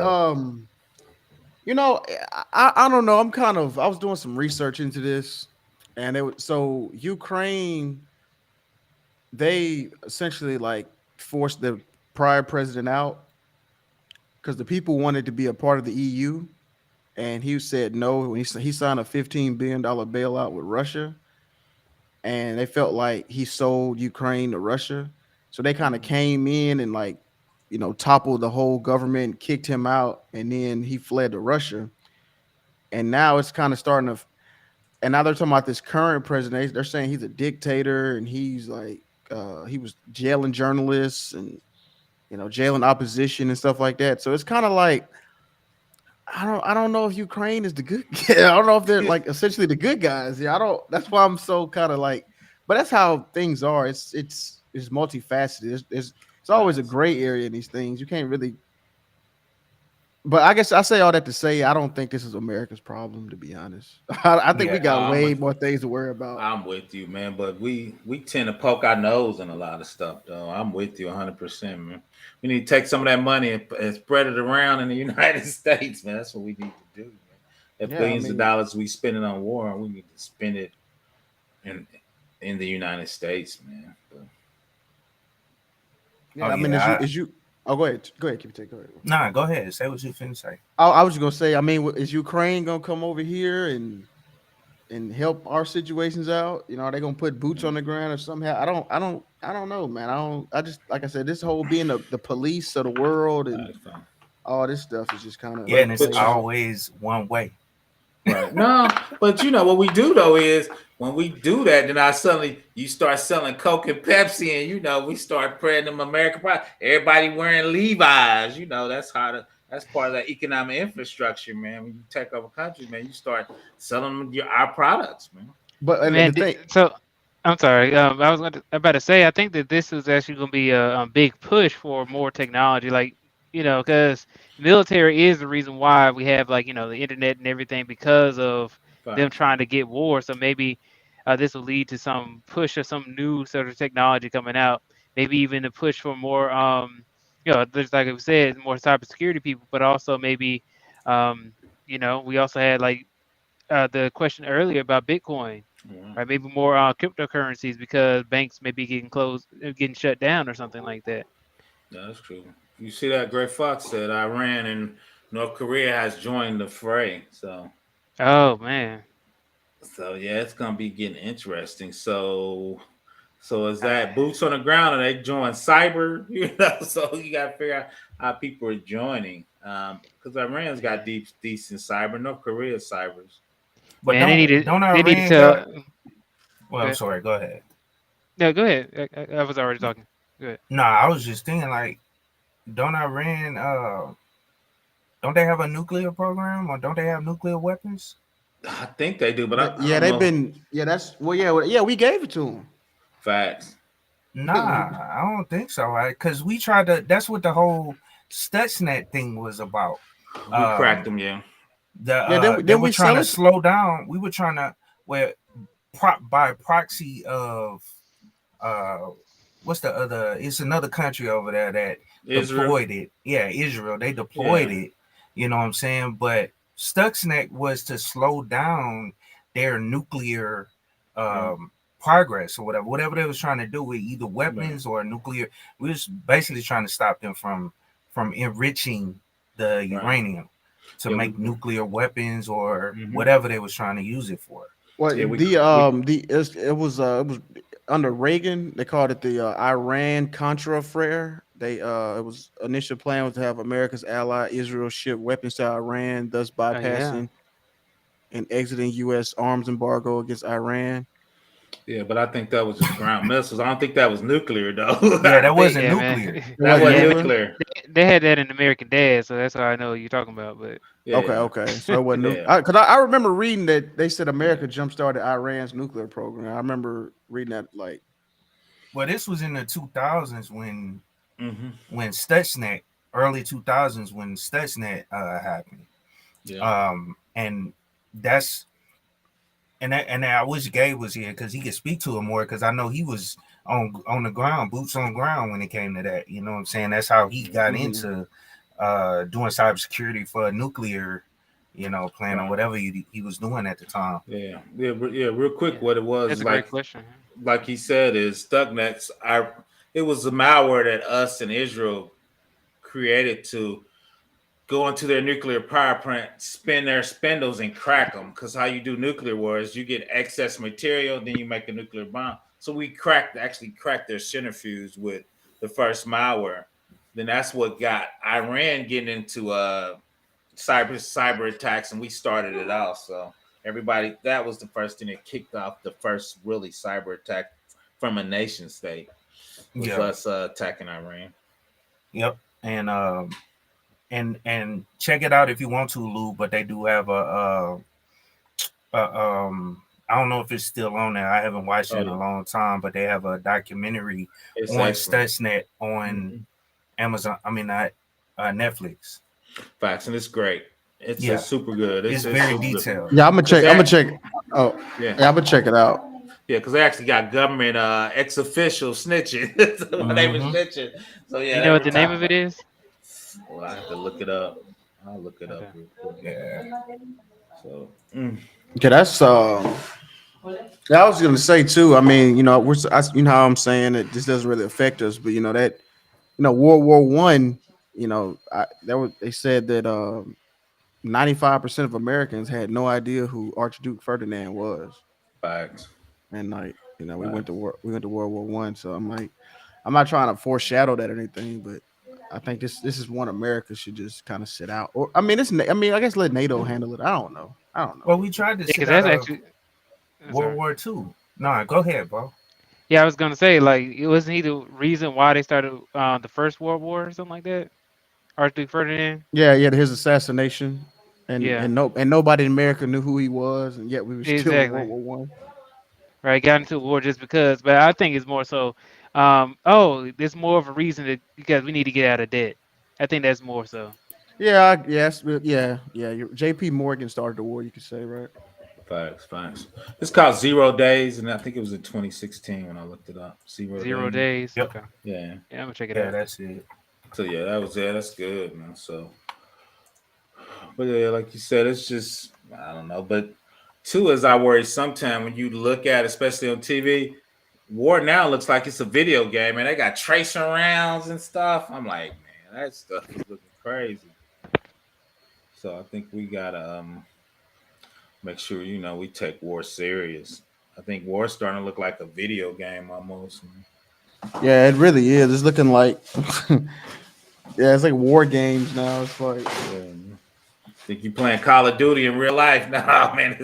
S5: I don't know. I was doing some research into this, and so Ukraine, they essentially like forced the prior president out because the people wanted to be a part of the EU. And he said no when he signed a $15 billion bailout with Russia. And they felt like he sold Ukraine to Russia. So they kind of came in and toppled the whole government, kicked him out, and then he fled to Russia. And now it's kind of starting to, and now they're talking about this current president. They're saying he's a dictator and he's like, he was jailing journalists and, jailing opposition and stuff like that. So it's kind of like, I don't know if Ukraine is the good. I don't know if they're like essentially the good guys. Yeah, I don't. That's why I'm so kind of like. But that's how things are. It's multifaceted. It's always a gray area in these things. You can't really. But I guess I say all that to say I don't think this is America's problem. To be honest, I think we got way more things to worry about.
S1: I'm with you, man. But we tend to poke our nose in a lot of stuff, though. I'm with you 100%, man. We need to take some of that money and spread it around in the United States, man. That's what we need to do, man. If billions of dollars we spending on war, we need to spend it in the United States, man.
S5: But, is you? Oh, go ahead. Go ahead. Keep it. Go ahead.
S6: Nah, go ahead. Say what you finna say.
S5: I was just gonna say. I mean, is Ukraine gonna come over here and help our situations out? Are they gonna put boots on the ground or somehow? I don't know, man. I just like I said, this whole being the police of the world, and all this stuff is just kind of
S6: Yeah, and it's
S1: But
S6: always one way.
S1: right. No, but you know what we do though is when we do that, then I suddenly you start selling Coke and Pepsi, and you know we start spreading them American products. Everybody wearing Levi's. You know that's part of that economic infrastructure, man. When you take over countries, man, you start selling them our products, man.
S5: But and the
S3: Man,
S5: thing,
S3: so I'm sorry. I was about to say I think that this is actually going to be a big push for more technology, like because military is the reason why we have like the internet and everything because of them
S1: Facts.
S3: trying to get war. So maybe this will lead to some push of some new sort of technology coming out. Maybe even a push for more, there's like I said, more cybersecurity people, but also maybe, we also had like the question earlier about Bitcoin,
S1: Yeah,
S3: right? Maybe more cryptocurrencies because banks may be getting closed, getting shut down or something like that.
S1: that's true. You see that Guy Fawkes said Iran and North Korea has joined the fray.
S3: Oh man,
S1: So yeah, it's gonna be getting interesting. So is
S3: uh,
S1: that boots on the ground and they join cyber? So you gotta figure out how people are joining. Because Iran's got
S3: man,
S1: decent cyber, North Korea cybers.
S6: But
S3: man,
S6: don't
S3: they needed
S6: Iran got?
S3: to.
S6: Well,
S3: Go
S6: I'm
S3: ahead.
S6: sorry. Go ahead.
S3: No, go ahead. I was already talking. Go ahead.
S6: No, I was just thinking like, don't Iran? Don't they have a nuclear program or don't they have nuclear weapons?
S1: I think they do, but I
S5: yeah,
S1: don't
S5: they've
S1: know.
S5: been, yeah, that's yeah, we gave it to them.
S1: Facts.
S6: Nah, I don't think so. Right? Because we tried to. That's what the whole Stuxnet thing was about.
S1: We cracked
S6: Um,
S1: them, yeah.
S5: Yeah,
S6: they
S5: then
S6: were
S5: we
S6: trying
S5: sell
S6: to
S5: it.
S6: slow down. We were trying to by proxy of uh what's the other? It's another country over there that
S1: Israel.
S6: deployed it. Yeah, Israel. They deployed
S1: Yeah.
S6: it. You know what I'm saying? But Stuxnet was to slow down their nuclear
S1: Right.
S6: progress or whatever they was trying to do with either
S1: Right.
S6: weapons or nuclear. We was basically trying to stop them from enriching the
S1: Right.
S6: uranium to
S1: Yeah.
S6: make nuclear weapons or
S1: Mhm.
S6: whatever they was trying to use it for.
S5: Well,
S1: Yeah.
S5: it was under Reagan. They called it the Iran Contra Affair. It was initial plan was to have America's ally Israel ship weapons to Iran, thus
S3: Oh yeah.
S5: bypassing and exiting U.S. arms embargo against Iran.
S1: Yeah, but I think that was just ground missiles. I don't think that was nuclear though.
S6: Yeah,
S1: I
S6: that
S1: think
S6: wasn't
S3: Yeah,
S6: nuclear.
S3: man.
S5: It
S1: that
S5: wasn't
S1: was
S3: Yeah, man.
S5: nuclear.
S1: nuclear.
S3: They had that in American Dad, so that's how I know what you're talking about. But
S5: Okay,
S1: Yeah.
S5: okay. So it wasn't
S1: Yeah.
S5: because I remember reading that they said
S1: Yeah.
S5: America jump started Iran's nuclear program. I remember reading that like
S6: Well, this was in the 2000s
S1: Hmm.
S6: when Stuxnet, early 2000s when Stuxnet happened.
S1: Yeah.
S6: And that's and I wish Gabe was here because he could speak to it more because I know he was on the ground, boots on ground when it came to that. You know what I'm saying? That's how he got
S5: mhm.
S6: into doing cybersecurity for a nuclear, plan or
S1: Right.
S6: whatever he was doing at the time.
S1: Yeah. Yeah. Yeah. Real quick,
S3: yeah,
S1: what it was
S3: that's
S1: is
S3: a great question.
S1: like he said is Stuxnet. It was a malware that us and Israel created to go into their nuclear power plant, spin their spindles, and crack them. Because how you do nuclear wars, you get excess material, then you make a nuclear bomb. So we actually cracked their centrifuge with the first malware. Then that's what got Iran getting into cyber attacks, and we started it off. So everybody, that was the first thing that kicked off the first really cyber attack from a nation state was
S6: Yeah.
S1: us attacking Iran.
S6: Yep. And check it out if you want to, Lou. But they do have I don't know if it's still on there. I haven't watched it
S1: Oh
S6: in a
S1: yeah,
S6: long time, but they have a documentary
S1: it's
S6: on
S1: excellent.
S6: Stuxnet on
S1: Mhm.
S6: Amazon. I mean, not Netflix.
S1: Facts, and it's great. It's
S6: Yeah,
S1: super good.
S6: it's
S1: It's
S6: very
S1: super good
S6: detailed.
S5: Yeah, I'm gonna
S1: because
S5: check. I'm gonna
S1: that
S5: check. Oh,
S1: yeah
S5: yeah, I'm gonna check it out.
S1: yeah because they actually got government ex official snitching. So they were
S6: Hmm.
S1: snitching. So
S3: You
S1: yeah,
S3: know
S1: they
S3: what
S1: were
S3: the name
S1: talking
S3: of it
S1: about.
S3: is?
S1: Well, I have to look it up. I'll look it up
S3: Okay.
S1: real quick.
S6: Yeah.
S1: So
S5: Okay, that's yeah, I was gonna say too. I mean, you know how I'm saying that this doesn't really affect us, but that World War I. They said that 95% of Americans had no idea who Archduke Ferdinand was,
S1: facts,
S5: and like we went to
S1: facts.
S5: war. We went to World War I. So I'm like, I'm not trying to foreshadow that or anything, but I think this is one America should just kind of sit out. Or I mean, I guess let NATO handle it. I don't know.
S6: Well, we tried to
S3: Yeah,
S6: sit
S3: because
S6: out
S3: that's
S6: of
S3: actually.
S6: World
S3: Sorry.
S6: War II. No, go ahead, bro.
S3: Yeah, I was gonna say like it wasn't he the reason why they started the First World War or something like that. Archduke Ferdinand.
S5: Yeah, his assassination,
S3: Yeah,
S5: and nobody in America knew who he was, and yet we were still in World
S3: exactly.
S5: War One.
S3: Right, got into a war just because. But I think it's more so. There's more of a reason that because we need to get out of debt. I think that's more so.
S5: Yeah, yes, yeah. J.P. Morgan started the war. You could say, right?
S1: Facts. It's called 0 Days, and I think it was in 2016 when I looked it up. 0 Days.
S3: Days.
S6: Yep.
S3: Okay.
S1: Yeah.
S3: Yeah, I'm gonna check it
S6: Yeah,
S3: out.
S6: that's it.
S1: So yeah, that's good, man. So, but yeah, like you said, it's just I don't know. But two, as I worry, sometimes when you look at, especially on TV, war now looks like it's a video game, and they got tracer rounds and stuff. I'm like, man, that stuff is looking crazy. So I think we gotta make sure we take war serious. I think war's starting to look like a video game almost.
S5: Yeah, it really is. It's looking like, yeah, it's like war games now. It's like,
S1: Yeah. Think you playing Call of Duty in real life? No, man,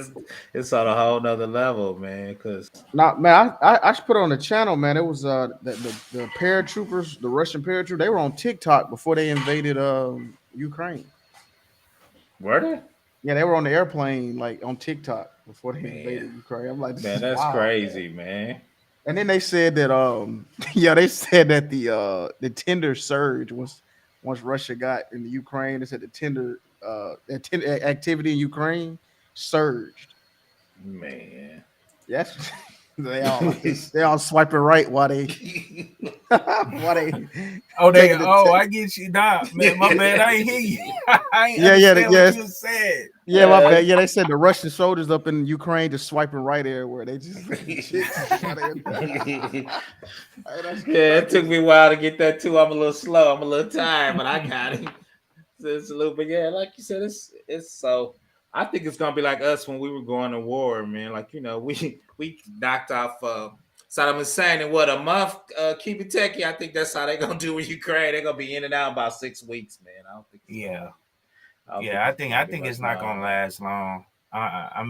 S1: it's on a whole nother level, man. Because
S5: not man. I should put it on the channel, man. It was the paratroopers, the Russian paratroopers. They were on TikTok before they invaded Ukraine.
S1: were they?
S5: Yeah, they were on the airplane like on TikTok before they invaded
S1: Man,
S5: Ukraine. I'm like, this
S1: man,
S5: is
S1: that's
S5: wild,
S1: crazy,
S5: man.
S1: man.
S5: And then they said that yeah, they said that the tender surge once Russia got in the Ukraine. They said the tender activity in Ukraine surged.
S1: Man.
S5: Yes, they all swiping right while they while they taking
S6: I get you now, man. My bad, I ain't hear you. I ain't
S5: yeah
S6: understand what you said.
S5: yeah, my bad. Yeah, they said the Russian soldiers up in Ukraine just swiping right everywhere. They just
S1: Yeah, it took me a while to get that too. I'm a little slow. I'm a little tired, but I got it. So it's a little bit, yeah, like you said, it's so. I think it's gonna be like us when we were going to war, man. Like we knocked off Saddam Hussein in what, a month. Keep it techie. I think that's how they're gonna do with Ukraine. They're gonna be in and out about 6 weeks, man. I don't think.
S6: Yeah,
S1: I
S6: I think it's not gonna last long. I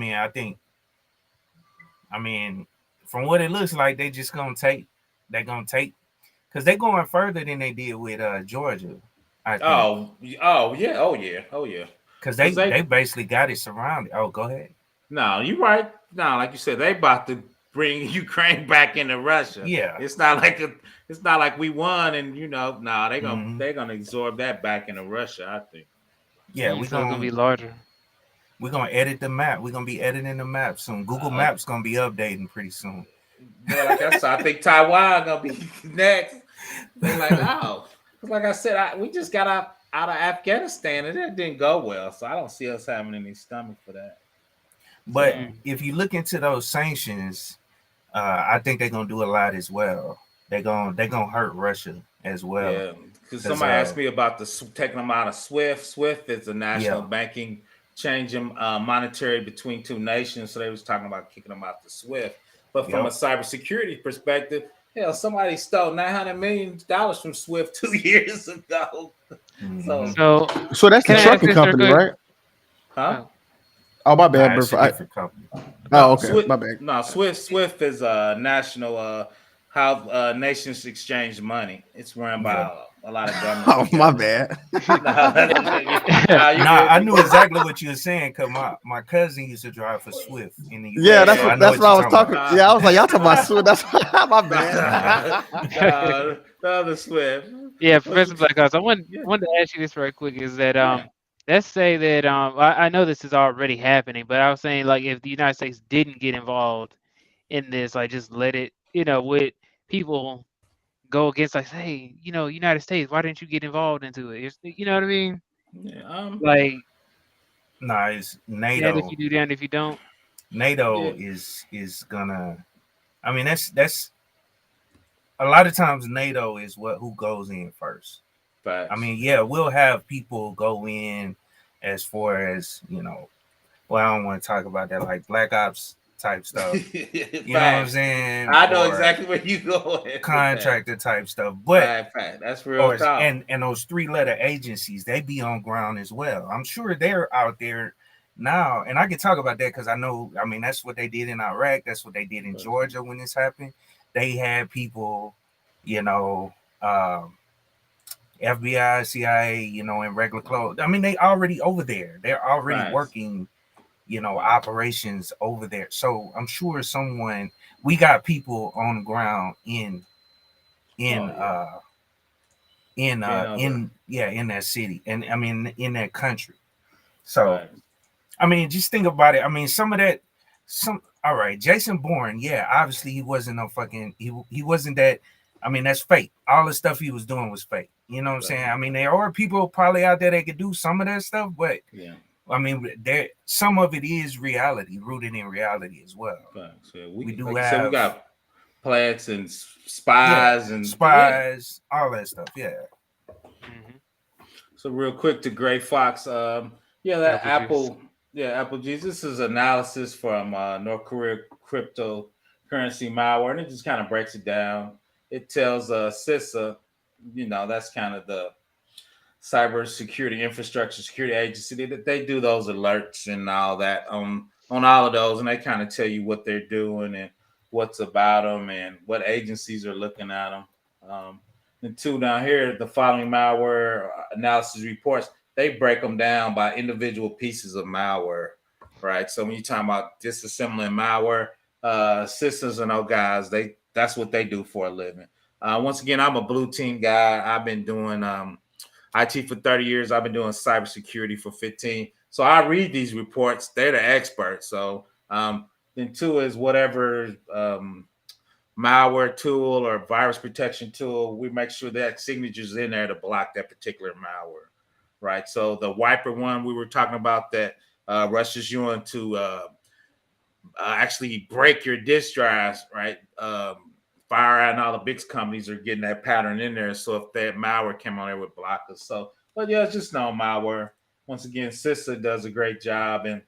S6: mean, from what it looks like, they're gonna take, because they're going further than they did with Georgia. I think.
S1: Oh yeah.
S6: Because they basically got it surrounded. Oh, go ahead.
S1: No, you're right. No, like you said, they about to bring Ukraine back into Russia.
S6: Yeah,
S1: it's not like we won, and they're gonna absorb that back into Russia. I think.
S6: Yeah,
S3: So it's gonna be larger.
S6: We're gonna edit the map. We're gonna be editing the map soon. Google Maps gonna be updating pretty soon.
S1: Yeah, like I said, I think Taiwan gonna be next. They're like, oh, like I said, we just got out of Afghanistan, and it didn't go well. So I don't see us having any stomach for that.
S6: But if you look into those sanctions, I think they're gonna do a lot as well. They're gonna hurt Russia as well.
S1: Yeah, because somebody asked me about taking them out of SWIFT. SWIFT is a national banking changing monetary between two nations. So they was talking about kicking them out to SWIFT. But from a cybersecurity perspective, hell, somebody stole $900 million from SWIFT 2 years ago.
S3: So
S5: that's the trucking company, right?
S1: Huh?
S5: Oh, my bad, bro. Oh, okay.
S1: Swift,
S5: my bad.
S1: No, Swift is a national how nations exchange money. It's run by a lot of governments.
S5: Oh, my bad.
S6: I knew exactly what you were saying because my cousin used to drive for Swift in the US.
S5: Yeah, that's what I was talking. Yeah, I was like, y'all talking about Swift. That's my bad.
S1: The other Swift.
S3: Yeah, Professor Blackhouse, I wanted to ask you this right quick. Is that let's say that I know this is already happening, but I was saying like if the United States didn't get involved in this, like just let it, with people go against, like, hey, United States, why didn't you get involved into it? You know what I mean?
S1: Yeah,
S3: like,
S6: it's NATO.
S3: If you do that, if you don't,
S6: NATO is gonna. I mean, that's a lot of times NATO is who goes in first.
S1: Facts.
S6: I mean, we'll have people go in as far as well, I don't want to talk about that, like Black Ops type stuff. You know what I'm
S1: Facts.
S6: saying?
S1: I know
S6: Or
S1: exactly where you going with that.
S6: contractor type stuff. But
S1: Fact. That's real talk.
S6: and those 3-letter agencies, they be on ground as well. I'm sure they're out there now, and I can talk about that because I know. I mean, that's what they did in Iraq. That's what they did in Georgia when this happened. They had people, you know, FBI, CIA, you know, in regular clothes. I mean, they already over there. They're already
S1: Facts.
S6: working, you know, operations over there. So I'm sure we got people on the ground in that city, and I mean in that country. So
S1: Facts.
S6: I mean, just think about it. I mean, all right, Jason Bourne, yeah, obviously he wasn't no fucking he wasn't that. I mean, that's fake. All the stuff he was doing was fake. You know what I'm saying? I mean, there are people probably out there that could do some of that stuff, but
S1: Yeah.
S6: I mean, some of it is reality, rooted in reality as well.
S1: Facts. Yeah,
S6: We do
S1: like you
S6: have
S1: said, we got plants and spies and
S6: spies, all that stuff. Yeah.
S3: Mhm.
S1: So real quick to Gray Fox, that
S3: Apple
S1: Apple juice. This is analysis from North Korea cryptocurrency malware, and it just kind of breaks it down. It tells CISA, you know, that's kind of the cybersecurity infrastructure security agency, that they do those alerts and all that on all of those, and they kind of tell you what they're doing and what's about them and what agencies are looking at them. And two down here, the following malware analysis reports, they break them down by individual pieces of malware, right? So when you're talking about disassembling malware, systems and those guys, that's what they do for a living. Once again, I'm a blue team guy. I've been doing IT for 30 years. I've been doing cybersecurity for 15. So I read these reports. They're the experts. So then two is whatever malware tool or virus protection tool, we make sure that signature's in there to block that particular malware, right? So the wiper one we were talking about that rushes you on to actually break your disk drives, right? FireEye and all the big companies are getting that pattern in there. So if that malware came on there, would block us. So, but yeah, it's just no malware. Once again, CISA does a great job, and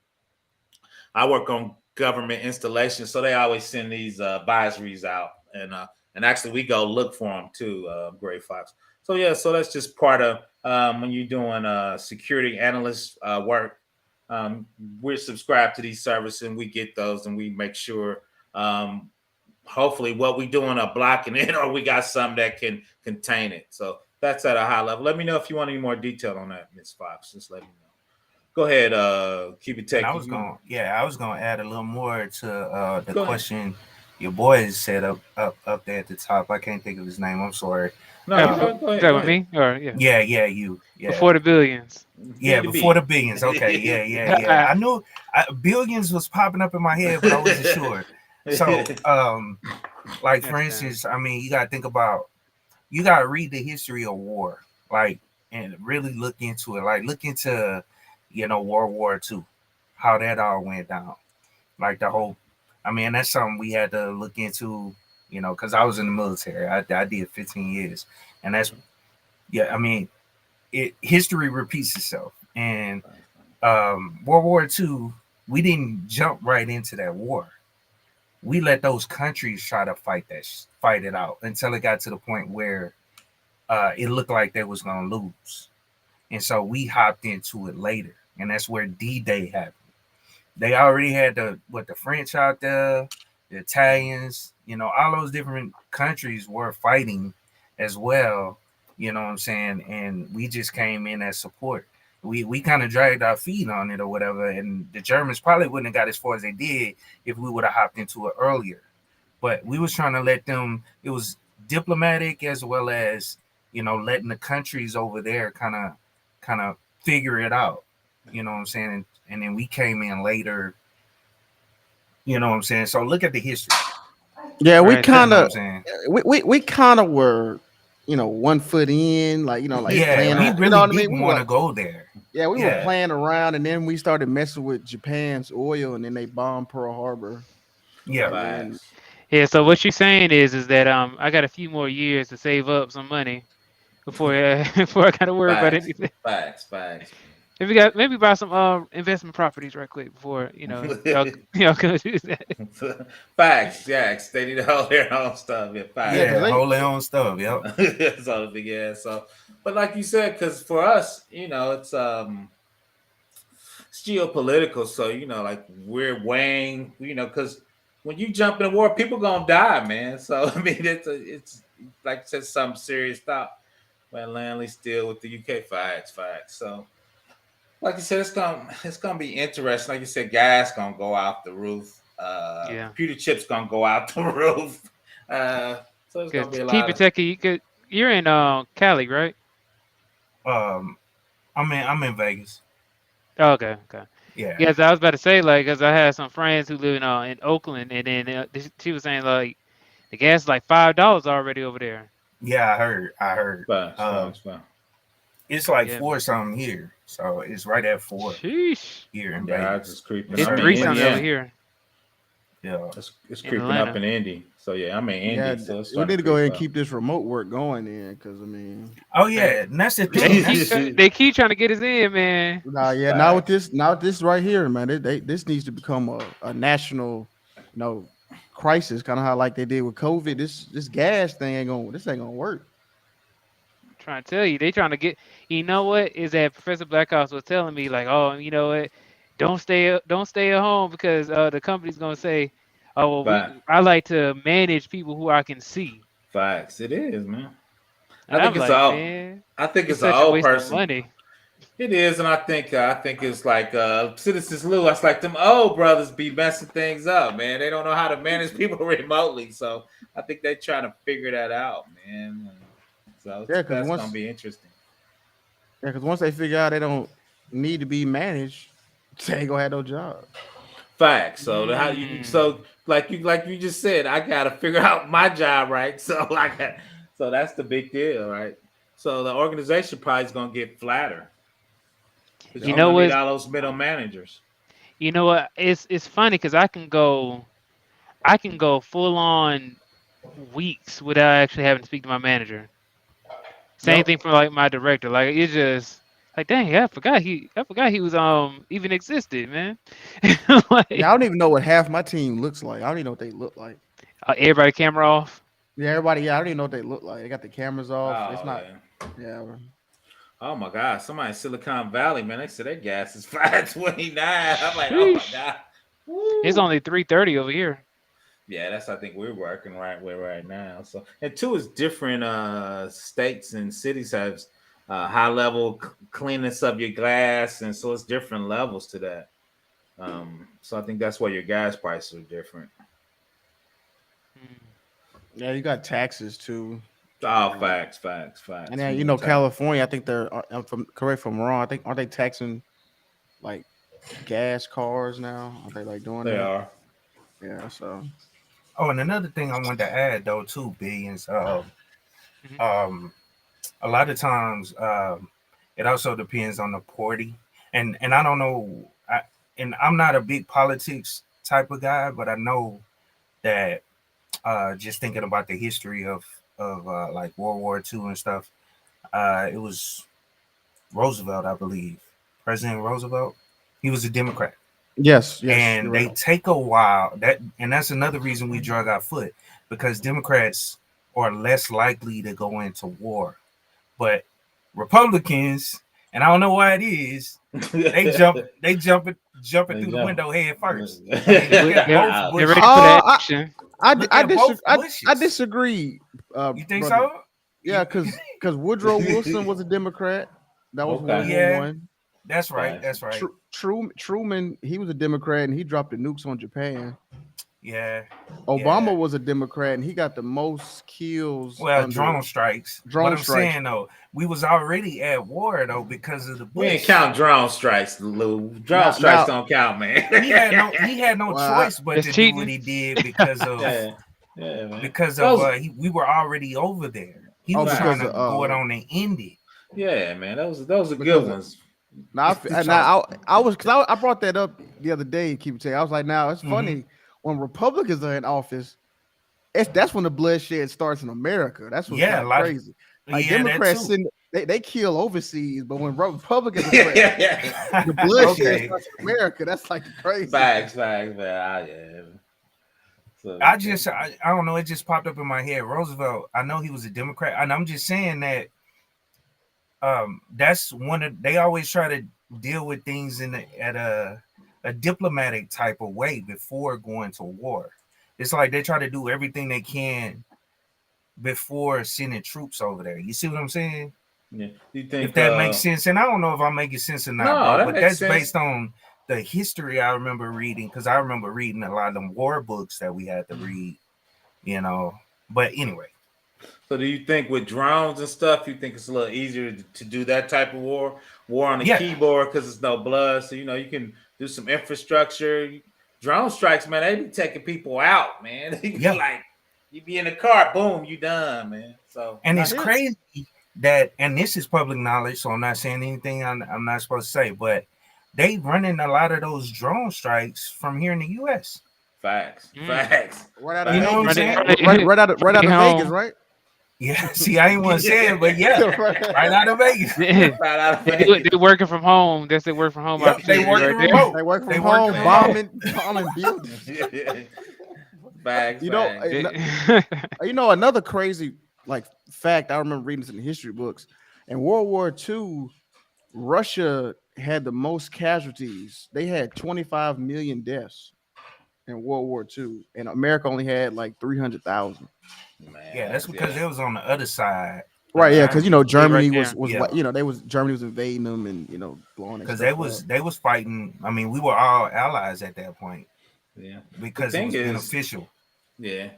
S1: I work on government installations, so they always send these advisories out, and actually we go look for them too, Gray Fox. So yeah, so that's just part of when you're doing security analyst work. We're subscribed to these services, and we get those, and we make sure hopefully what we doing are blocking it, or we got something that can contain it. So that's at a high level. Let me know if you want any more detail on that, Ms. Fox. Just let me know. Go ahead, keep it taking.
S6: I was gonna add a little more to the question your boy said up there at the top. I can't think of his name. I'm sorry.
S1: No, go ahead.
S3: Is that with me? Or
S6: Yeah, you. Yeah.
S3: Before the billions.
S6: Yeah, before the billions. Okay, yeah. I knew billions was popping up in my head, but I wasn't sure. So, like for instance, I mean, you gotta read the history of war, like, and really look into it. Like, look into, World War II, how that all went down. Like the whole, I mean, that's something we had to look into, because I was in the military. I did 15 years, and I mean, history repeats itself. And World War II, we didn't jump right into that war. We let those countries try to fight it out until it got to the point where it looked like they was gonna lose, and so we hopped into it later, and that's where D-Day happened. They already had the French out there, the Italians, all those different countries were fighting as well. You know what I'm saying? And we just came in as support. We kind of dragged our feet on it or whatever, and the Germans probably wouldn't have got as far as they did if we would have hopped into it earlier. But we was trying to let them. It was diplomatic as well as letting the countries over there kind of figure it out. You know what I'm saying? And then we came in later. You know what I'm saying? So look at the history.
S5: Yeah, we
S3: Right,
S5: kind of
S6: saying.
S5: we kind of were, 1 foot in, like playing.
S6: We
S5: You
S6: really
S5: know what I
S6: didn't
S5: mean?
S6: want to go there.
S5: Yeah, we were playing around, and then we started messing with Japan's oil, and then they bombed Pearl Harbor.
S6: Yeah.
S3: Yeah, so what you're saying is that I got a few more years to save up some money before before I got to worry about anything.
S1: Facts.
S3: If you got maybe buy some investment properties right quick before y'all gonna do that.
S1: Facts, yeah. They need to hold their own stuff. Yeah,
S5: Yeah,
S1: facts.
S5: because
S6: Yeah, hold their own stuff. Yep.
S1: So yeah, so but like you said, because for us, it's geopolitical, so like we're weighing, because when you jump in a war, people gonna die, man. So I mean, it's like I said, some serious stuff. Man, Lanley still with the UK facts. So like you said, it's gonna be interesting. Like you said, gas gonna go out the roof.
S3: Yeah.
S1: Computer chips gonna go out the roof. So it's
S3: Cause
S1: gonna be a
S3: keep
S1: lot
S3: it
S1: of
S3: techie. You're in Cali, right?
S6: I'm in Vegas.
S3: Oh, okay.
S6: Yeah.
S3: Yes, I was about to say like, cause I had some friends who live in Oakland, and then she was saying like the gas is like $5 already over there.
S6: Yeah, I heard.
S1: facts.
S6: It's like
S3: Yeah,
S6: four something here. So it's right at four
S3: sheesh.
S6: here in
S1: Yeah, it's
S6: Vegas.
S1: just creeping.
S3: It's
S1: I'm in
S3: 3 something over
S1: Indiana.
S3: here
S6: Yeah.
S1: It's
S3: in
S1: creeping up
S3: Atlanta.
S1: in Indy. So yeah, I'm in
S5: yeah,
S1: Indy. So it's
S5: we
S1: starting
S5: need to
S1: to
S5: go ahead and
S1: creep
S5: keep this remote work going then, because I mean,
S6: Oh yeah, and that's the
S3: They
S6: thing.
S3: keep
S6: That's
S3: they keep trying to get us in, man.
S5: nah, yeah,
S1: Facts.
S5: now with this right here, man, this needs to become a national, crisis, kind of how like they did with COVID. This gas thing ain't gonna work.
S3: Trying to tell you, they trying to get. You know what is that Professor Blackhouse was telling me like, oh, you know what, don't stay at home because the company's gonna say, oh well,
S1: Fact.
S3: I like to manage people who I can see,
S1: Facts. It is, man. I
S3: and
S1: think
S3: I'm
S1: it's
S3: like,
S1: all.
S3: man,
S1: I think
S3: it's
S1: it's an
S3: such a
S1: old
S3: waste of
S1: person.
S3: money.
S1: It is, and I think it's like Citizens Lou. It's like them old brothers be messing things up, man. They don't know how to manage people remotely, so I think they trying to figure that out, man. So
S5: Yeah, because
S1: that's gonna
S5: once
S1: be interesting.
S5: they figure out they don't need to be managed, they ain't gonna have no job.
S1: Facts. So how you
S3: Mm.
S1: so like you just said, I gotta figure out my job right. So that's the big deal, right? So the organization probably is gonna get flatter because
S3: You
S1: you're
S5: Yep.
S3: know
S1: gonna need
S3: what?
S1: all those middle managers.
S3: You know what? It's funny because I can go full on weeks without actually having to speak to my manager. Same
S5: Yep.
S3: thing for like my director. Like it's just like dang, I forgot he was even existed, man.
S5: Yeah,
S3: Like
S5: I don't even know what half my team looks like. I don't even know what they look like.
S3: everybody camera off.
S5: Yeah, everybody. Yeah, I don't even know what they look like. They got the cameras off. It's
S1: Oh
S5: not.
S1: yeah.
S5: Yeah, bro.
S1: Oh my God! Somebody in Silicon Valley, man, they said their gas is 529. I'm like, oh my
S3: Sheesh.
S1: God.
S3: It's
S1: Woo.
S3: only 3:30 over here.
S1: Yeah, that's I think we're working right with right now. So and two is different states and cities have high level cleanness of your glass, and so it's different levels to that. So I think that's why your gas prices are different.
S3: Mm.
S5: Yeah, you got taxes too.
S1: Oh,
S5: Uh,
S1: facts.
S5: and then
S1: We gonna take
S5: California. I think they're. From correct if I'm wrong. I think aren't they taxing like gas cars now? Are they like doing
S1: they
S5: that?
S1: are.
S5: Yeah. So
S6: Oh, and another thing I wanted to add though too, billions.
S3: Mhm.
S6: Um, a lot of times, it also depends on the party, and I don't know, and I'm not a big politics type of guy, but I know that just thinking about the history of like World War II and stuff, it was Roosevelt, I believe, President Roosevelt. He was a Democrat,
S5: yes, you're
S6: and they
S5: right.
S6: take a while. And that's another reason we drug our foot because Democrats are less likely to go into war, but Republicans, and I don't know why it is, jumping
S1: They
S6: through the
S1: jump.
S6: window head first. I mean,
S3: They
S6: look
S3: wi-
S6: at
S3: they're
S6: both
S1: Ouch.
S3: they're ready for the
S5: Uh, I
S3: action.
S6: look at both
S5: I
S6: Bushes.
S5: disagree,
S6: You think
S5: brother.
S6: so?
S5: Yeah, because Woodrow Wilson was a Democrat. That was World
S1: Okay.
S5: War
S6: Yeah,
S5: One.
S6: that's right.
S1: Facts.
S6: That's right.
S5: Truman, he was a Democrat and he dropped the nukes on Japan.
S6: Yeah, yeah.
S5: Obama was a Democrat and he got the most kills
S6: Well, drone
S5: under
S6: strikes. But
S5: drone
S6: I'm
S5: strikes.
S6: saying though, we was already at war though because of the
S1: We ain't
S6: Bush.
S1: count drone strikes, Lou. Drone
S5: Now,
S1: strikes
S5: now,
S1: don't count, man.
S6: He had no
S5: well,
S6: choice but
S3: It's
S6: to do what
S3: cheating.
S6: he did because of
S1: yeah, yeah, man.
S6: because of
S1: Those
S6: we were already over there. He
S5: oh,
S6: was trying
S5: because
S1: facts.
S6: to go it on and end it.
S1: Yeah, man. Those are good
S5: because
S1: ones.
S5: now I was because I brought that up the other day. Keep it saying I was like, now it's
S6: Mhm.
S5: funny when Republicans are in office. That's when the bloodshed starts in America. That's what's
S6: Yeah,
S5: kind
S6: a
S5: of
S6: lot of
S5: crazy. Like
S6: yeah, that too.
S5: they kill overseas, but when Republicans the bloodshed
S6: Okay.
S5: starts in America, that's like crazy.
S1: Facts, man. Yeah. So,
S6: I don't know. It just popped up in my head. Roosevelt. I know he was a Democrat, and I'm just saying that. That's one of they always try to deal with things at a diplomatic type of way before going to war. It's like they try to do everything they can before sending troops over there. You see what I'm saying?
S1: yeah. Do you think
S6: If that makes sense, and I don't know if I'm making sense or not,
S1: No,
S6: bro,
S1: that
S6: but
S1: makes
S6: that's
S1: sense.
S6: based on the history I remember reading, because I remember reading a lot of them war books that we had to read, you know. But anyway.
S1: So do you think with drones and stuff, you think it's a little easier to do that type of war on the
S6: Yeah.
S1: keyboard because it's no blood? So, you can do some infrastructure. Drone strikes, man, they be taking people out, man. You be like, you be in the car, boom, you done, man. So,
S6: and it's crazy that, and this is public knowledge, so I'm not saying anything I'm not supposed to say, but they running a lot of those drone strikes from here in the U.S.
S1: Facts.
S5: Right out of
S6: You know what I'm saying?
S5: Right out of Vegas, right?
S6: Yeah. See, I ain't want to say it, but yeah, right out of Vegas.
S1: Right out of Vegas.
S3: They're working from home. That's their work from home.
S6: Yep, they working
S3: right
S6: remote.
S5: They work from home, bombing buildings.
S1: Facts.
S5: You know, another crazy fact I remember reading this in the history books. In World War II, Russia had the most casualties. They had 25 million deaths in World War II, and America only had like 300,000.
S6: Yeah, that's because it was on the other side.
S5: Right, yeah, because Germany was Germany was invading them and blowing it.
S6: Because they was fighting. I mean, we were all allies at that point.
S1: Yeah,
S6: because it was beneficial.
S1: Yeah,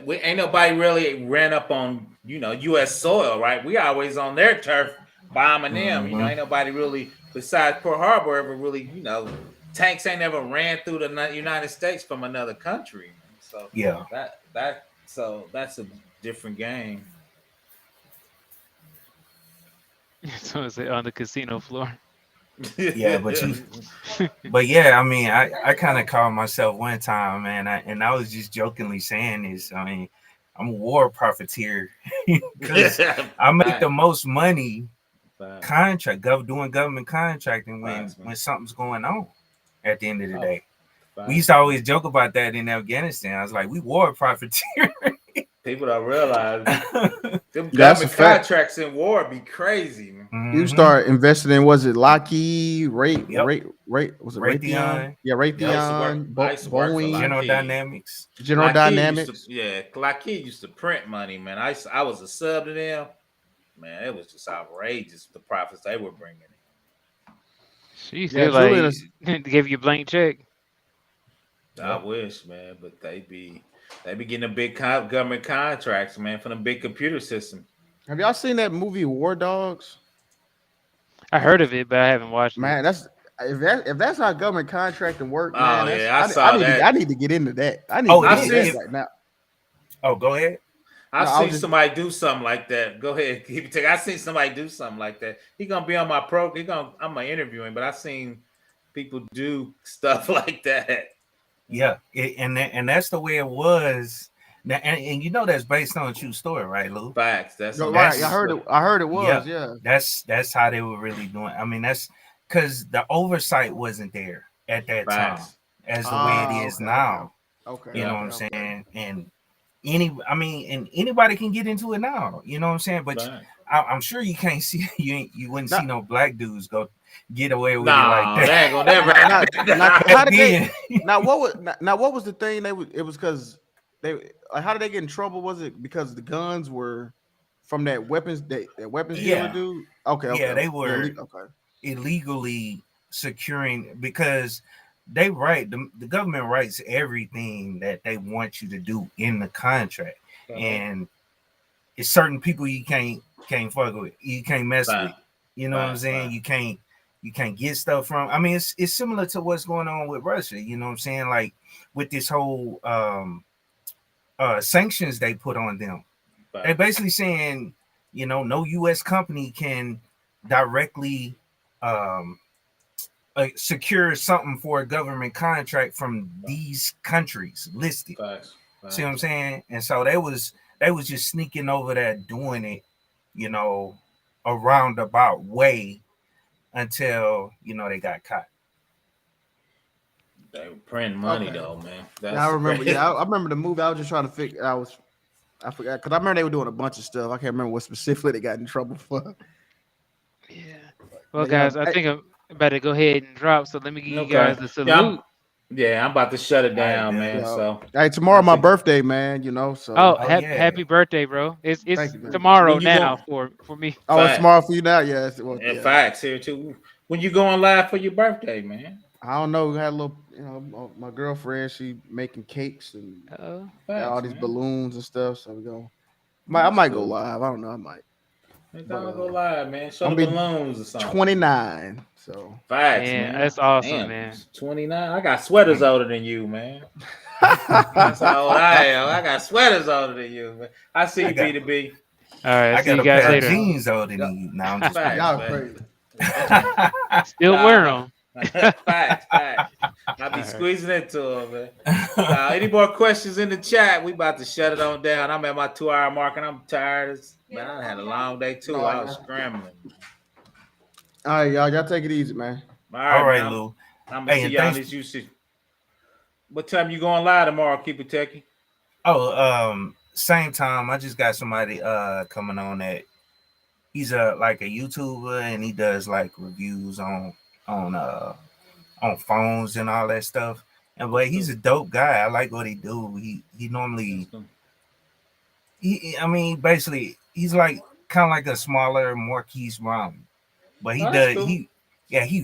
S1: ain't nobody really ran up on U.S. soil, right? We always on their turf bombing them. Ain't nobody really besides Pearl Harbor ever really tanks ain't ever ran through the United States from another country. So
S6: yeah,
S1: that's a different game.
S3: So it's on the casino floor.
S6: Yeah, but yeah, I mean, I kind of called myself one time, man, and I was just jokingly saying this. I mean, I'm a war profiteer because I make the most money doing government contracting when something's going on. At the end of the day, we used to always joke about that in Afghanistan. I was like, we war profiteer.
S1: People don't realize them government contracts in war be crazy. Man.
S5: You start investing in, was it Lockheed, was it Raytheon? Yeah, Raytheon, Boeing,
S6: General Dynamics.
S1: Lockheed used to print money, man. I was a sub to them. Man, it was just outrageous the profits they were bringing in.
S3: Jeez, they give you a blank check.
S1: I wish, man, but they be getting a big government contracts, man, from the big computer system.
S5: Have y'all seen that movie War Dogs?
S3: I heard of it, but I haven't watched it.
S5: Man, if that's how government contracting work, man.
S1: I
S5: need to get into that. I need to get into that right now.
S6: Oh, go ahead.
S1: I've seen somebody do something like that. Go ahead, I've seen somebody do something like that. He gonna be on my program. I'm gonna interview him, but I've seen people do stuff like that.
S6: Yeah, and that's the way it was. And that's based on a true story, right, Lou?
S1: Facts. That's
S5: right. I heard it was. Yeah.
S6: That's how they were really doing. I mean, that's because the oversight wasn't there at that time as the way it is now.
S5: Okay.
S6: You know what I'm saying? And anybody can get into it now. You know what I'm saying? But I'm sure you can't see you wouldn't see no black dudes go get away with it like that.
S5: What was the thing? It was because how did they get in trouble? Was it because the guns were from that weapons dealer dude? Okay.
S6: Yeah, they were illegally securing because the government writes everything that they want you to do in the contract, and it's certain people you can't fuck with, you can't mess with. You know what I'm saying? You can't get stuff from. I mean, it's similar to what's going on with Russia. You know what I'm saying? Like with this whole sanctions they put on them. They're basically saying, no U.S. company can directly secure something for a government contract from these countries listed. See what I'm saying? And so they was just sneaking over there doing it, a roundabout way until they got caught.
S1: They were printing money
S5: Okay.
S1: though, man.
S5: Yeah, I remember. Yeah, I remember the movie. I was just trying to figure. I forgot because I remember they were doing a bunch of stuff. I can't remember what specifically they got in trouble for.
S3: Yeah. Well,
S5: But yeah,
S3: guys, I think I'm about to go ahead and drop. So let me give you
S1: Okay.
S3: guys the salute.
S1: I'm about to shut it
S6: All right,
S1: down,
S6: Bill.
S1: man.
S5: yeah.
S1: So
S5: Hey, tomorrow my
S1: see.
S5: birthday, man. You know, so
S3: Oh,
S6: Oh, yeah.
S3: happy birthday, bro! It's
S5: Thank you, man.
S3: tomorrow
S1: When you
S3: now
S1: go-
S3: for me.
S5: Oh, it's
S1: Fact.
S5: tomorrow for you now. Yeah, well,
S1: And
S5: yeah.
S1: facts here too. When you going live for your birthday, man?
S5: I don't know. We had a little, my girlfriend. She making cakes and
S3: Oh,
S5: got all
S1: Facts,
S5: these
S1: man.
S5: balloons and stuff. So we go. I
S1: That's
S5: might go
S1: cool.
S5: live. I don't know. I might.
S1: Make
S5: But,
S1: go live, man. Show
S5: I'm
S1: the
S5: gonna be
S1: balloons or something.
S5: 29. So
S1: Facts,
S3: man,
S1: man.
S3: that's awesome,
S1: Damn,
S3: man.
S1: 29. I got sweaters older than you, man. That's how old I am. I got sweaters older than you, man. I see you,
S6: got-
S1: B2B.
S3: All right,
S6: I
S3: see
S6: got
S3: you
S6: a
S3: guys
S6: pair
S3: later.
S6: of jeans older than you. Now I'm just
S1: Facts,
S5: y'all
S1: man.
S5: crazy.
S3: Still wear them.
S1: Facts. I be
S3: All right.
S1: squeezing into them, man. Any more questions in the chat? We about to shut it on down. I'm at my 2-hour mark and I'm tired. Man, I had a long day too.
S5: No,
S1: I was scrambling.
S5: All right, y'all take it easy, man.
S1: All right, man.
S6: Lou.
S1: I'm gonna
S6: Hey,
S1: see
S6: and
S1: y'all in
S6: thanks-
S1: this usage. What time you going live tomorrow? Keep it techie.
S6: Oh, same time. I just got somebody coming on that he's like a YouTuber and he does like reviews on phones and all that stuff. And but he's a dope guy. I like what he do. He normally basically he's like kind of like a smaller Marquise Brown. But he does
S1: cool.
S6: he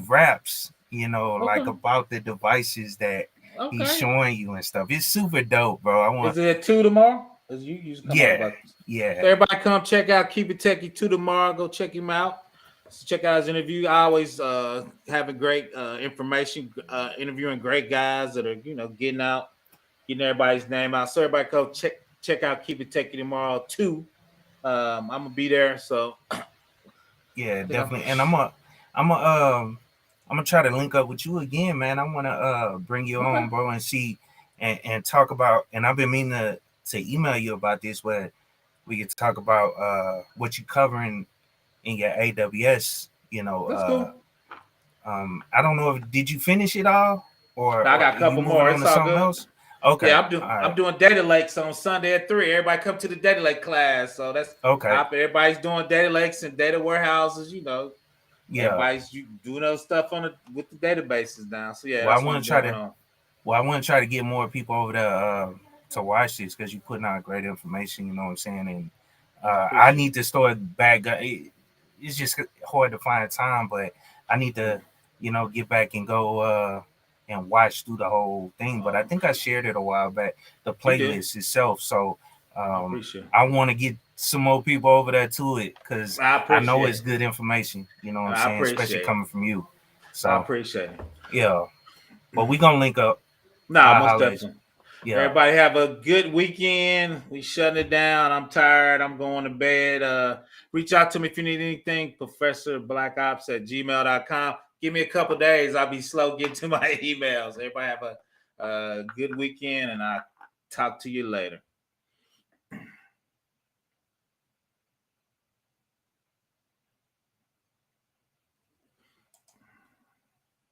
S6: raps, like
S1: Okay.
S6: about the devices that
S1: Okay.
S6: he's showing you and stuff. It's super dope, bro.
S1: Is it at 2 tomorrow?
S6: Yeah.
S1: Everybody come check out Keep It Techie 2 tomorrow. Go check him out. Check out his interview. I always having great information, interviewing great guys that are getting everybody's name out. So everybody go check out Keep It Techie tomorrow 2. I'm gonna be there. So
S6: yeah, definitely. And I'm gonna try to link up with you again, man. I want to bring you on, bro, and see and talk about. And I've been meaning to email you about this, where we could talk about what you're covering in your AWS.
S1: that's cool.
S6: I don't know if did you finish it all or
S1: I got a couple more. It's all good.
S6: Else? Okay.
S1: Yeah, I'm doing data lakes on Sunday at 3. Everybody come to the data lake class. So that's
S6: okay.
S1: Everybody's doing data lakes and data warehouses.
S6: Yeah.
S1: Everybody's doing those stuff with the databases now. So yeah,
S6: well, I want to try to get more people over there to watch this because you're putting out great information. You know what I'm saying? And I need to start back. It's just hard to find time, but I need to, get back and go and watch through the whole thing. But I think I shared it a while back, the playlist itself. So I want to get some more people over there to it because I know it's good information. You know what I'm saying? Especially coming from you. So
S1: I appreciate it.
S6: Yeah. But we're going to link up.
S1: Most definitely.
S6: Yeah.
S1: Everybody have a good weekend. We shutting it down. I'm tired. I'm going to bed. Reach out to me if you need anything. ProfessorBlackOps@gmail.com. Give me a couple days. I'll be slow getting to my emails. Everybody have a good weekend, and I'll talk to you later.